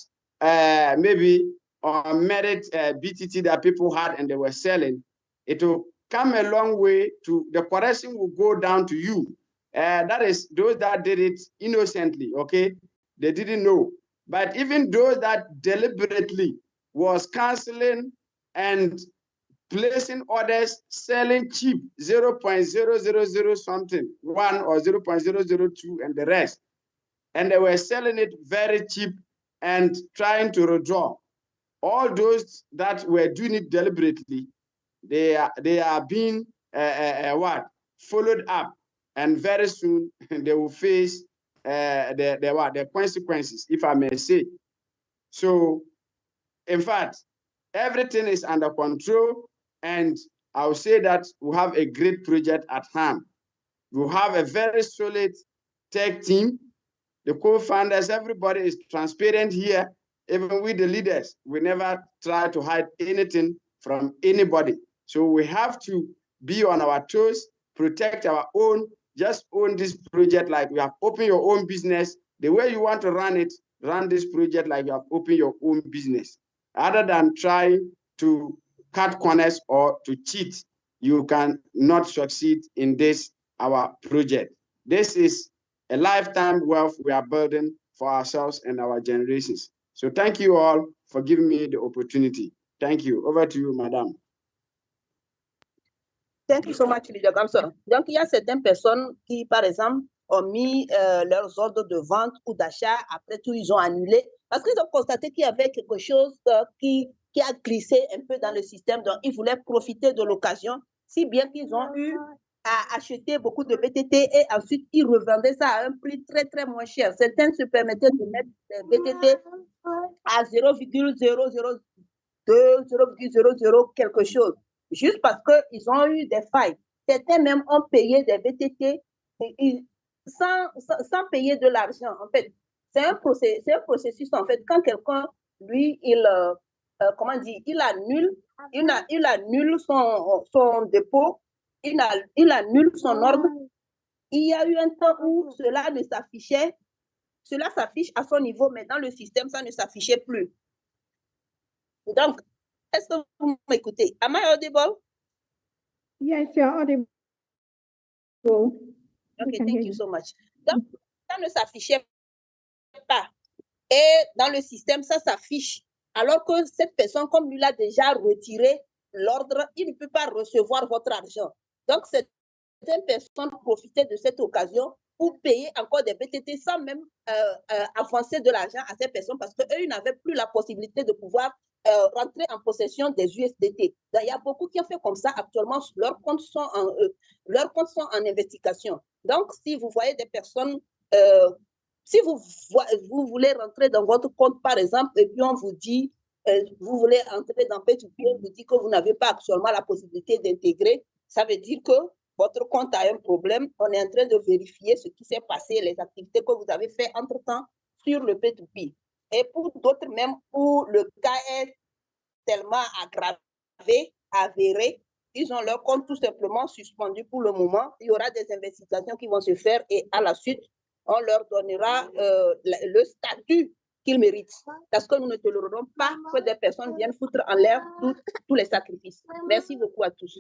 O: maybe on merit BTT that people had and they were selling, it will come a long way to the correction will go down to you. That is those that did it innocently, okay? They didn't know. But even those that deliberately was canceling and placing orders, selling cheap, 0.000 something, 1 or 0.002 and the rest. And they were selling it very cheap and trying to withdraw. All those that were doing it deliberately, they are being followed up, and very soon they will face the consequences, if I may say. So, in fact, everything is under control, and I will say that we have a great project at hand. We have a very solid tech team. The co-founders, everybody is transparent here. Even with the leaders, we never try to hide anything from anybody. So we have to be on our toes, protect our own, just own this project like you have opened your own business. The way you want to run it, run this project like you have opened your own business. Other than trying to cut corners or to cheat, you can not succeed in this, our project. This is a lifetime wealth we are building for ourselves and our generations. So thank you all for giving me the opportunity. Thank you. Over to you, madame.
J: Thank you so much, Leader Gamson. Donc, il y a certaines personnes qui, par exemple, ont mis leurs ordres de vente ou d'achat, après tout, ils ont annulé, parce qu'ils ont constaté qu'il y avait quelque chose qui a glissé un peu dans le système, donc ils voulaient profiter de l'occasion, si bien qu'ils ont eu à acheter beaucoup de BTT et ensuite ils revendaient ça à un prix très, très moins cher. Certains se permettaient de mettre des BTT à 0,002, 0,00 quelque chose, juste parce qu'ils ont eu des failles. Certains même ont payé des BTT sans payer de l'argent. En fait, c'est un processus, en fait, quand quelqu'un, lui, il annule son dépôt, il annule son ordre. Il y a eu un temps où cela s'affiche à son niveau, mais dans le système, ça ne s'affichait plus. Donc, est-ce que vous m'écoutez? Am I audible?
A: Yes, you're audible.
J: Okay, thank you so much. Donc, ça ne s'affichait pas. Et dans le système, ça s'affiche. Alors que cette personne, comme lui l'a déjà retiré l'ordre, il ne peut pas recevoir votre argent. Donc, certaines personnes profitaient de cette occasion pour payer encore des BTT sans même avancer de l'argent à ces personnes parce qu'eux, ils n'avaient plus la possibilité de pouvoir rentrer en possession des USDT. Donc, il y a beaucoup qui ont fait comme ça actuellement. Leurs comptes sont en investigation. Donc, si vous voyez des personnes, si vous voulez rentrer dans votre compte, par exemple, et puis on vous dit, vous voulez entrer dans P2P, on vous dit que vous n'avez pas actuellement la possibilité d'intégrer, ça veut dire que votre compte a un problème. On est en train de vérifier ce qui s'est passé, les activités que vous avez fait entre-temps sur le P2P. Et pour d'autres même, où le cas est tellement aggravé, avéré, ils ont leur compte tout simplement suspendu pour le moment. Il y aura des investigations qui vont se faire et à la suite, on leur donnera le statut qu'ils méritent. Parce que nous ne tolérerons pas que des personnes viennent foutre en l'air tous les sacrifices. Merci beaucoup à tous.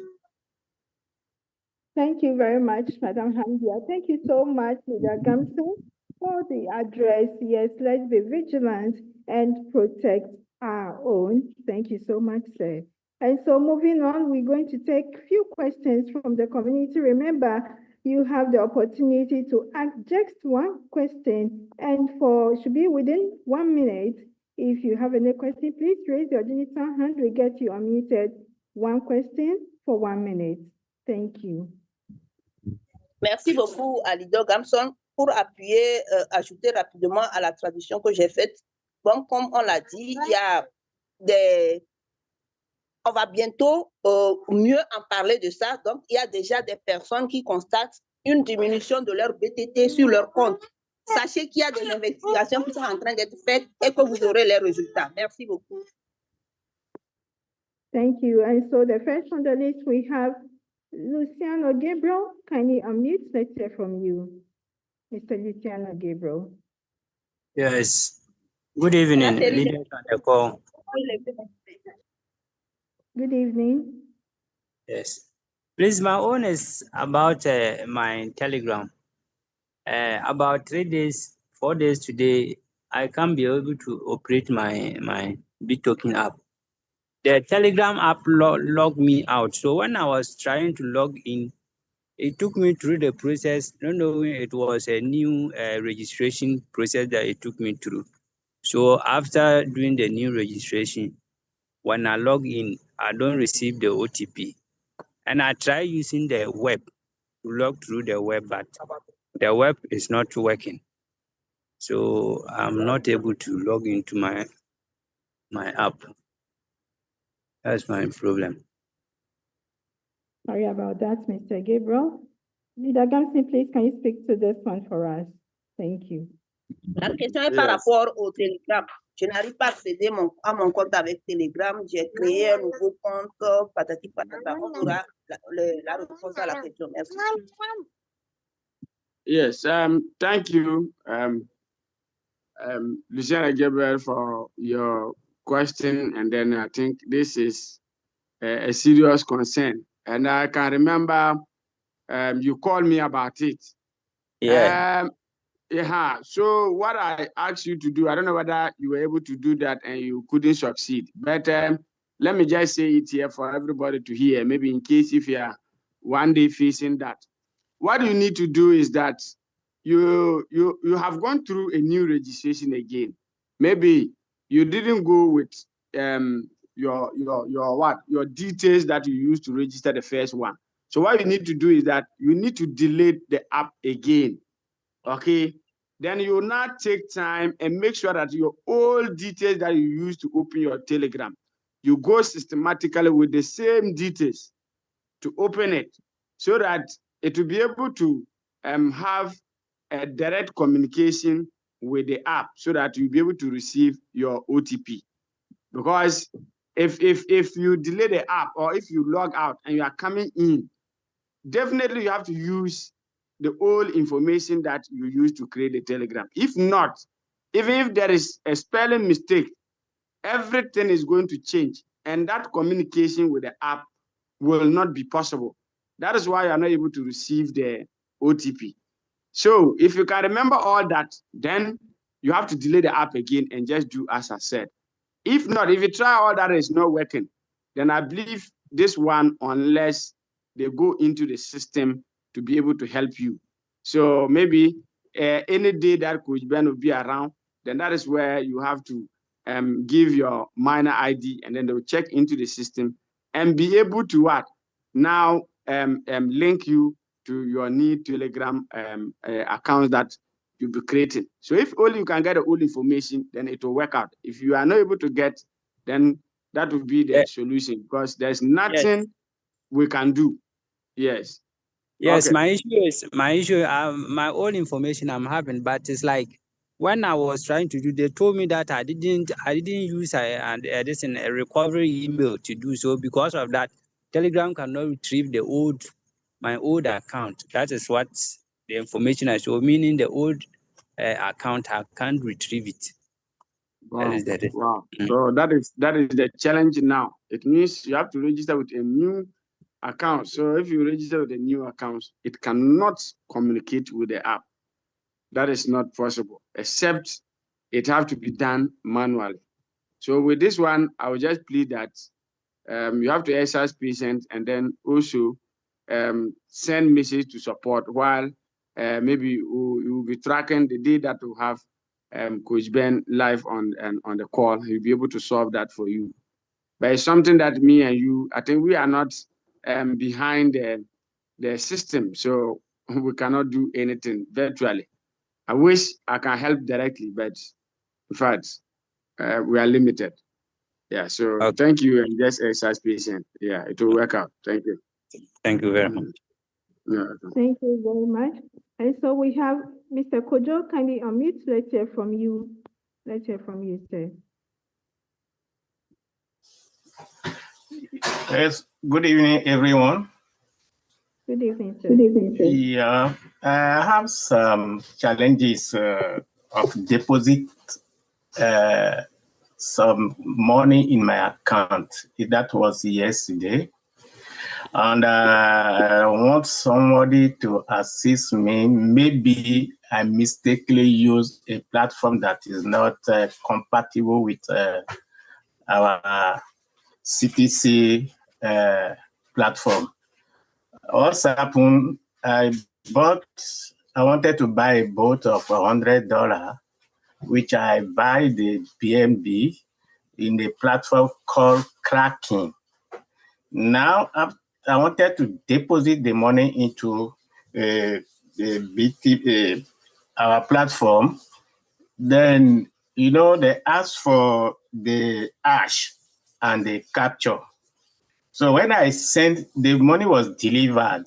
A: Thank you very much, Madam Hamdia. Thank you so much, Leader Gamson, for the address. Yes, let's be vigilant and protect our own. Thank you so much, sir. And so moving on, we're going to take a few questions from the community. Remember, you have the opportunity to ask just one question and should be within 1 minute. If you have any question, please raise your digital hand. We get you unmuted. One question for 1 minute. Thank you.
J: Merci beaucoup à Leader Gamson pour appuyer, ajouter rapidement à la traduction que j'ai faite. Bon, comme on l'a dit, il y a on va bientôt mieux en parler de ça. Donc, il y a déjà des personnes qui constatent une diminution de leur BTT sur leur compte. Sachez qu'il y a des investigations qui sont en train d'être faites et que vous aurez les résultats. Merci beaucoup.
A: Thank you. And so the first on the list, we have Luciano Gabriel. Kindly unmute. Let's hear from you, Mr. Luciano Gabriel.
B: Yes.
P: Good evening, leaders on the call.
A: Good evening.
P: Yes. Please, my own is about my Telegram. About 3 days, 4 days today, I can't be able to operate my BitToken app. The Telegram app logged me out. So when I was trying to log in, it took me through the process, not knowing it was a new registration process that it took me through. So after doing the new registration, when I log in, I don't receive the OTP. And I try using the web to log through the web, but the web is not working. So I'm not able to log into my app. That's my problem.
A: Sorry about that, Mr. Gabriel. Leader Gamson, please, can you speak to this one for us? Thank you.
N: La question est par rapport au Telegram. Je n'arrive pas à accéder à mon compte avec Telegram. J'ai créé un nouveau compte, patati patata. On aura la réponse à la question. Merci.
O: Yes, thank you, Luciana Gabriel, for your question. And then I think this is a serious concern. And I can remember you called me about it.
P: Yeah.
O: Yeah. So what I asked you to do, I don't know whether you were able to do that and you couldn't succeed. But let me just say it here for everybody to hear, maybe in case if you are one day facing that. What you need to do is that you have gone through a new registration again. Maybe you didn't go with your details that you used to register the first one. So what you need to do is that you need to delete the app again. Okay, then you will now take time and make sure that your old details that you used to open your Telegram, you go systematically with the same details to open it so that it will be able to have a direct communication with the app so that you'll be able to receive your OTP. Because if you delay the app or if you log out and you are coming in, definitely you have to use the old information that you used to create the Telegram. If not, even if there is a spelling mistake, everything is going to change and that communication with the app will not be possible. That is why you are not able to receive the OTP. So if you can remember all that, then you have to delete the app again and just do as I said. If not, if you try all that is not working, then I believe this one, unless they go into the system to be able to help you. So maybe any day that Coach Ben will be around, then that is where you have to give your minor ID and then they'll check into the system and be able to what? Now link you to your new Telegram accounts that you'll be creating. So if only you can get all information, then it will work out. If you are not able to get, then that will be the solution because there's nothing we can do. Yes.
P: Yes,
O: okay.
P: my issue, my own information I'm having, but it's like when I was trying to do, they told me that I didn't use a recovery email to do so. Because of that, Telegram cannot retrieve my old account. That is what the information I show, meaning the old account, I can't retrieve it.
O: Wow.
P: That is the
O: Wow. So that is the challenge now. It means you have to register with a new account. So if you register with a new account, it cannot communicate with the app. That is not possible, except it have to be done manually. So with this one, I will just plead that you have to exercise patience and then also send message to support while maybe you will be tracking the day that we have Coach Ben live on the call. He'll be able to solve that for you. But it's something that me and you, I think we are not behind the system, so we cannot do anything virtually. I wish I can help directly, but in fact, we are limited. Yeah, so Thank you and just exercise patient. Yeah, it will work out. Thank you.
P: Thank you very much.
O: Yeah.
A: Thank you very much. And so we have Mr. Kojo, kindly unmute. Let's hear from you. Let's hear from you, sir.
Q: Yes, good evening, everyone.
A: Good evening, sir.
Q: Good evening, sir. Yeah, I have some challenges of deposit some money in my account. That was yesterday. And I want somebody to assist me. Maybe I mistakenly used a platform that is not compatible with our CTC platform. What's happened? I wanted to buy a boat of $100, which I buy the BNB in a platform called Kraken. Now I wanted to deposit the money into our platform. Then, they asked for the hash and the capture. So when I sent, the money was delivered,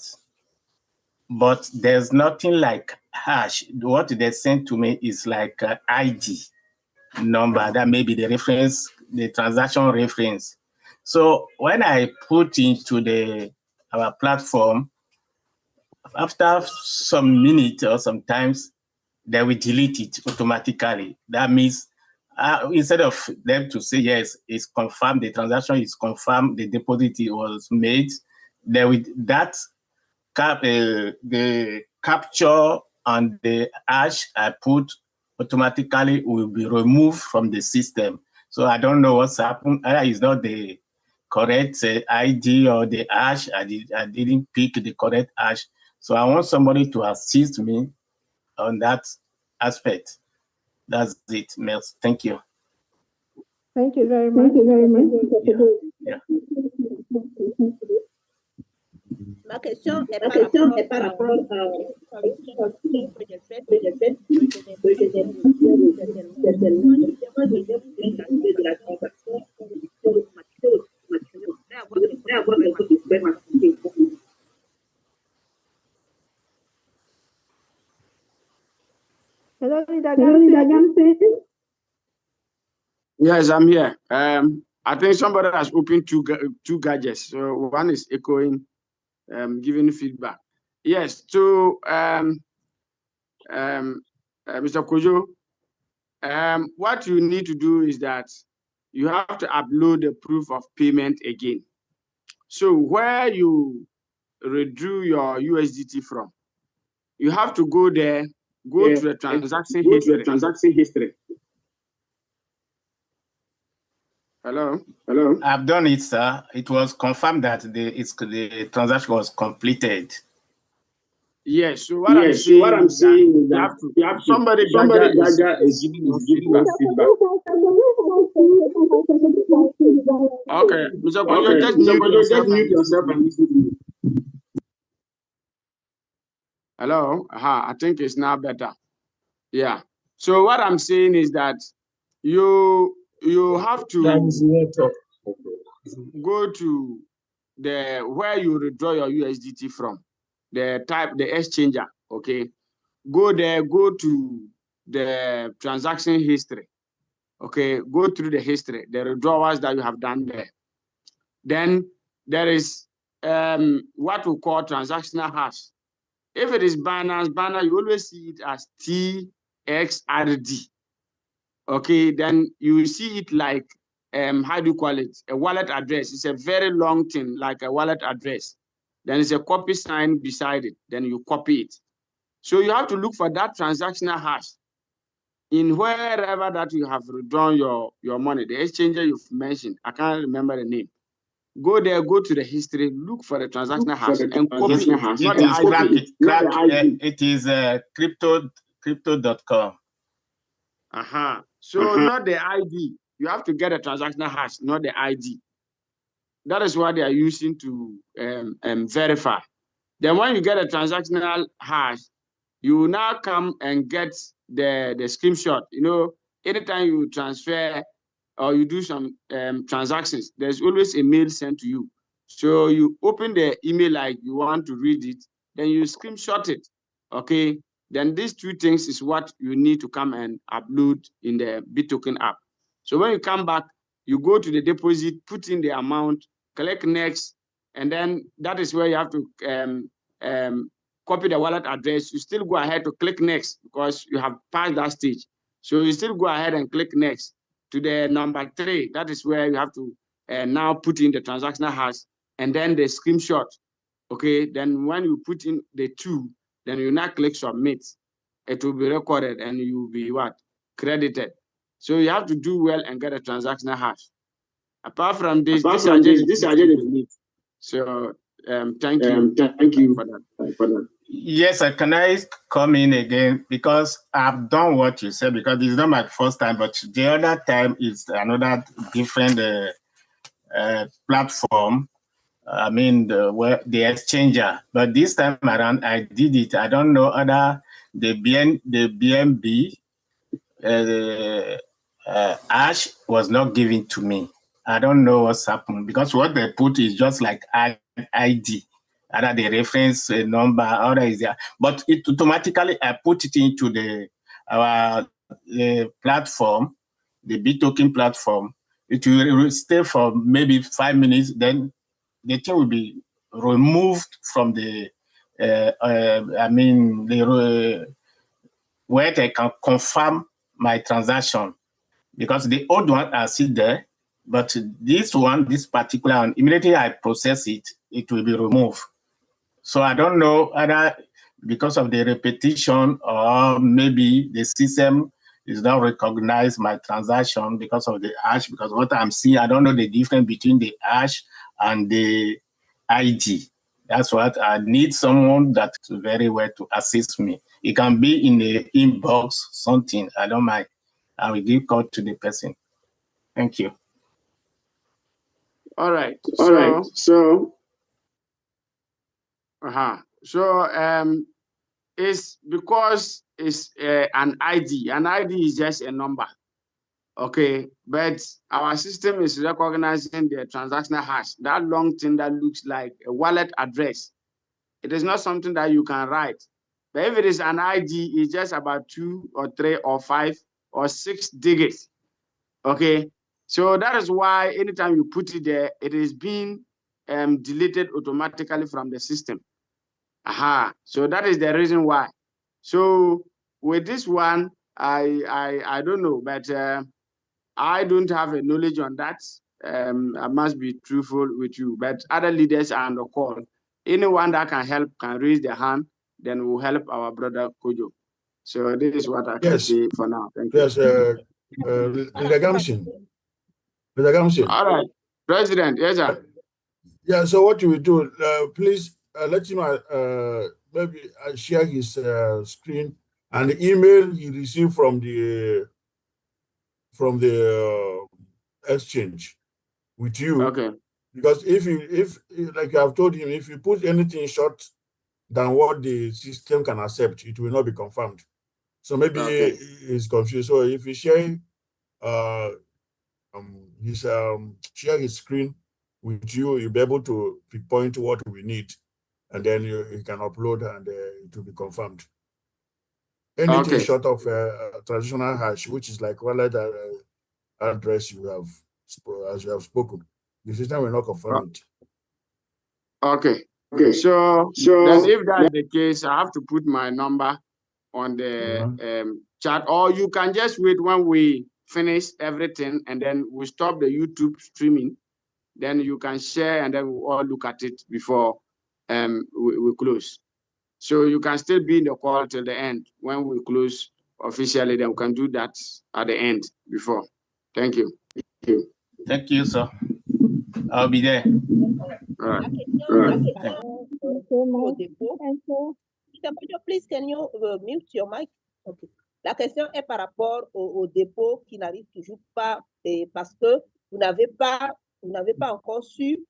Q: but there's nothing like hash. What they sent to me is like an ID number. That may be the reference, the transaction reference. So when I put into our platform, after some minutes or sometimes, they will delete it automatically. That means instead of them to say, yes, it's confirmed, the transaction is confirmed, the deposit was made, the capture and the hash I put automatically will be removed from the system. So I don't know what's happened. It's not the correct ID or the hash. I didn't pick the correct hash. So I want somebody to assist me on that aspect. That's it, Merci. Thank you.
A: Thank you very much.
Q: Yeah.
N: Ma question est par rapport à
A: Hello, Lidagam.
O: Yes, I'm here. I think somebody has opened two gadgets. So one is echoing, giving feedback. Yes, to Mr. Kojo, what you need to do is that you have to upload the proof of payment again. So where you withdrew your USDT from, you have to go there, go to the transaction history. Hello?
Q: I've done it, sir. It was confirmed that the transaction was completed.
O: Yes. So what I'm saying is that you have somebody is giving us feedback. Okay, Mr. Kojo, just mute yourself and listen to me. Hello? I think it's now better. Yeah. So what I'm saying is that you have to go to where you withdraw your USDT from, the exchanger. Okay, go there, go to the transaction history. Okay, go through the history, the withdrawals that you have done there. Then there is what we call transactional hash. If it is Binance, you always see it as TXRD. Okay, then you see it like how do you call it? A wallet address. It's a very long thing, like a wallet address. Then it's a copy sign beside it. Then you copy it. So you have to look for that transactional hash in wherever that you have withdrawn your money. The exchanger you've mentioned, I can't remember the name. Go there, go to the history, look for the transactional hash and copy it.
Q: It is crypto.com.
O: So not the ID. You have to get a transactional hash, not the ID. That is what they are using to verify. Then when you get a transactional hash, you will now come and get the screenshot. Anytime you transfer or you do some transactions, there's always a mail sent to you. So you open the email like you want to read it, then you screenshot it. Okay. Then these two things is what you need to come and upload in the BitToken app. So when you come back, you go to the deposit, put in the amount, click next, and then that is where you have to copy the wallet address. You still go ahead to click next because you have passed that stage. So you still go ahead and click next to the number 3. That is where you have to now put in the transactional hash and then the screenshot. Okay, then when you put in the 2, then you now click submit. It will be recorded and you will be what? Credited. So you have to do well and get a transactional hash. Apart from this, these are just the need. So thank you for that.
Q: Yes, can I come in again? Because I've done what you said, because it's not my first time, but the other time is another different platform. I mean, the exchanger. But this time around, I did it. I don't know other the BNB hash was not given to me. I don't know what's happened, because what they put is just like ID. Either the reference number, or is there, but it automatically I put it into our platform, the BToken platform. It will stay for maybe 5 minutes, then the thing will be removed from the where they can confirm my transaction, because the old one are still there, but this particular one, immediately I process it, it will be removed. So I don't know either because of the repetition, or maybe the system is not recognize my transaction because of the hash, because what I'm seeing, I don't know the difference between the hash and the ID. That's what I need, someone that's very well to assist me. It can be in the inbox, something, I don't mind. I will give call to the person. Thank you.
O: All right. So it's because it's an ID. An ID is just a number. Okay, but our system is recognizing the transactional hash, that long thing that looks like a wallet address. It is not something that you can write. But if it is an ID, it's just about 2 or 3 or 5 or 6 digits. Okay, so that is why anytime you put it there, it is being deleted automatically from the system. So that is the reason why. So with this one, I don't know, but I don't have a knowledge on that. I must be truthful with you, but other leaders are on the call. Anyone that can help can raise their hand, then we'll help our brother Kojo. So this is what I can say for now. Thank you.
K: Yes, Leader Gamson. Leader Gamson.
O: All right, President. Yes, sir.
K: Yeah. So what you will do? Please let him maybe share his screen and the email he received from the exchange with you.
O: Okay.
K: Because if like I've told him, if you put anything short than what the system can accept, it will not be confirmed. So maybe he's confused. So if you share share his screen with you, you'll be able to pinpoint what we need, and then you can upload, and it will be confirmed. Anything short of traditional hash, which is like wallet address as you have spoken, the system will not confirm it.
O: Okay. So then if that's the case, I have to put my number on the chat, or you can just wait when we finish everything, and then we stop the YouTube streaming. Then you can share, and then we'll all look at it before we close. So you can still be in the call till the end. When we close officially, then we can do that at the end before. Thank you.
Q: Thank you, sir. I'll be there.
O: All right.
N: Please, can you mute your mic? Okay. La question est par rapport au dépôt qui n'arrive toujours pas parce que vous n'avez pas encore su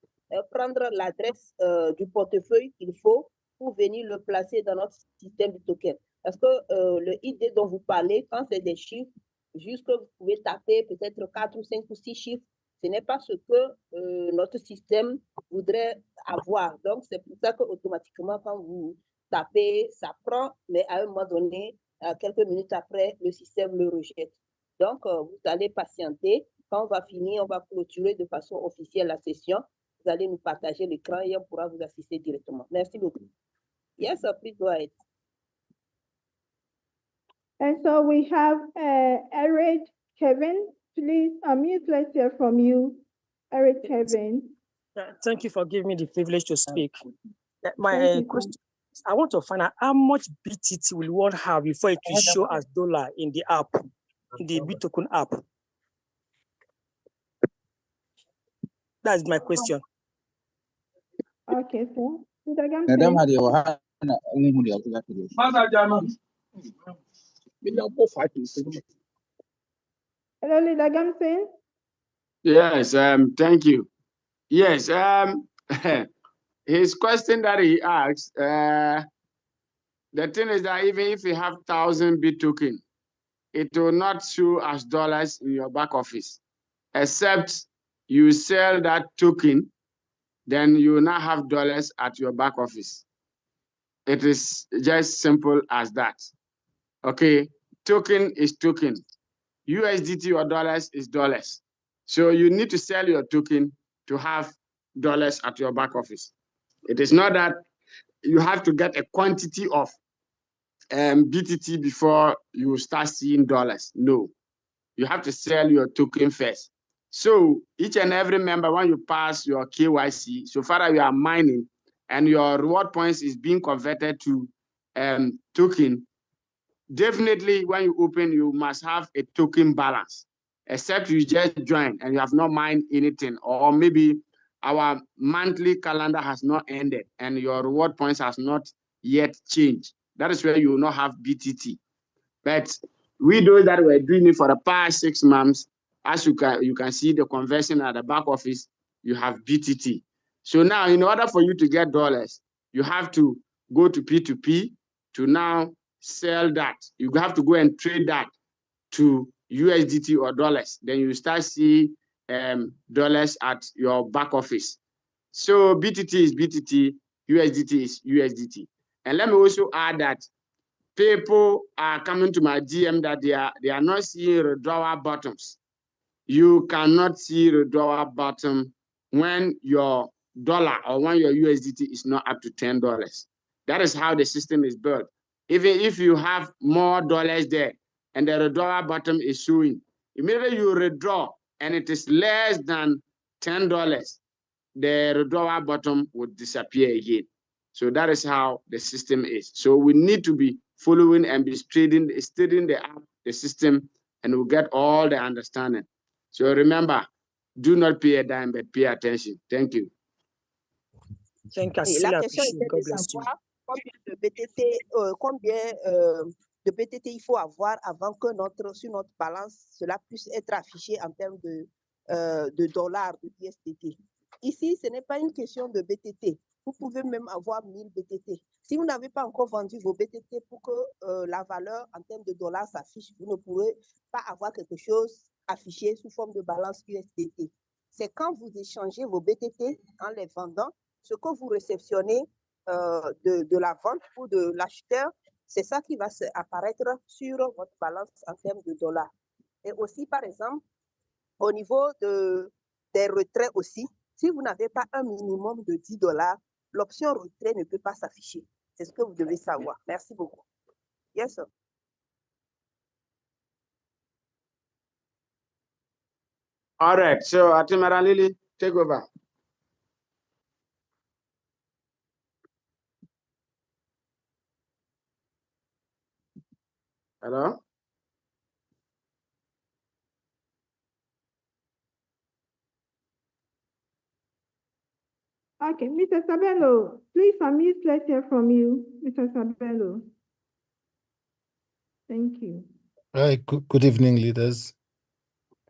N: prendre l'adresse du portefeuille qu'il faut pour venir le placer dans notre système de token. Parce que le ID dont vous parlez, quand c'est des chiffres, juste que vous pouvez taper peut-être 4 ou 5 ou 6 chiffres, ce n'est pas ce que notre système voudrait avoir. Donc, c'est pour ça qu'automatiquement, quand vous tapez, ça prend, mais à un moment donné, quelques minutes après, le système le rejette. Donc, vous allez patienter. Quand on va finir, on va clôturer de façon officielle la session. Vous allez nous partager l'écran et on pourra vous assister directement. Merci beaucoup. Yes, please go ahead.
A: And so we have Eric Kevin. Please unmute. Let's hear from you, Eric Kevin.
R: Thank you for giving me the privilege to speak.
A: Thank
R: My
A: you,
R: question is, I want to find out how much BTT will one have before it will show as dollar in the app, in the BToken app? That is my question.
A: Okay, sir.
S: Madam had your hand.
A: Hello, Leader Gamson.
O: Yes, thank you. Yes, his question that he asked, the thing is that even if you have 1,000 BToken, it will not show as dollars in your back office, except you sell that token, then you will not have dollars at your back office. It is just simple as that. Okay, token is token. USDT or dollars is dollars. So you need to sell your token to have dollars at your back office. It is not that you have to get a quantity of BTT before you start seeing dollars. No, you have to sell your token first. So each and every member, when you pass your KYC, so far as you are mining and your reward points is being converted to token, definitely when you open, you must have a token balance, except you just joined and you have not mined anything, or maybe our monthly calendar has not ended and your reward points has not yet changed. That is where you will not have BTT. But we those that were doing it for the past 6 months, as you can see the conversion at the back office, you have BTT. So now, in order for you to get dollars, you have to go to P2P to now sell that. You have to go and trade that to USDT or dollars. Then you start seeing dollars at your back office. So BTT is BTT, USDT is USDT. And let me also add that people are coming to my DM that they are not seeing withdrawal bottoms. You cannot see withdrawal bottom when your dollar or when your USDT is not up to $10. That is how the system is built. Even if you have more dollars there and the withdrawal bottom is showing, immediately you withdraw and it is less than $10, the withdrawal bottom would disappear again. So that is how the system is. So we need to be following and be studying the app, the system, and we'll get all the understanding. So remember, do not pay a dime, but pay attention. Thank you.
R: Thank you.
J: Et la question était de savoir combien de BTT il faut avoir avant que sur notre balance, cela puisse être affiché en termes de dollars, de USDT. Ici, ce n'est pas une question de BTT. Vous pouvez même avoir 1000 BTT. Si vous n'avez pas encore vendu vos BTT pour que la valeur en termes de dollars s'affiche, vous ne pourrez pas avoir quelque chose affiché sous forme de balance USDT. C'est quand vous échangez vos BTT en les vendant, ce que vous réceptionnez de la vente ou de l'acheteur, c'est ça qui va apparaître sur votre balance en termes de dollars. Et aussi, par exemple, au niveau des retraits aussi, si vous n'avez pas un minimum de $10, l'option retrait ne peut pas s'afficher. C'est ce que vous devez savoir. Merci beaucoup. Yes, sir.
O: All right. So, Atimara Lily, take over. Hello?
A: Okay, Mr. Sabelo, please unmute. Let's hear from you, Mr. Sabelo. Thank you.
T: Hi, good evening, leaders.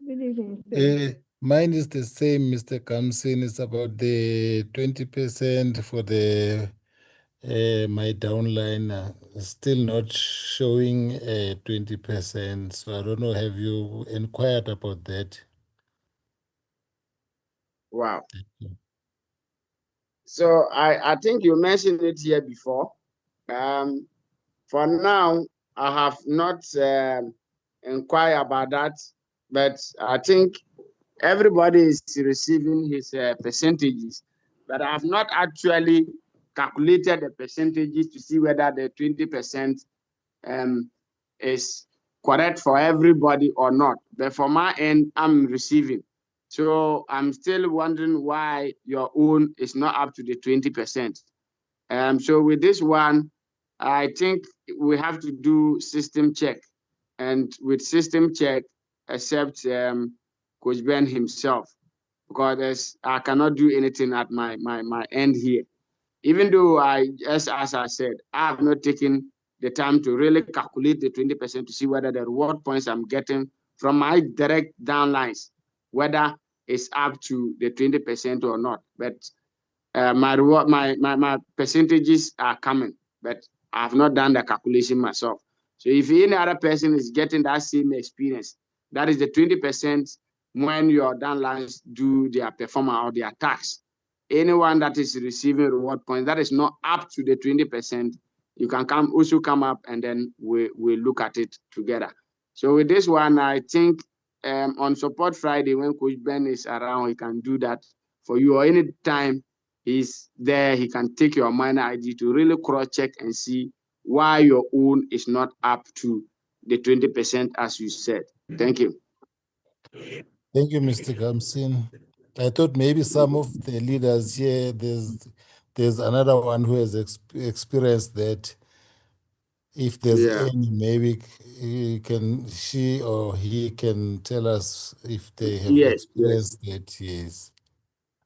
A: Good evening, sir.
T: Mine is the same, Mr. Kamsin. It's about the 20% for the my downline. Still not showing 20%. So I don't know, have you inquired about that?
O: Wow. So I think you mentioned it here before. For now, I have not inquired about that, but I think everybody is receiving his percentages, but I have not actually calculated the percentages to see whether the 20% is correct for everybody or not. But for my end, I'm receiving. So I'm still wondering why your own is not up to the 20%. So with this one, I think we have to do system check. And with system check, except Coach Ben himself, because I cannot do anything at my end here. Even though as I said, I have not taken the time to really calculate the 20% to see whether the reward points I'm getting from my direct downlines, whether it's up to the 20% or not. But my percentages are coming, but I have not done the calculation myself. So if any other person is getting that same experience, that is the 20% when your downlines do their performance or their tax. Anyone that is receiving reward points that is not up to the 20%, you can also come up and then we look at it together. So with this one, I think on Support Friday, when Coach Ben is around, he can do that for you, or any time he's there, he can take your minor ID to really cross-check and see why your own is not up to the 20%, as you said. Thank you.
T: Thank you, Mr. Kamsin. I thought maybe some of the leaders here, there's another one who has experienced that. If there's any, maybe she or he can tell us if they have experienced that. Yes.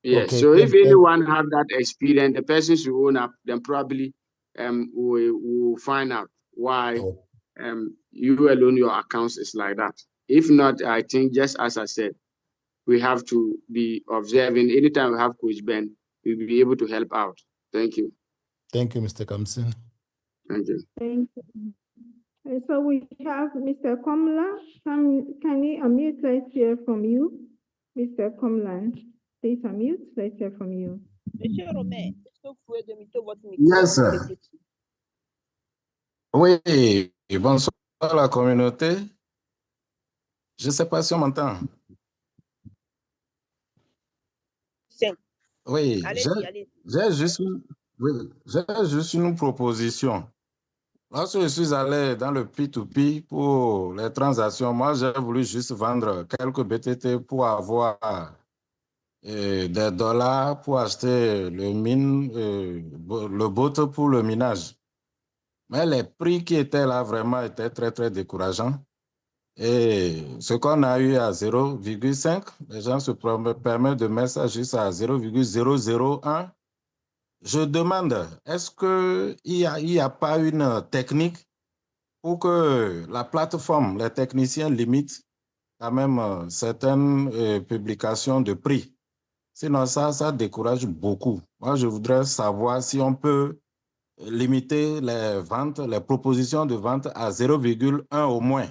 O: Yes.
T: Okay.
O: So if anyone have that experience, the person should own up. Then probably we will find out why you alone your accounts is like that. If not, I think just as I said, we have to be observing. Anytime we have Coach Ben, we'll be able to help out. Thank you.
T: Thank you, Mr. Kamsin.
O: Thank you.
A: Thank you. And so we have Mr. Komla. Can you unmute? Let's hear from you, Mr. Komlan. Please unmute. Let's hear from you.
J: Monsieur Romain, est-ce que vous pouvez démuter votre micro?
S: Yes, sir. Oui, bonsoir à la communauté. Je ne sais pas si on m'entend. Oui, j'ai juste une proposition. Lorsque je suis allé dans le P2P pour les transactions, moi j'ai voulu juste vendre quelques BTT pour avoir des dollars pour acheter le bot pour le minage. Mais les prix qui étaient là vraiment étaient très, très décourageants. Et ce qu'on a eu à 0,5, les gens se permettent de mettre ça juste à 0,001. Je demande, est-ce qu'il n'y a pas une technique pour que la plateforme, les techniciens limitent quand même certaines publications de prix? Sinon, ça décourage beaucoup. Moi, je voudrais savoir si on peut limiter les ventes, les propositions de vente à 0,1 au moins.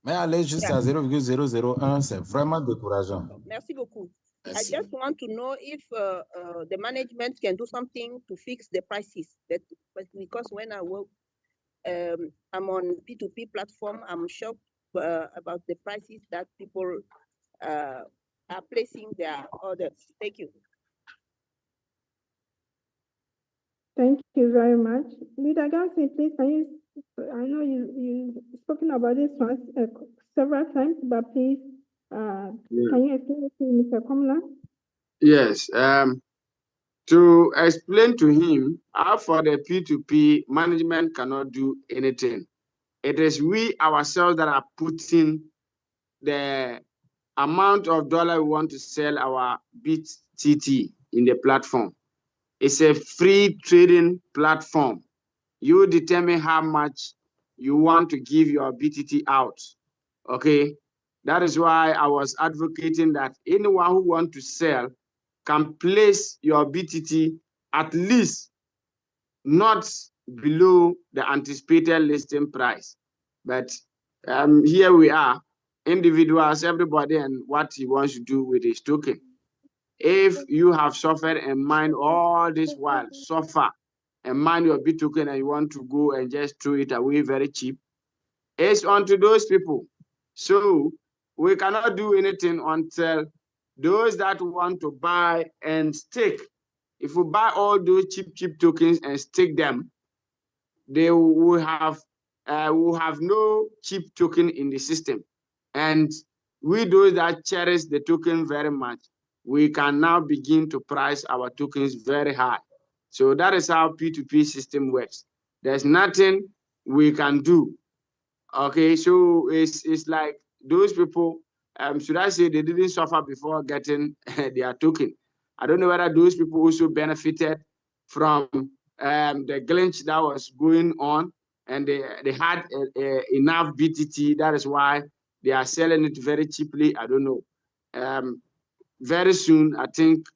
S: Mais aller jusqu'à 0,001, c'est vraiment décourageant.
J: Merci beaucoup. Merci. I just want to know if the management can do something to fix the prices. But because when I work, I'm on P2P platform, I'm shocked about the prices that people are placing their orders. Thank you.
A: Thank you very much. Leader Gamsin, please, can you, I know you've spoken about this one several times, but please, can you explain it to Mr. Komla?
O: Yes. To explain to him, how for the P2P, management cannot do anything. It is we ourselves that are putting the amount of dollar we want to sell our BTT in the platform. It's a free trading platform. You determine how much you want to give your BTT out. Okay, that is why I was advocating that anyone who wants to sell can place your BTT at least not below the anticipated listing price. But here we are, individuals, everybody, and what he wants to do with his token. If you have suffered and mind all this while, suffer and mind your bit token and you want to go and just throw it away very cheap, it's onto those people. So we cannot do anything until those that want to buy and stake. If we buy all those cheap tokens and stake them, they will have we will have no cheap token in the system. And we those that cherish the token very much, we can now begin to price our tokens very high. So that is how P2P system works. There's nothing we can do. Okay, so it's like those people, should I say they didn't suffer before getting their token. I don't know whether those people also benefited from the glitch that was going on, and they had enough BTT. That is why they are selling it very cheaply. I don't know. Very soon, I think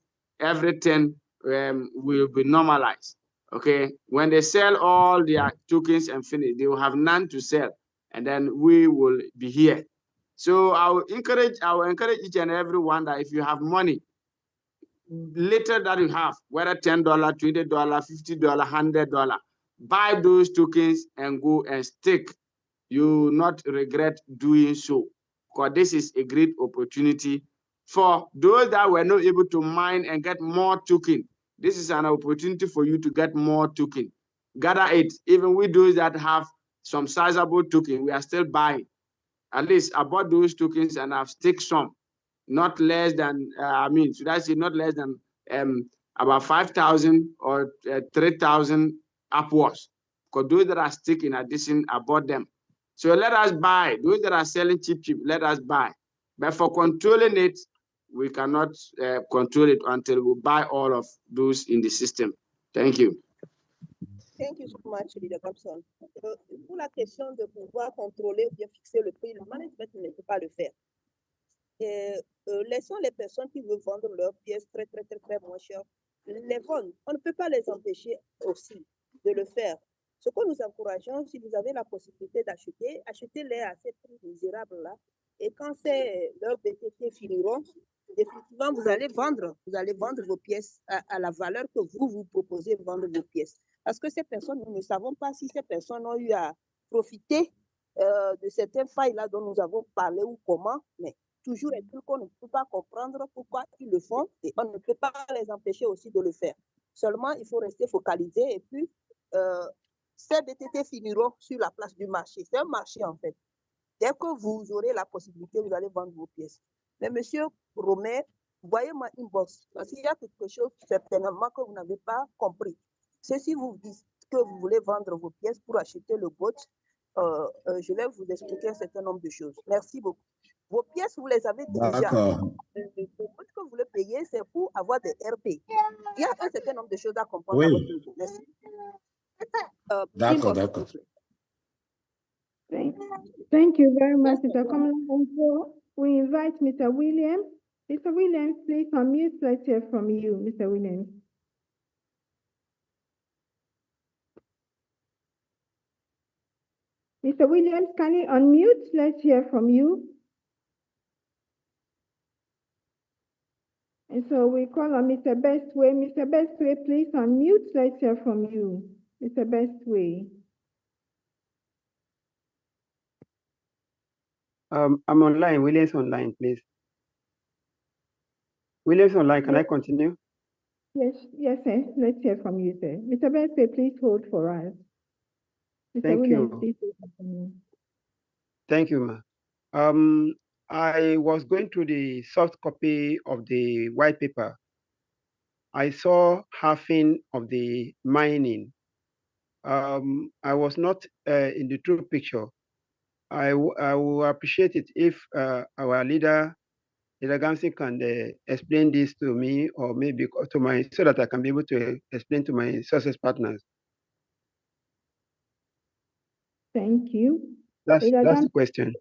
O: everything will be normalized. Okay, when they sell all their tokens and finish, they will have none to sell, and then we will be here. So I will encourage each and everyone that if you have money, later that you have, whether $10, $20, $50, $100, buy those tokens and go and stick. You will not regret doing so, because this is a great opportunity for those that were not able to mine and get more token. This is an opportunity for you to get more token. Gather it. Even with those that have some sizable token, we are still buying. At least I bought those tokens and I've staked some, not less than, should I say not less than about 5,000 or 3,000 upwards. Because those that are staked in addition, I bought them. So let us buy. Those that are selling cheap, let us buy. But for controlling it, we cannot control it until we buy all of those in the system. Thank you.
N: Thank you so much, Leader Thompson. Pour la question de pouvoir contrôler ou bien fixer le prix, le management ne peut pas le faire. Laissons les personnes qui veulent vendre leurs pièces très moins chères les vendre. On ne peut pas les empêcher aussi de le faire. Ce que nous encourageons, si vous avez la possibilité d'acheter, achetez-les à ces prix misérables-là. Et quand leurs BTT finiront, définitivement, vous allez vendre vos pièces à la valeur que vous proposez de vendre vos pièces. Parce que ces personnes, nous ne savons pas si ces personnes ont eu à profiter de certaines failles-là dont nous avons parlé ou comment, mais toujours est-il qu'on ne peut pas comprendre pourquoi ils le font et on ne peut pas les empêcher aussi de le faire. Seulement, il faut rester focalisé et puis ces BTT finiront sur la place du marché. C'est un marché en fait. Dès que vous aurez la possibilité, vous allez vendre vos pièces. Mais monsieur Romer, voyez-moi inbox, parce qu'il y a quelque chose certainement que vous n'avez pas compris. Si vous dites que vous voulez vendre vos pièces pour acheter le bot, je vais vous expliquer un certain nombre de choses. Merci beaucoup. Vos pièces, vous les avez déjà. Le bot que vous voulez payer, c'est pour avoir des RP. Il y a un certain nombre de choses à comprendre.
S: Oui.
N: Merci.
S: D'accord.
A: Thank you very much, Mr. Komala. We invite Mr. Williams. Mr. Williams, please unmute. Let's hear from you, Mr. Williams. Mr. Williams, can you unmute? Let's hear from you. And so we call on Mr. Bestway. Mr. Bestway, please unmute. Let's hear from you. Mr. Bestway.
I: I'm online. Williams online, please. Williams online, can I continue?
A: Yes, sir. Let's hear from you, sir. Mr. Bestway, please hold for us. Mr.
I: Thank
A: Williams,
I: you.
A: please hold for me.
I: Thank you, ma. I was going through the soft copy of the white paper. I saw halving of the mining. I was not in the true picture. I will appreciate it if our leader Gamson can explain this to me, or maybe to so that I can be able to explain to my success partners.
A: Thank you.
I: That's the question.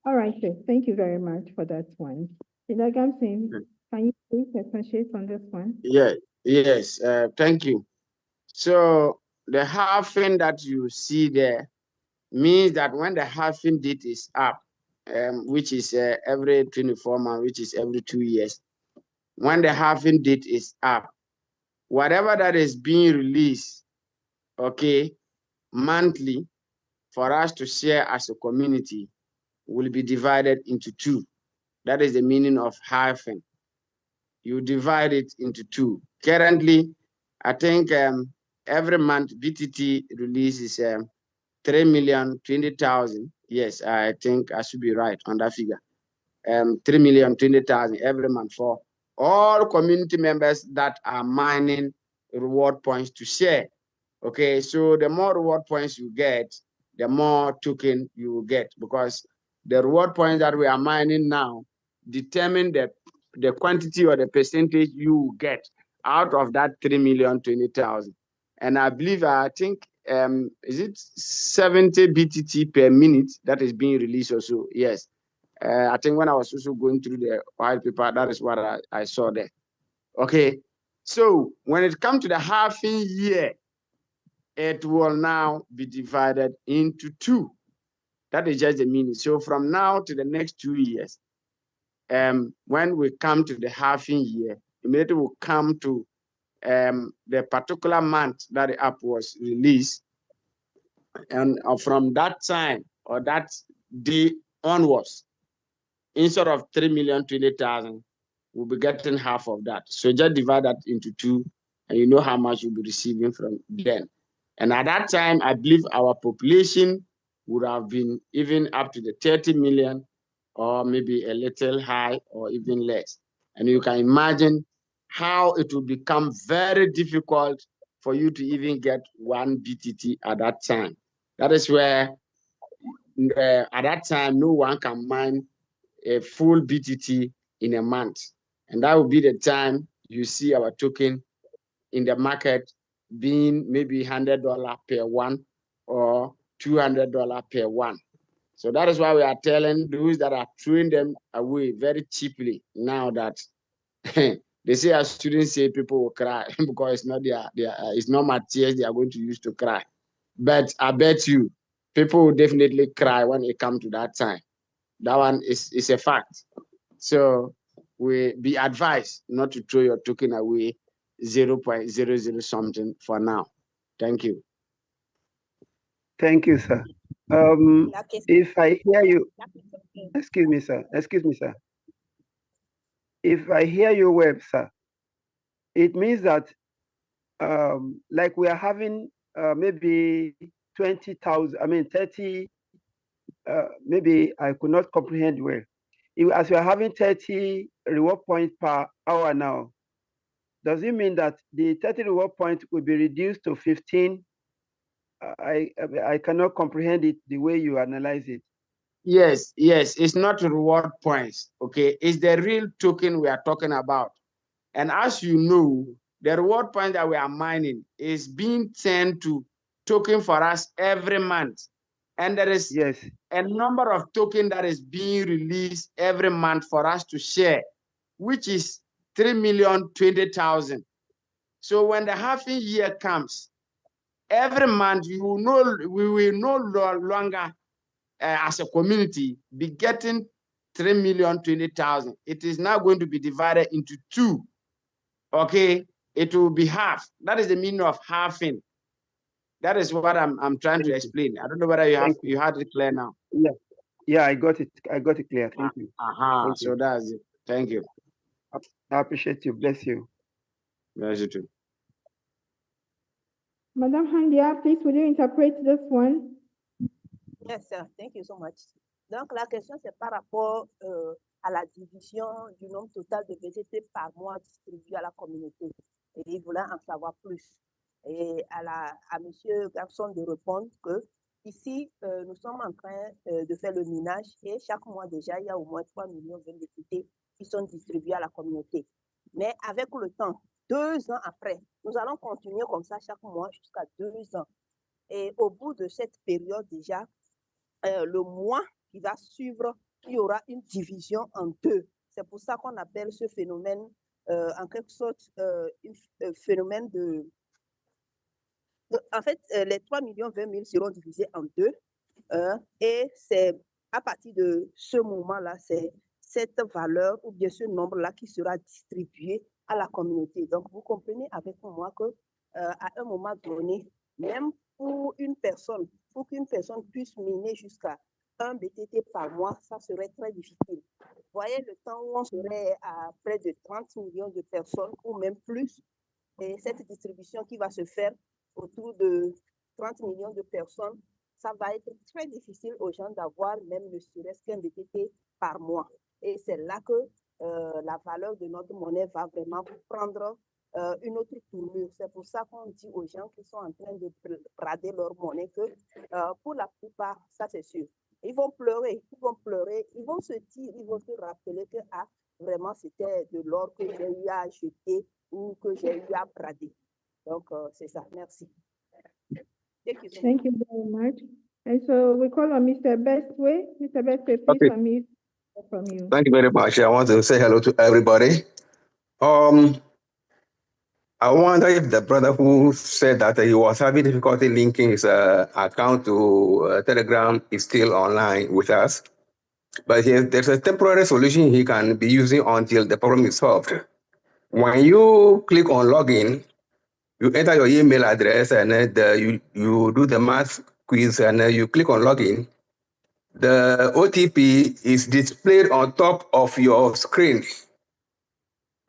A: All right, sir. Thank you very much for that one. Leader Gamson, can you please expatiate on this one?
O: Yes, thank you. So the halving that you see there means that when the halving date is up, which is every 24 months, which is every 2 years, when the halving date is up, whatever that is being released, okay, monthly, for us to share as a community, will be divided into two. That is the meaning of halving. You divide it into two. Currently, I think every month BTT releases 3,020,000. Yes, I think I should be right on that figure. 3,020,000 every month for all community members that are mining reward points to share. Okay, so the more reward points you get, the more token you will get, because the reward points that we are mining now determine the quantity or the percentage you will get out of that 3,020,000. And I believe, I think, is it 70 BTT per minute that is being released or so? Yes. I think when I was also going through the white paper, that is what I saw there. Okay. So when it comes to the halving year, it will now be divided into 2. That is just the meaning. So from now to the next 2 years, when we come to the halving year, immediately we'll come to the particular month that the app was released. And from that time or that day onwards, instead of 3,020,000, we'll be getting half of that. So just divide that into 2, and you know how much you'll be receiving from then. And at that time, I believe our population would have been even up to the 30 million, or maybe a little high or even less. And you can imagine how it will become very difficult for you to even get 1 BTT at that time. That is where at that time, no one can mine a full BTT in a month. And that will be the time you see our token in the market being maybe $100 per one or $200 per one. So that is why we are telling those that are throwing them away very cheaply now that they say, as students say, people will cry because it's not it's not my tears they are going to use to cry. But I bet you people will definitely cry when it comes to that time. That one is a fact. So we be advised not to throw your token away 0.00 something for now. Thank you.
I: Thank you, sir. If I hear you, excuse me, sir. If I hear you well, sir, it means that like we are having maybe 20,000, 30, maybe I could not comprehend well. As we are having 30 reward points per hour now, does it mean that the 30 reward points will be reduced to 15? I cannot comprehend it the way you analyze it.
O: Yes, it's not reward points, okay? It's the real token we are talking about. And as you know, the reward point that we are mining is being turned to token for us every month. And there is a number of token that is being released every month for us to share, which is 3,020,000. So when the halving year comes, every month we will no longer, as a community, be getting 3,020,000. It is now going to be divided into 2. Okay, it will be half. That is the meaning of halving. That is what I'm trying to explain. I don't know whether you had it clear now.
I: Yeah, I got it. I got it clear. Thank you. Thank
O: So
I: you.
O: that's it. Thank you.
I: I appreciate you. Bless you.
O: Bless you too.
A: Madam Handia, please, will you interpret this one?
N: Yes, sir. Thank you so much. Donc, la question, c'est par rapport à la division du nombre total de VTT par mois distribué à la communauté. Et il voulait en savoir plus. Et à monsieur Garçon de répondre que ici, nous sommes en train de faire le minage et chaque mois déjà, il y a au moins 3 millions de VTT qui sont distribués à la communauté. Mais avec le temps, 2 ans après, nous allons continuer comme ça chaque mois jusqu'à 2 ans. Et au bout de cette période déjà, le mois qui va suivre, il y aura une division en 2. C'est pour ça qu'on appelle ce phénomène, en quelque sorte, un phénomène de... En fait, les 3,20 millions seront divisés en 2. Et c'est à partir de ce moment-là, c'est cette valeur ou bien ce nombre-là qui sera distribué à la communauté. Donc, vous comprenez avec moi que à un moment donné, même pour qu'une personne puisse miner jusqu'à 1 BTT par mois, ça serait très difficile. Vous voyez le temps où on serait à près de 30 millions de personnes ou même plus, et cette distribution qui va se faire autour de 30 millions de personnes, ça va être très difficile aux gens d'avoir même ne serait-ce qu'un BTP par mois. Et c'est là que la valeur de notre monnaie va vraiment prendre une autre tournure. C'est pour ça qu'on dit aux gens qui sont en train de brader leur monnaie que pour la plupart, ça c'est sûr, ils vont pleurer, ils vont se dire, ils vont se rappeler que vraiment c'était de l'or que j'ai eu à acheter ou que j'ai eu à brader. Donc c'est ça. Merci.
A: Thank you very much. And so we call on Mr. Bestway. Mr. Bestway, please
U: Okay.
A: unmute from you.
U: Thank you very much. I want to say hello to everybody. I wonder if the brother who said that he was having difficulty linking his account to Telegram is still online with us. But there's a temporary solution he can be using until the problem is solved. When you click on login, you enter your email address and you do the math quiz and you click on login. The OTP is displayed on top of your screen.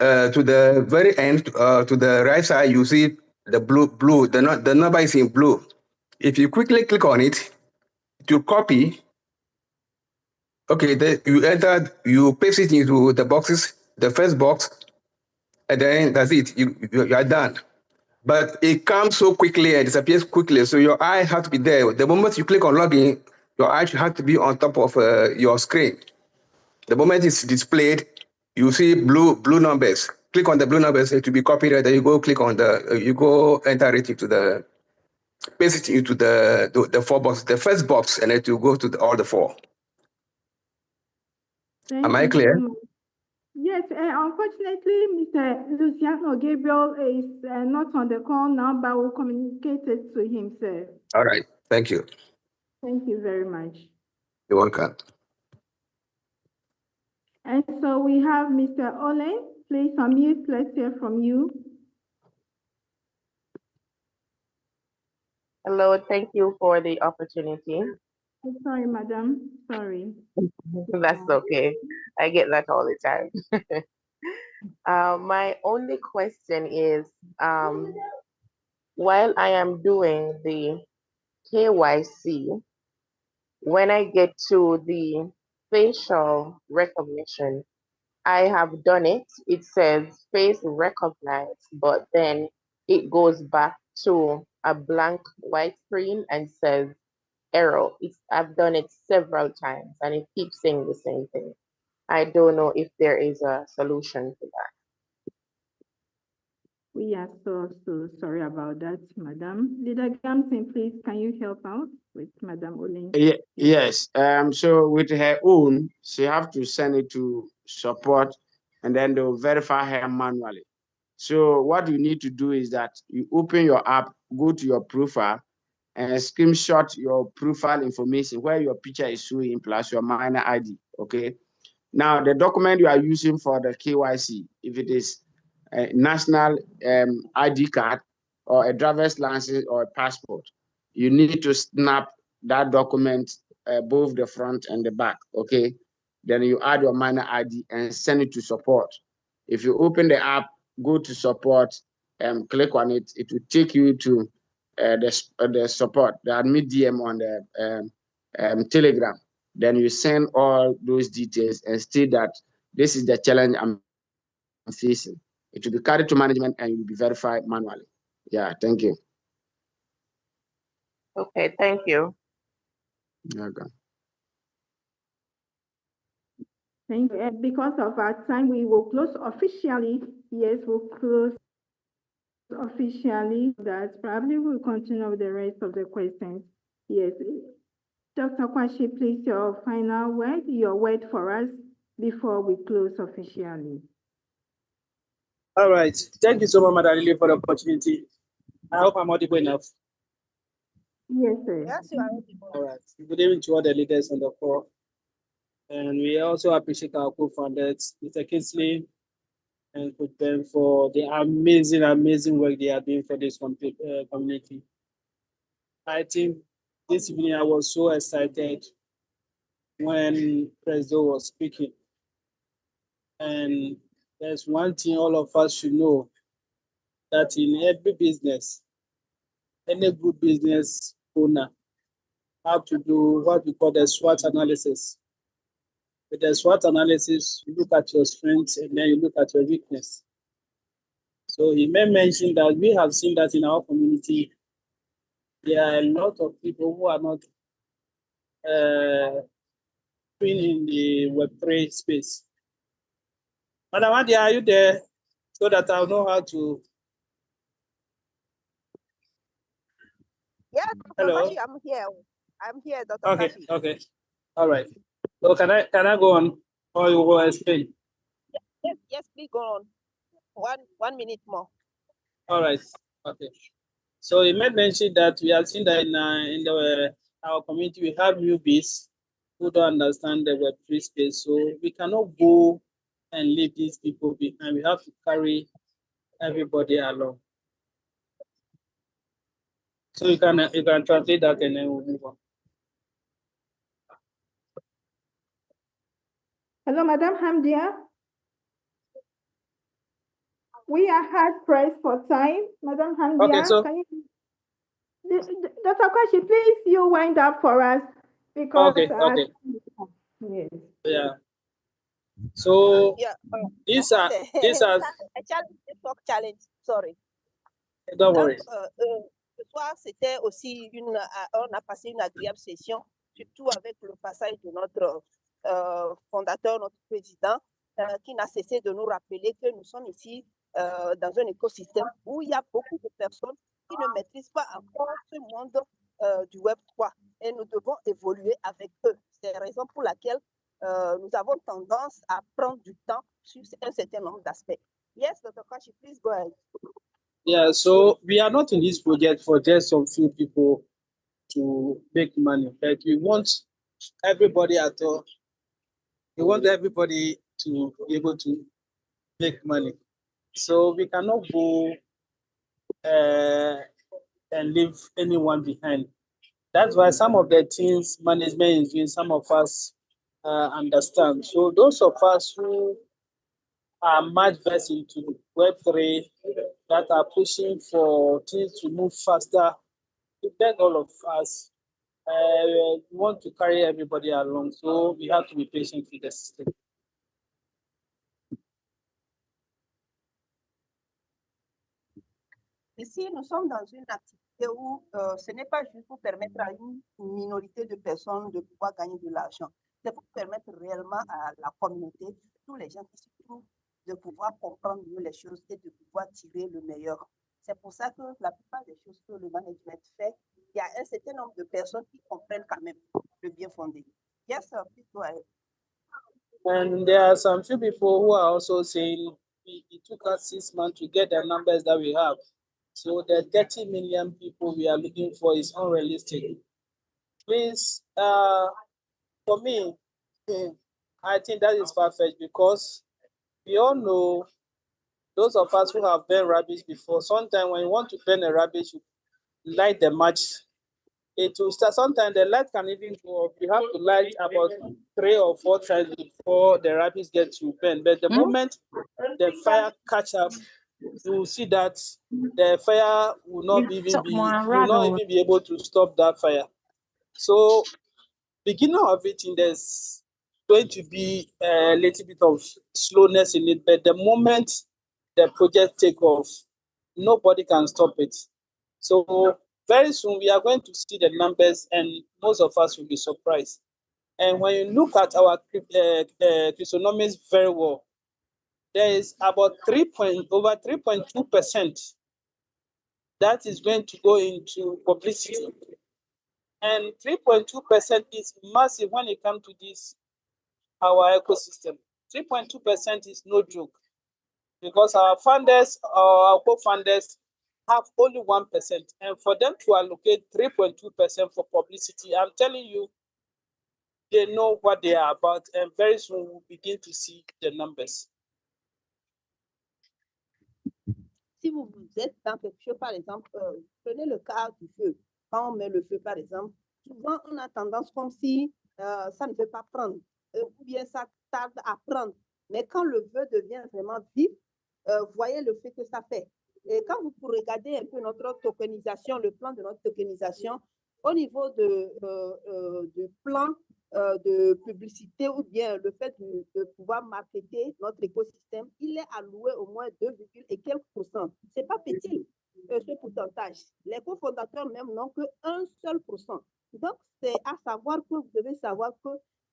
U: To the very end, to the right side, you see the blue. The number is in blue. If you quickly click on it, to copy. Okay, then you paste it into the boxes, the first box, and then that's it. You are done. But it comes so quickly and disappears quickly, so your eye has to be there. The moment you click on login, your eye has to be on top of your screen. The moment it's displayed, you see blue numbers. Click on the blue numbers to be copied, and then you go click on you go enter it into the, paste it into the four boxes, the first box, and then you go to all the four. Am I clear?
A: Yes, unfortunately, Mr. Luciano Gabriel is not on the call now, but we'll communicate it to him, sir.
U: All right, thank you.
A: Thank you very much.
U: You're welcome.
A: And so we have Mr. Ole. Please unmute. Let's hear from you.
V: Hello, thank you for the opportunity.
A: I'm sorry, madam. Sorry.
V: That's okay. I get that all the time. My only question is, while I am doing the KYC, when I get to the facial recognition, I have done it. It says face recognized, but then it goes back to a blank white screen and says error. I've done it several times and it keeps saying the same thing. I don't know if there is a solution to that.
A: We are so sorry about that, madam. Leader Gamson, please, can you help out with Madam Olin?
O: Yes. So with her own, she have to send it to support, and then they'll verify her manually. So what you need to do is that you open your app, go to your profile, and screenshot your profile information where your picture is showing plus your minor ID. Okay. Now the document you are using for the KYC, if it is a national ID card or a driver's license or a passport, you need to snap that document both the front and the back. Okay. Then you add your minor ID and send it to support. If you open the app, go to support and click on it, it will take you to the support, the admit DM on the Telegram. Then you send all those details and state that this is the challenge I'm facing. It will be carried to management and will be verified manually. Yeah, thank you.
V: Okay, thank you.
O: Okay.
A: Thank you. And because of our time, we will close officially. Yes, we'll close officially. That probably will continue with the rest of the questions. Yes. Dr. Kwashi, please, your final word, your word for us before we close officially.
R: All right. Thank you so much, Madam Lily, for the opportunity. I hope I'm audible enough.
A: Yes, sir.
N: Yes, you are audible.
R: All right. Good evening to all the leaders on the call. And we also appreciate our co-founders, Mr. Kingsley and Coach Ben, for the amazing work they are doing for this community. I think this evening I was so excited when President was speaking. And there's one thing all of us should know, that in every business, any good business owner have to do what we call the SWOT analysis. With the SWOT analysis, you look at your strengths and then you look at your weakness. So he may mention that we have seen that in our community, there are a lot of people who are not in the Web3 space. Madam Adia, are you there? So that I'll know how to.
J: Yes, Dr.
R: Hello.
J: Kashi, I'm here. I'm here, Dr.
R: Okay,
J: Kashi.
R: okay. All right. So can I go on or you will explain?
J: Yes, please go on. One minute more.
R: All right. Okay. So he made mention that we have seen that in our community we have newbies who don't understand the Web3 space. So we cannot go and leave these people behind. We have to carry everybody along. So you can translate that and then we'll move on.
A: Hello, Madam Hamdia. We are hard pressed for time. Madam Hamdia,
R: Okay, so
A: can you, Dr. Kwashi, please you wind up for us because
R: okay.
A: Yes.
R: Yeah. So
J: yeah,
R: these are
J: a challenge, talk challenge. Sorry.
R: Don't worry.
J: Ce soir, c'était aussi on a passé une agréable session, surtout avec le passage de notre fondateur, notre président, qui n'a cessé de nous rappeler que nous sommes ici dans un écosystème où il y a beaucoup de personnes qui ne maîtrisent pas encore ce monde du Web 3 et nous devons évoluer avec eux. C'est la raison pour laquelle nous avons tendance à prendre du temps sur un certain nombre d'aspects. Yes, Dr. Kashi, please go ahead.
R: Yeah, so we are not in this project for just some few people to make money, but we want everybody at all. We want everybody to be able to make money. So we cannot go and leave anyone behind. That's why some of the things management is doing, some of us understand. So those of us who are much versed into Web3 that are pushing for things to move faster, we beg all of us, we want to carry everybody along. So we have to be patient with the system.
J: Ici, nous sommes dans une activité où ce n'est pas juste pour permettre à une minorité de personnes de pouvoir gagner de l'argent. C'est pour permettre réellement à la communauté, tous les gens qui se trouvent, de pouvoir comprendre mieux les choses et de pouvoir tirer le meilleur. C'est pour ça que la plupart des choses que le management fait, il y a un certain nombre de personnes qui comprennent quand même le bien fondé. Yes, sir, please go ahead.
R: And there are some few people who are also saying it took us 6 months to get the numbers that we have. So the 30 million people we are looking for is unrealistic. Please, for me, I think that is perfect because we all know those of us who have burned rubbish before, sometimes when you want to burn a rubbish, you light the match. It will start. Sometimes the light can even go up. You have to light about 3 or 4 times before the rubbish gets to burn. But the moment the fire catch up, you will see that the fire will not even be able to stop that fire. So beginning of it, there's going to be a little bit of slowness in it, but the moment the project take off, nobody can stop it. So very soon we are going to see the numbers and most of us will be surprised. And when you look at our Chrysonomics very well, there is about over 3.2% that is going to go into publicity. And 3.2% is massive when it comes to this, our ecosystem. 3.2% is no joke because our funders, our co-funders have only 1%. And for them to allocate 3.2% for publicity, I'm telling you, they know what they are about and very soon we'll begin to see the numbers.
J: Si vous êtes dans quelque chose, par exemple, prenez le cas du feu. Quand on met le feu, par exemple, souvent on a tendance comme si ça ne veut pas prendre, ou bien ça tarde à prendre. Mais quand le feu devient vraiment vif, voyez le fait que ça fait. Et quand vous regardez un peu notre tokenisation, le plan de notre tokenisation,
N: au niveau du plan de publicité ou bien le fait de pouvoir marketer notre écosystème, il est alloué au moins 2, et quelques %. Ce n'est pas petit, ce pourcentage. Les cofondateurs même n'ont que 1 seul %. Donc, c'est à savoir que vous devez savoir que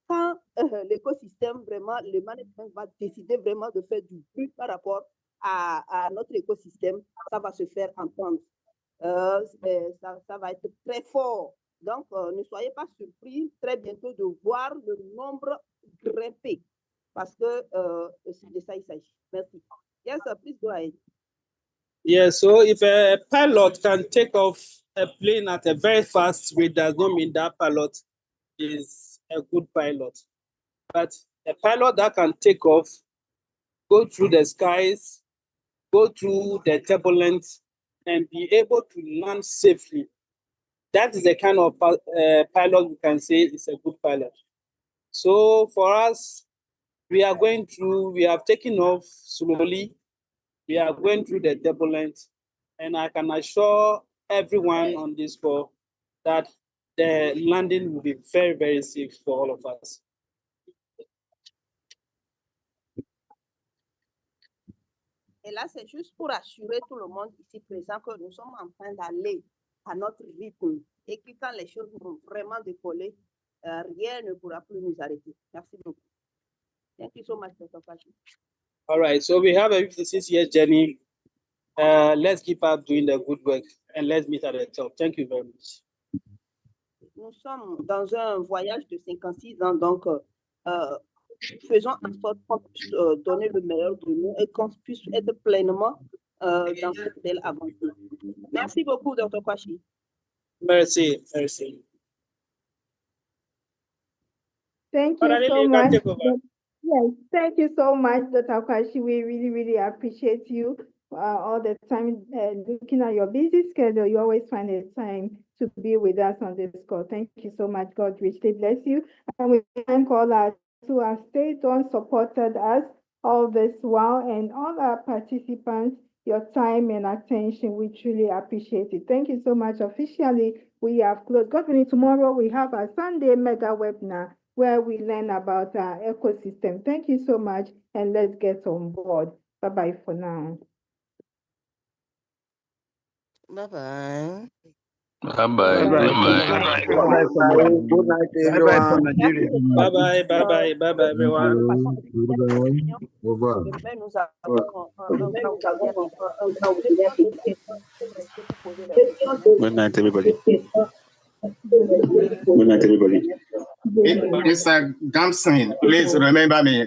N: quand l'écosystème, vraiment, le management va décider vraiment de faire du bruit par rapport à notre écosystème, ça va se faire entendre. Ça va être très fort. Donc, ne soyez pas surpris très bientôt de voir le nombre grimper parce que c'est de ça il s'agit. Merci. Yes, please go ahead.
R: Yeah, so if a pilot can take off a plane at a very fast rate, does not mean that pilot is a good pilot. But a pilot that can take off, go through the skies, go through the turbulence, and be able to land safely, that is the kind of pilot we can say is a good pilot. So for us, we have taken off slowly. We are going through the turbulence, and I can assure everyone on this call that the landing will be very, very safe for all of us.
N: Et là, c'est juste pour assurer tout le monde ici présent que nous sommes en train d'aller à notre rythme et que quand les choses vont vraiment décoller, rien ne pourra plus nous arrêter. Merci beaucoup. Thank you so much, Dr. Pachi.
R: All right, so we have a 56-year journey. Let's keep up doing the good work and let's meet at the top. Thank you very much.
N: Nous sommes dans un voyage de 56 ans, donc faisons en sorte qu'on puisse donner le meilleur de nous et qu'on puisse être pleinement dans cette belle aventure. Merci beaucoup, Dr. Kwashi.
R: Merci, merci.
A: Thank you so much. Yes, thank you so much, Dr. Kwashi. We really, really appreciate you all the time looking at your busy schedule. You always find the time to be with us on this call. Thank you so much. God richly bless you. And we thank all our who have stayed on, supported us all this while, and all our participants, your time and attention. We truly appreciate it. Thank you so much. Officially, we have closed. God willing, tomorrow we have a Sunday mega webinar where we learn about our ecosystem. Thank you so much, and let's get on board. Bye-bye for now.
V: Bye-bye.
D: Bye-bye.
V: Good
D: night, everyone.
R: Bye-bye, bye-bye, bye-bye, everyone.
S: Au revoir.
K: Good night, everybody. Good night, everybody.
Q: Mr. Gamson, please remember me.